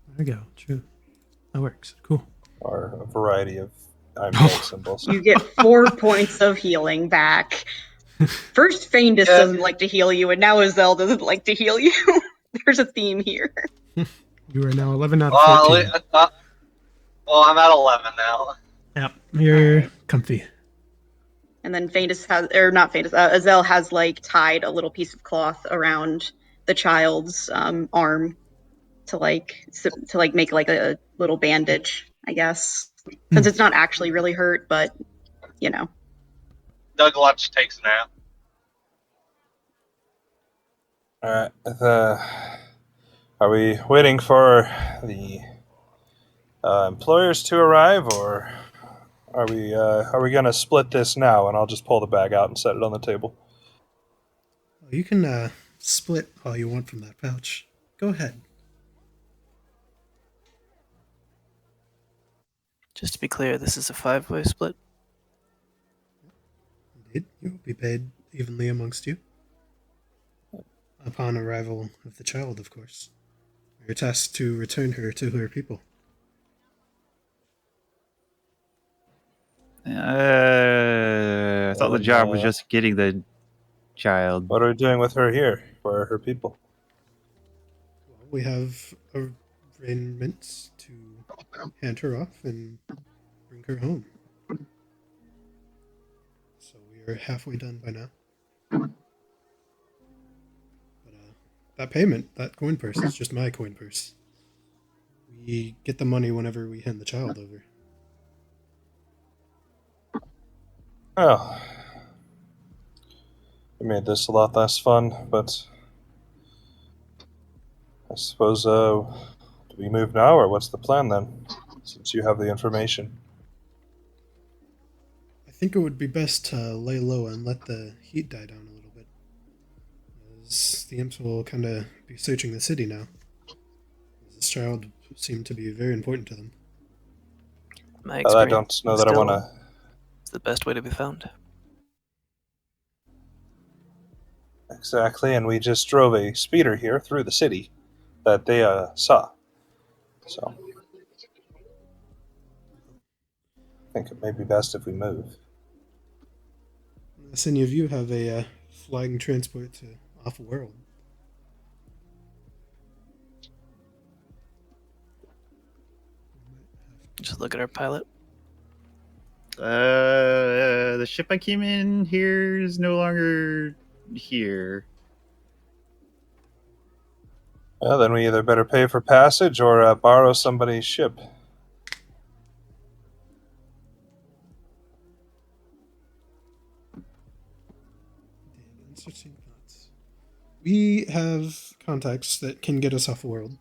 There we go. True. That works. Cool. Or a variety of I'm dead symbols. You get 4 points of healing back. First, Feindus doesn't like to heal you, and now Azel doesn't like to heal you. There's a theme here. You are now 11 out of 14. Well, I'm at 11 now. Yep, you're comfy. And then Feindus has, or not Feindus, Azel has like tied a little piece of cloth around the child's arm to make like a little bandage, I guess. Since it's not actually really hurt, but you know. Doug Lunch takes a nap. Alright, are we waiting for the Employers to arrive, or are we gonna split this now? And I'll just pull the bag out and set it on the table. Well, you can split all you want from that pouch. Go ahead. Just to be clear, this is a 5-way split. Indeed, you will be paid evenly amongst you. Upon arrival of the child, of course. You're tasked to return her to her people. I thought the And, job was just getting the child. What are we doing with her here? Where are her people? Well, we have arrangements to hand her off and bring her home. So we are halfway done by now. But that payment, that coin purse, is just my coin purse. We get the money whenever we hand the child over. Oh, it made this a lot less fun, but I suppose, do we move now, or what's the plan then, since you have the information? I think it would be best to lay low and let the heat die down a little bit. As the imps will kind of be searching the city now. This child seemed to be very important to them. My I experience don't know that I still want to... is the best way to be found. Exactly, and we just drove a speeder here through the city that they saw. So I think it may be best if we move. Unless any of you have a flying transport to off-world. Just look at our pilot. The ship I came in here is no longer here. Well, then we either better pay for passage or borrow somebody's ship. Interesting thoughts. We have contacts that can get us off-world.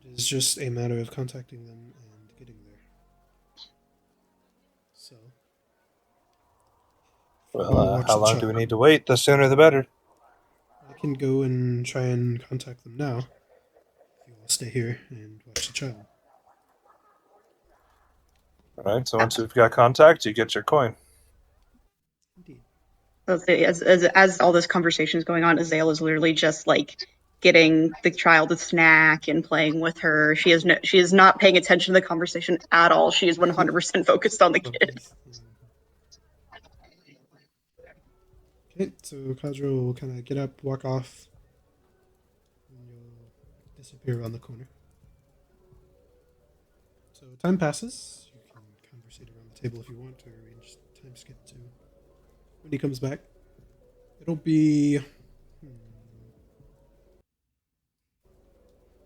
It is just a matter of contacting them and getting there. So, Well, watch how the long do we child. need to wait? The sooner the better. I can go and try and contact them now. If you all stay here and watch the child. All right, so once we've got contact, you get your coin. Indeed. As all this conversation is going on, Azale is literally just like getting the child a snack and playing with her. She is not paying attention to the conversation at all. She is 100% focused on the kid. Okay, so Kadro will kind of get up, walk off, and you'll disappear around the corner. So time passes. You can conversate around the table if you want to arrange time skip to when he comes back. It'll be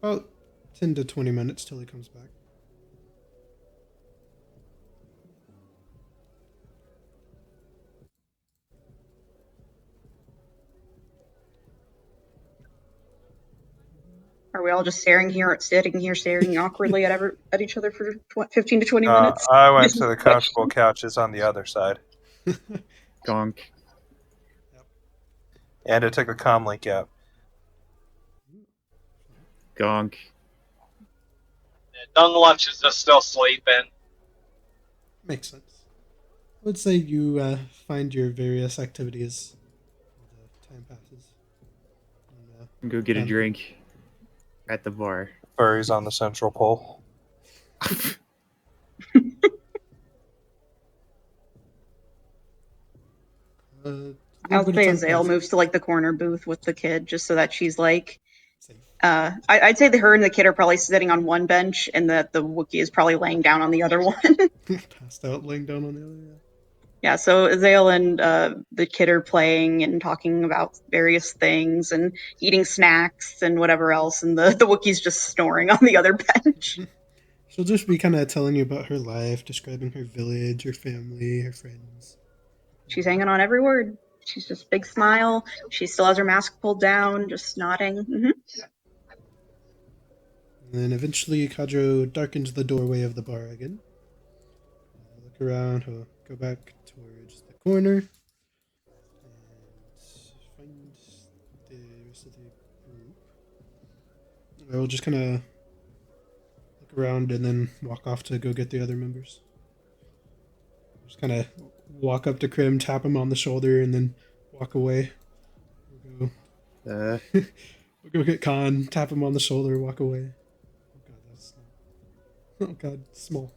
about 10 to 20 minutes till he comes back. Are we all just sitting here, staring awkwardly at each other for 15 to 20 minutes? I went to the comfortable couches on the other side, Gonk. and I took the comlink out. Gonk. Dung Lunch is just still sleeping. Makes sense. I would say you find your various activities as time passes. And, Go get a drink at the bar. Furries on the central pole. I'll say Azale moves to like the corner booth with the kid just so that she's like I'd say that her and the kid are probably sitting on one bench and that the Wookiee is probably laying down on the other one. Passed out, laying down on the other. Yeah. Yeah, so Azale and the kid are playing and talking about various things and eating snacks and whatever else, and the Wookiee's just snoring on the other bench. She'll just be kind of telling you about her life, describing her village, her family, her friends. She's hanging on every word. She's just big smile. She still has her mask pulled down, just nodding. Mm-hmm. And then eventually Kadro darkens the doorway of the bar again. Look around, he'll go back towards the corner and find the rest of the group. I will just kind of look around and then walk off to go get the other members. Just kind of walk up to Krim, tap him on the shoulder, and then walk away. We'll Uh, we'll go get Khan, tap him on the shoulder, walk away. Oh god, that's small. Oh god, small.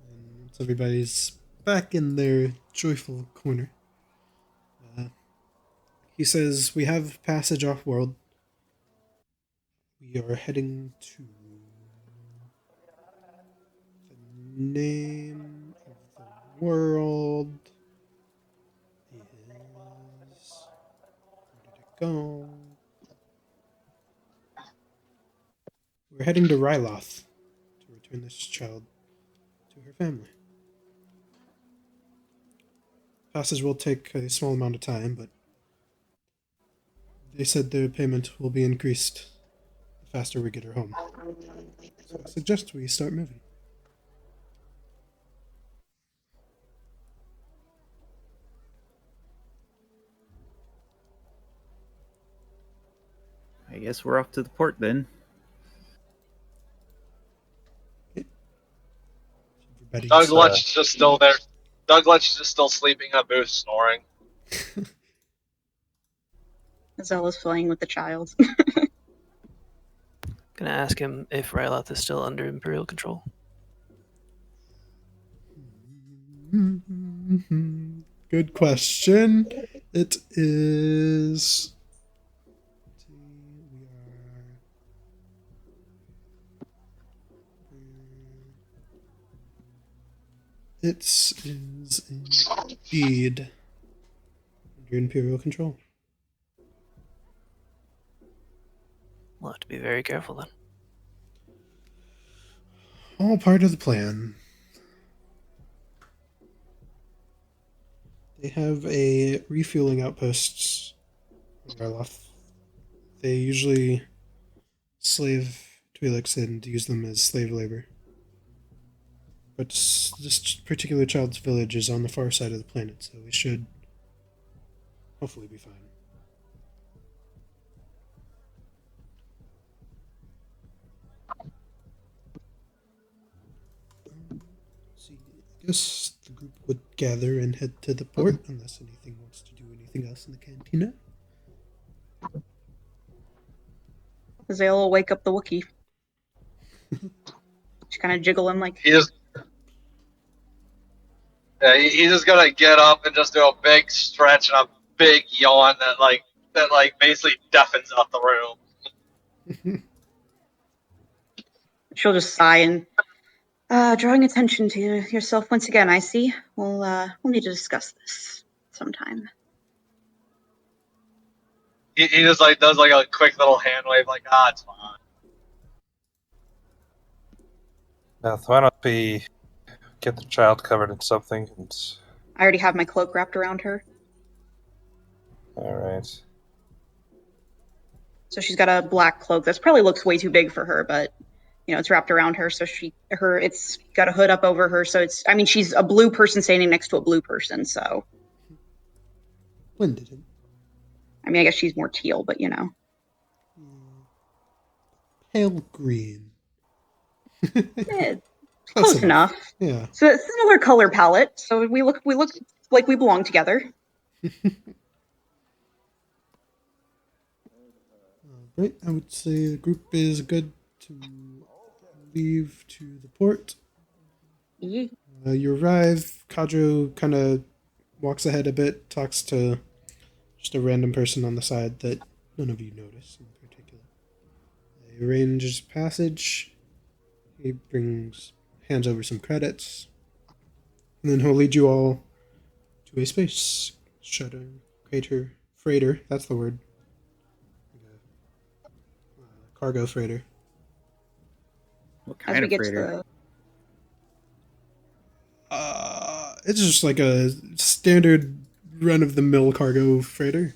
And once everybody's back in their joyful corner, he says, "We have passage off world. We are heading to the name of the world is where did it go? We're heading to Ryloth to return this child to her family. Passage will take a small amount of time, but they said their payment will be increased the faster we get her home. So I suggest we start moving." I guess we're off to the port then. Everybody's Doug Lutch is just still there. Doug Lutch is just still sleeping in a booth, snoring. Zella's playing with the child. Gonna ask him if Ryloth is still under Imperial control. Good question. It is. It is indeed under Imperial control. We'll have to be very careful then. All part of the plan. They have a refueling outposts in Ryloth. They usually slave Twi'leks and use them as slave labor. But this particular child's village is on the far side of the planet, so we should hopefully be fine. Let's see. I guess the group would gather and head to the port unless anything wants to do anything else in the cantina. Zale will wake up the Wookiee. Just kind of jiggle him like. He's just gonna get up and just do a big stretch and a big yawn that basically deafens out the room. She'll just sigh and drawing attention to yourself once again. I see. We'll need to discuss this sometime. He just does a quick little hand wave, it's fine. Beth, why don't we get the child covered in something? I already have my cloak wrapped around her. All right. So she's got a black cloak that probably looks way too big for her, but it's wrapped around her. So it's got a hood up over her. So she's a blue person standing next to a blue person. So. Blended in. I guess she's more teal, but Pale green. Close enough. Yeah. So a similar color palette. So we look like we belong together. Right. I would say the group is good to leave to the port. Mm-hmm. You arrive. Kadro kind of walks ahead a bit, talks to just a random person on the side that none of you notice in particular. He arranges passage. He hands over some credits. And then he'll lead you all to a space shuttle, freighter, that's the word. Cargo freighter. What kind of freighter? It's just like a standard run-of-the-mill cargo freighter.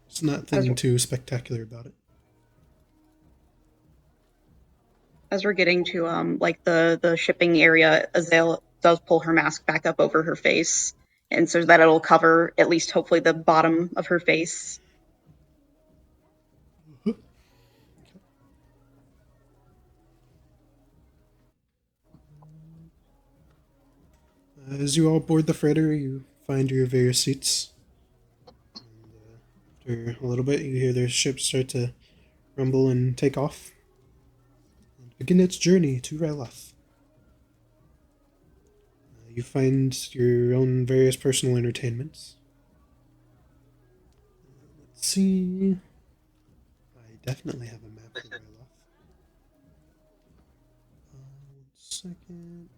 It's nothing too spectacular about it. As we're getting to like the shipping area, Azale does pull her mask back up over her face, and so that it'll cover at least hopefully the bottom of her face. As you all board the freighter, you find your various seats. And, after a little bit, you hear the ship start to rumble and take off. And begin its journey to Ryloth. You find your own various personal entertainments. Let's see. I definitely have a map for Ryloth. 1 second.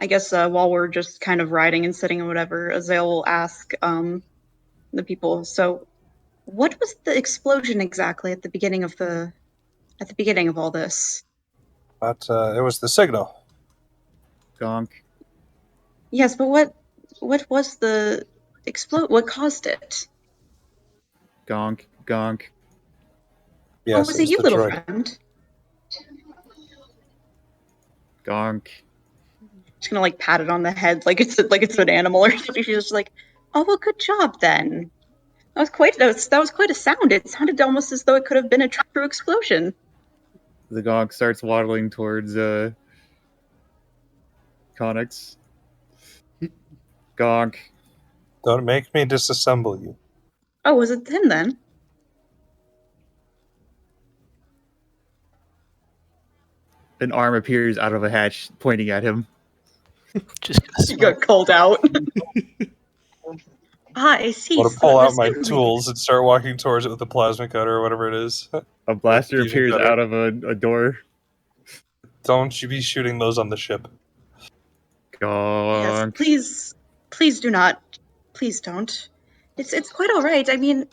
I guess while we're just kind of riding and sitting and whatever, Azale will ask the people. So, what was the explosion exactly at the beginning of all this? But it was the signal. Gonk. Yes, but what was the explode? What caused it? Gonk. Gonk. Oh, Yes, was it it was you, the little droid. friend? Gonk. Just gonna like pat it on the head like it's an animal or something. She's just like, oh well, good job then. That was quite a sound. It sounded almost as though it could have been a true explosion. The gonk starts waddling towards Connix. Gonk. Don't make me disassemble you. Oh, was it him then? An arm appears out of a hatch pointing at him. Just gonna You smell. got called out. I see. I want to So pull it out was my him. tools and start walking towards it with the plasma cutter or whatever it is. A blaster Fusion appears cutter. out of a door. Don't you be shooting those on the ship. Yes, Gonk. please do not. Please don't. It's quite all right. I mean,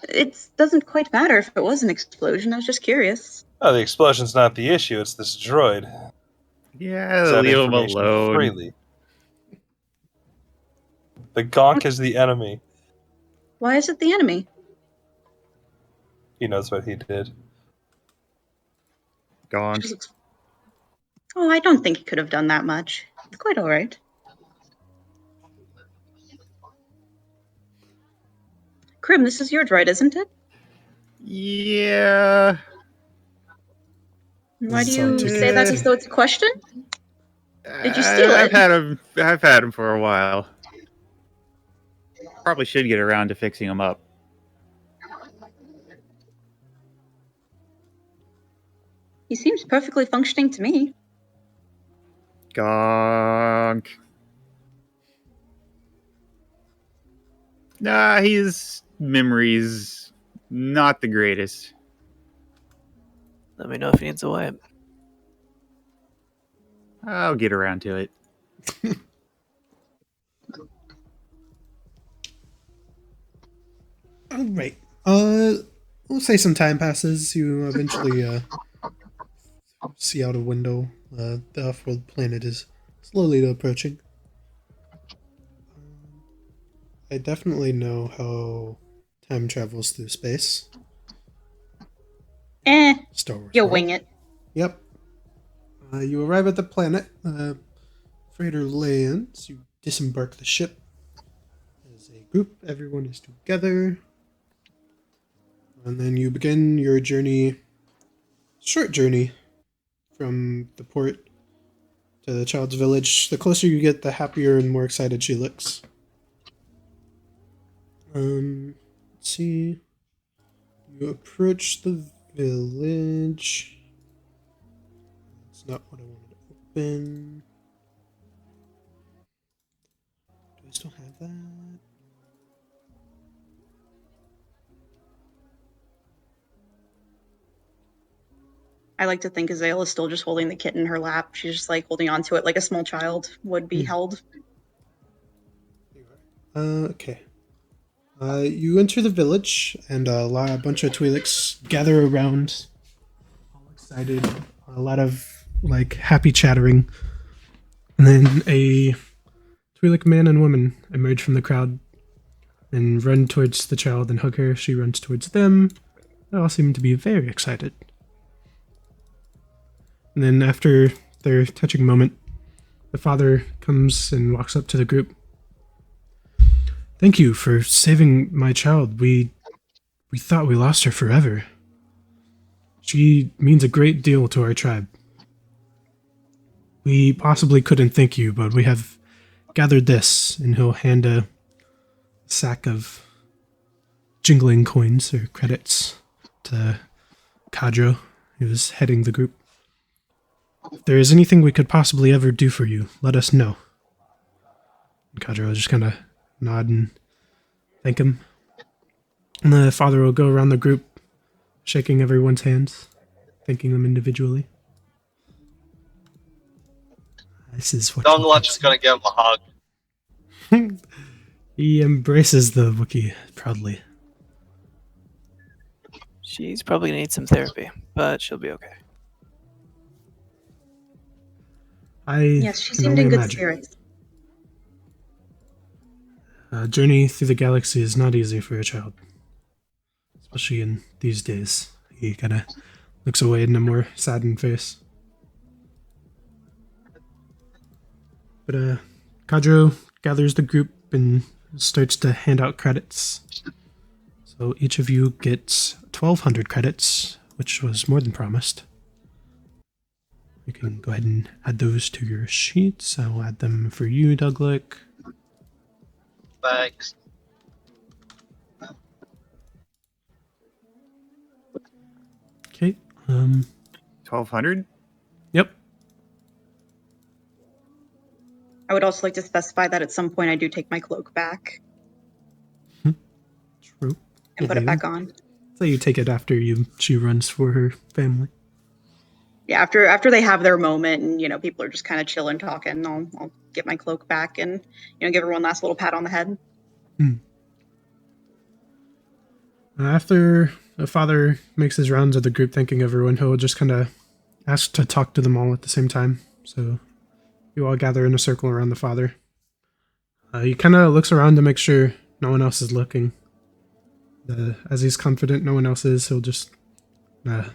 it doesn't quite matter if it was an explosion. I was just curious. Oh, the explosion's not the issue, it's this droid. Yeah, That leave him information alone. freely. The gonk is the enemy. Why is it the enemy? He knows what he did. Gonk. Just looks- Oh, I don't think he could have done that much. It's quite all right. Krim, this is your droid, isn't it? Yeah. Why do This is you say that articulated. as though it's a question? Did you steal I've it? had him. I've had him for a while. Probably should get around to fixing him up. He seems perfectly functioning to me. Gonk. Nah, his memory's not the greatest. Let me know if he needs a wipe. I'll get around to it. All right. We'll say some time passes. You eventually see out a window. The off-world planet is slowly approaching. I definitely know how time travels through space. Star Wars. You'll world. wing it. Yep. You arrive at the planet. Freighter lands. You disembark the ship. As a group, everyone is together. And then you begin your journey, short journey, from the port to the child's village. The closer you get, the happier and more excited she looks. Let's see. You approach the village. That's not what I wanted to open. Do I still have that? I like to think Azale is still just holding the kitten in her lap. She's just like holding onto it like a small child would be held. Okay. You enter the village, and a bunch of Twi'leks gather around, all excited. A lot of like happy chattering, and then a Twi'lek man and woman emerge from the crowd and run towards the child and hug her. She runs towards them. They all seem to be very excited. And then after their touching moment, the father comes and walks up to the group. Thank you for saving my child. We thought we lost her forever. She means a great deal to our tribe. We possibly couldn't thank you, but we have gathered this, and he'll hand a sack of jingling coins or credits to Kadro, who is heading the group. If there is anything we could possibly ever do for you, let us know. And Kadro will just kind of nod and thank him. And the father will go around the group, shaking everyone's hands, thanking them individually. This is what Dunglunch is gonna give him a hug. He embraces the Wookiee proudly. She's probably gonna need some therapy, but she'll be okay. Yes, she can seemed only in good imagine. spirits. A journey through the galaxy is not easy for a child, especially in these days. He kind of looks away in a more saddened face. But Kadro gathers the group and starts to hand out credits. So each of you gets 1,200 credits, which was more than promised. You can go ahead and add those to your sheets. I'll add them for you, Douglick. Thanks. Okay. 1,200? Yep. I would also like to specify that at some point I do take my cloak back True. and put it back on. So you take it after she runs for her family. Yeah, after they have their moment and people are just kind of chilling, talking, I'll get my cloak back and give her one last little pat on the head. After the father makes his rounds of the group, thanking everyone, he'll just kind of ask to talk to them all at the same time. So you all gather in a circle around the father. He kind of looks around to make sure no one else is looking. As he's confident no one else is, he'll just,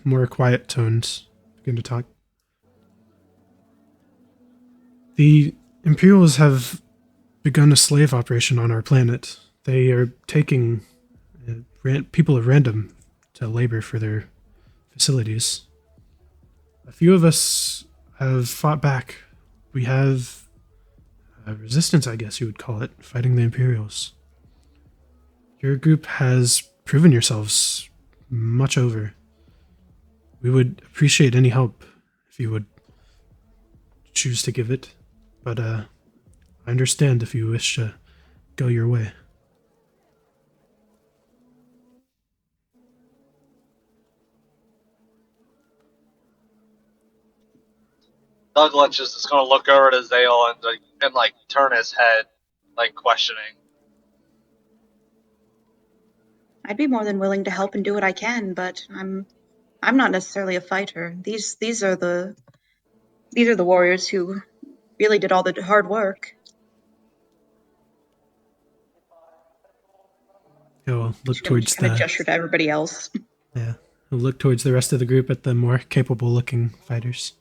more quiet tones, begin to talk. The Imperials have begun a slave operation on our planet. They are taking people at random to labor for their facilities. A few of us have fought back. We have resistance, I guess you would call it, fighting the Imperials. Your group has proven yourselves much over. We would appreciate any help if you would choose to give it, but I understand if you wish to go your way. Dunglunch is just gonna look over at Azale and turn his head, questioning. I'd be more than willing to help and do what I can, but I'm not necessarily a fighter. These are the warriors who really did all the hard work. He'll look Just towards kind of gesture to everybody else. Yeah, he'll look towards the rest of the group at the more capable-looking fighters.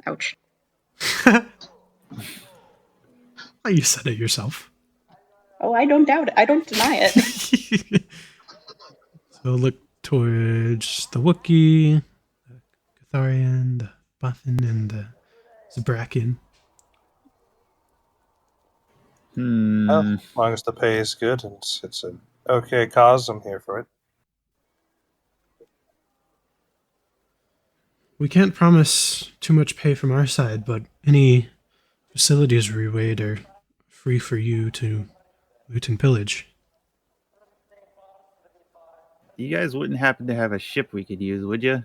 Ouch. Oh, you said it yourself. Oh, I don't doubt it. I don't deny it. So look towards the Wookiee, the Catharian, the Button, and the Zabrakian. Well, as long as the pay is good and it's an okay cause, I'm here for it. We can't promise too much pay from our side, but any facilities we raid are free for you to loot and pillage. You guys wouldn't happen to have a ship we could use, would you?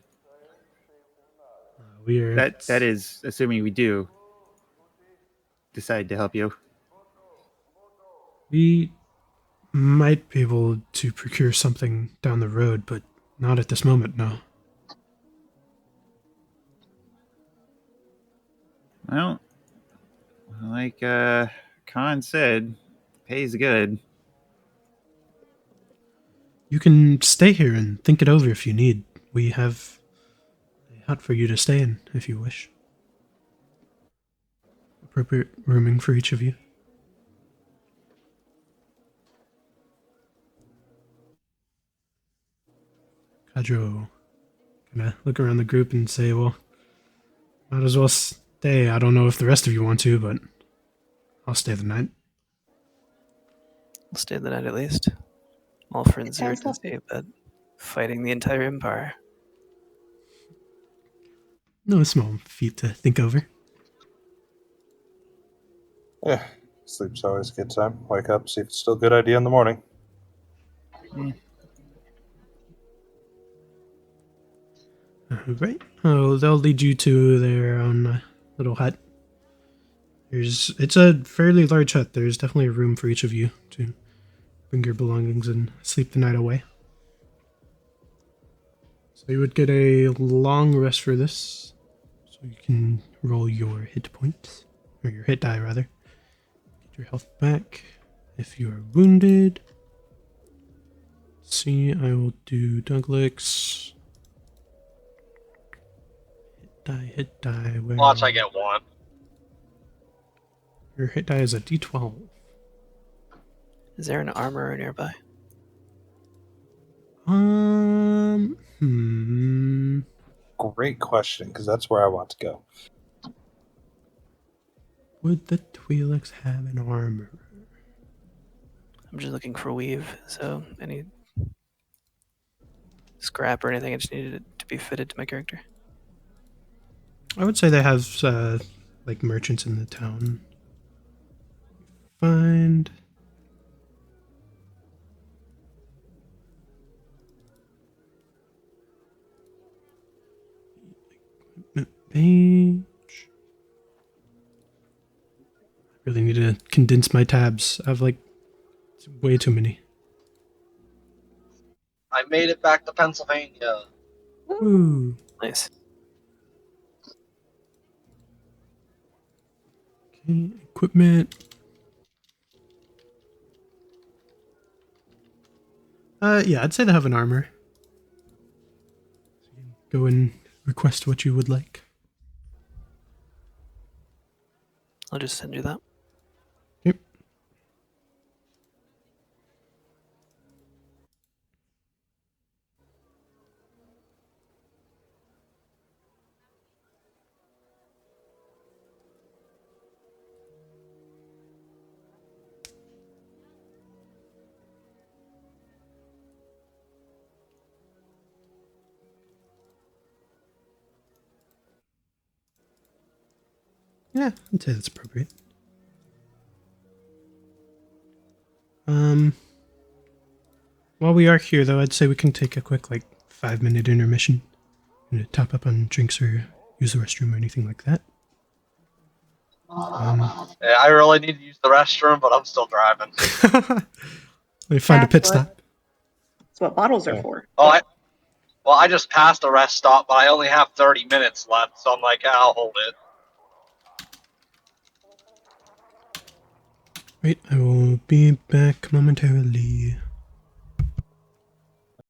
We are That is assuming we do decide to help you. we Might be able to procure something down the road, but not at this moment, no. Well, like Khan said, pays good. You can stay here and think it over if you need. We have a hut for you to stay in if you wish. Appropriate rooming for each of you. Kadro gonna look around the group and say, well, might as well stay. I don't know if the rest of you want to, but I'll stay the night. We'll stay the night at least. All for It sounds insurgency, but fighting the entire empire. No small feat to think over. Yeah, sleep's always a good time. Wake up, see if it's still a good idea in the morning. Right. Oh, they'll lead you to their own little hut. It's a fairly large hut. There's definitely room for each of you to bring your belongings and sleep the night away. So you would get a long rest for this. So you can roll your hit points. Or your hit die, rather. Get your health back. If you are wounded. See, I will do Douglas. Hit die. Where Watch, I get one. Your hit die is a d12. Is there an armorer nearby? Great question, because that's where I want to go. Would the Twi'leks have an armor? I'm just looking for weave, so any scrap or anything, I just needed it to be fitted to my character. I would say they have like merchants in the town. Find page. I really need to condense my tabs. I have like way too many. I made it back to Pennsylvania. Ooh. Nice. Okay, equipment. Yeah, I'd say they have an armor. So you can go and request what you would like. I'll just send you that. Yep. Yeah, I'd say that's appropriate. While we are here, though, I'd say we can take a quick, 5-minute intermission. To top up on drinks or use the restroom or anything like that. Yeah, I really need to use the restroom, but I'm still driving. Let me find a pit That's stop. That's what bottles are Yeah. for. I just passed a rest stop, but I only have 30 minutes left, so I'm like, I'll hold it. Wait, I will be back momentarily.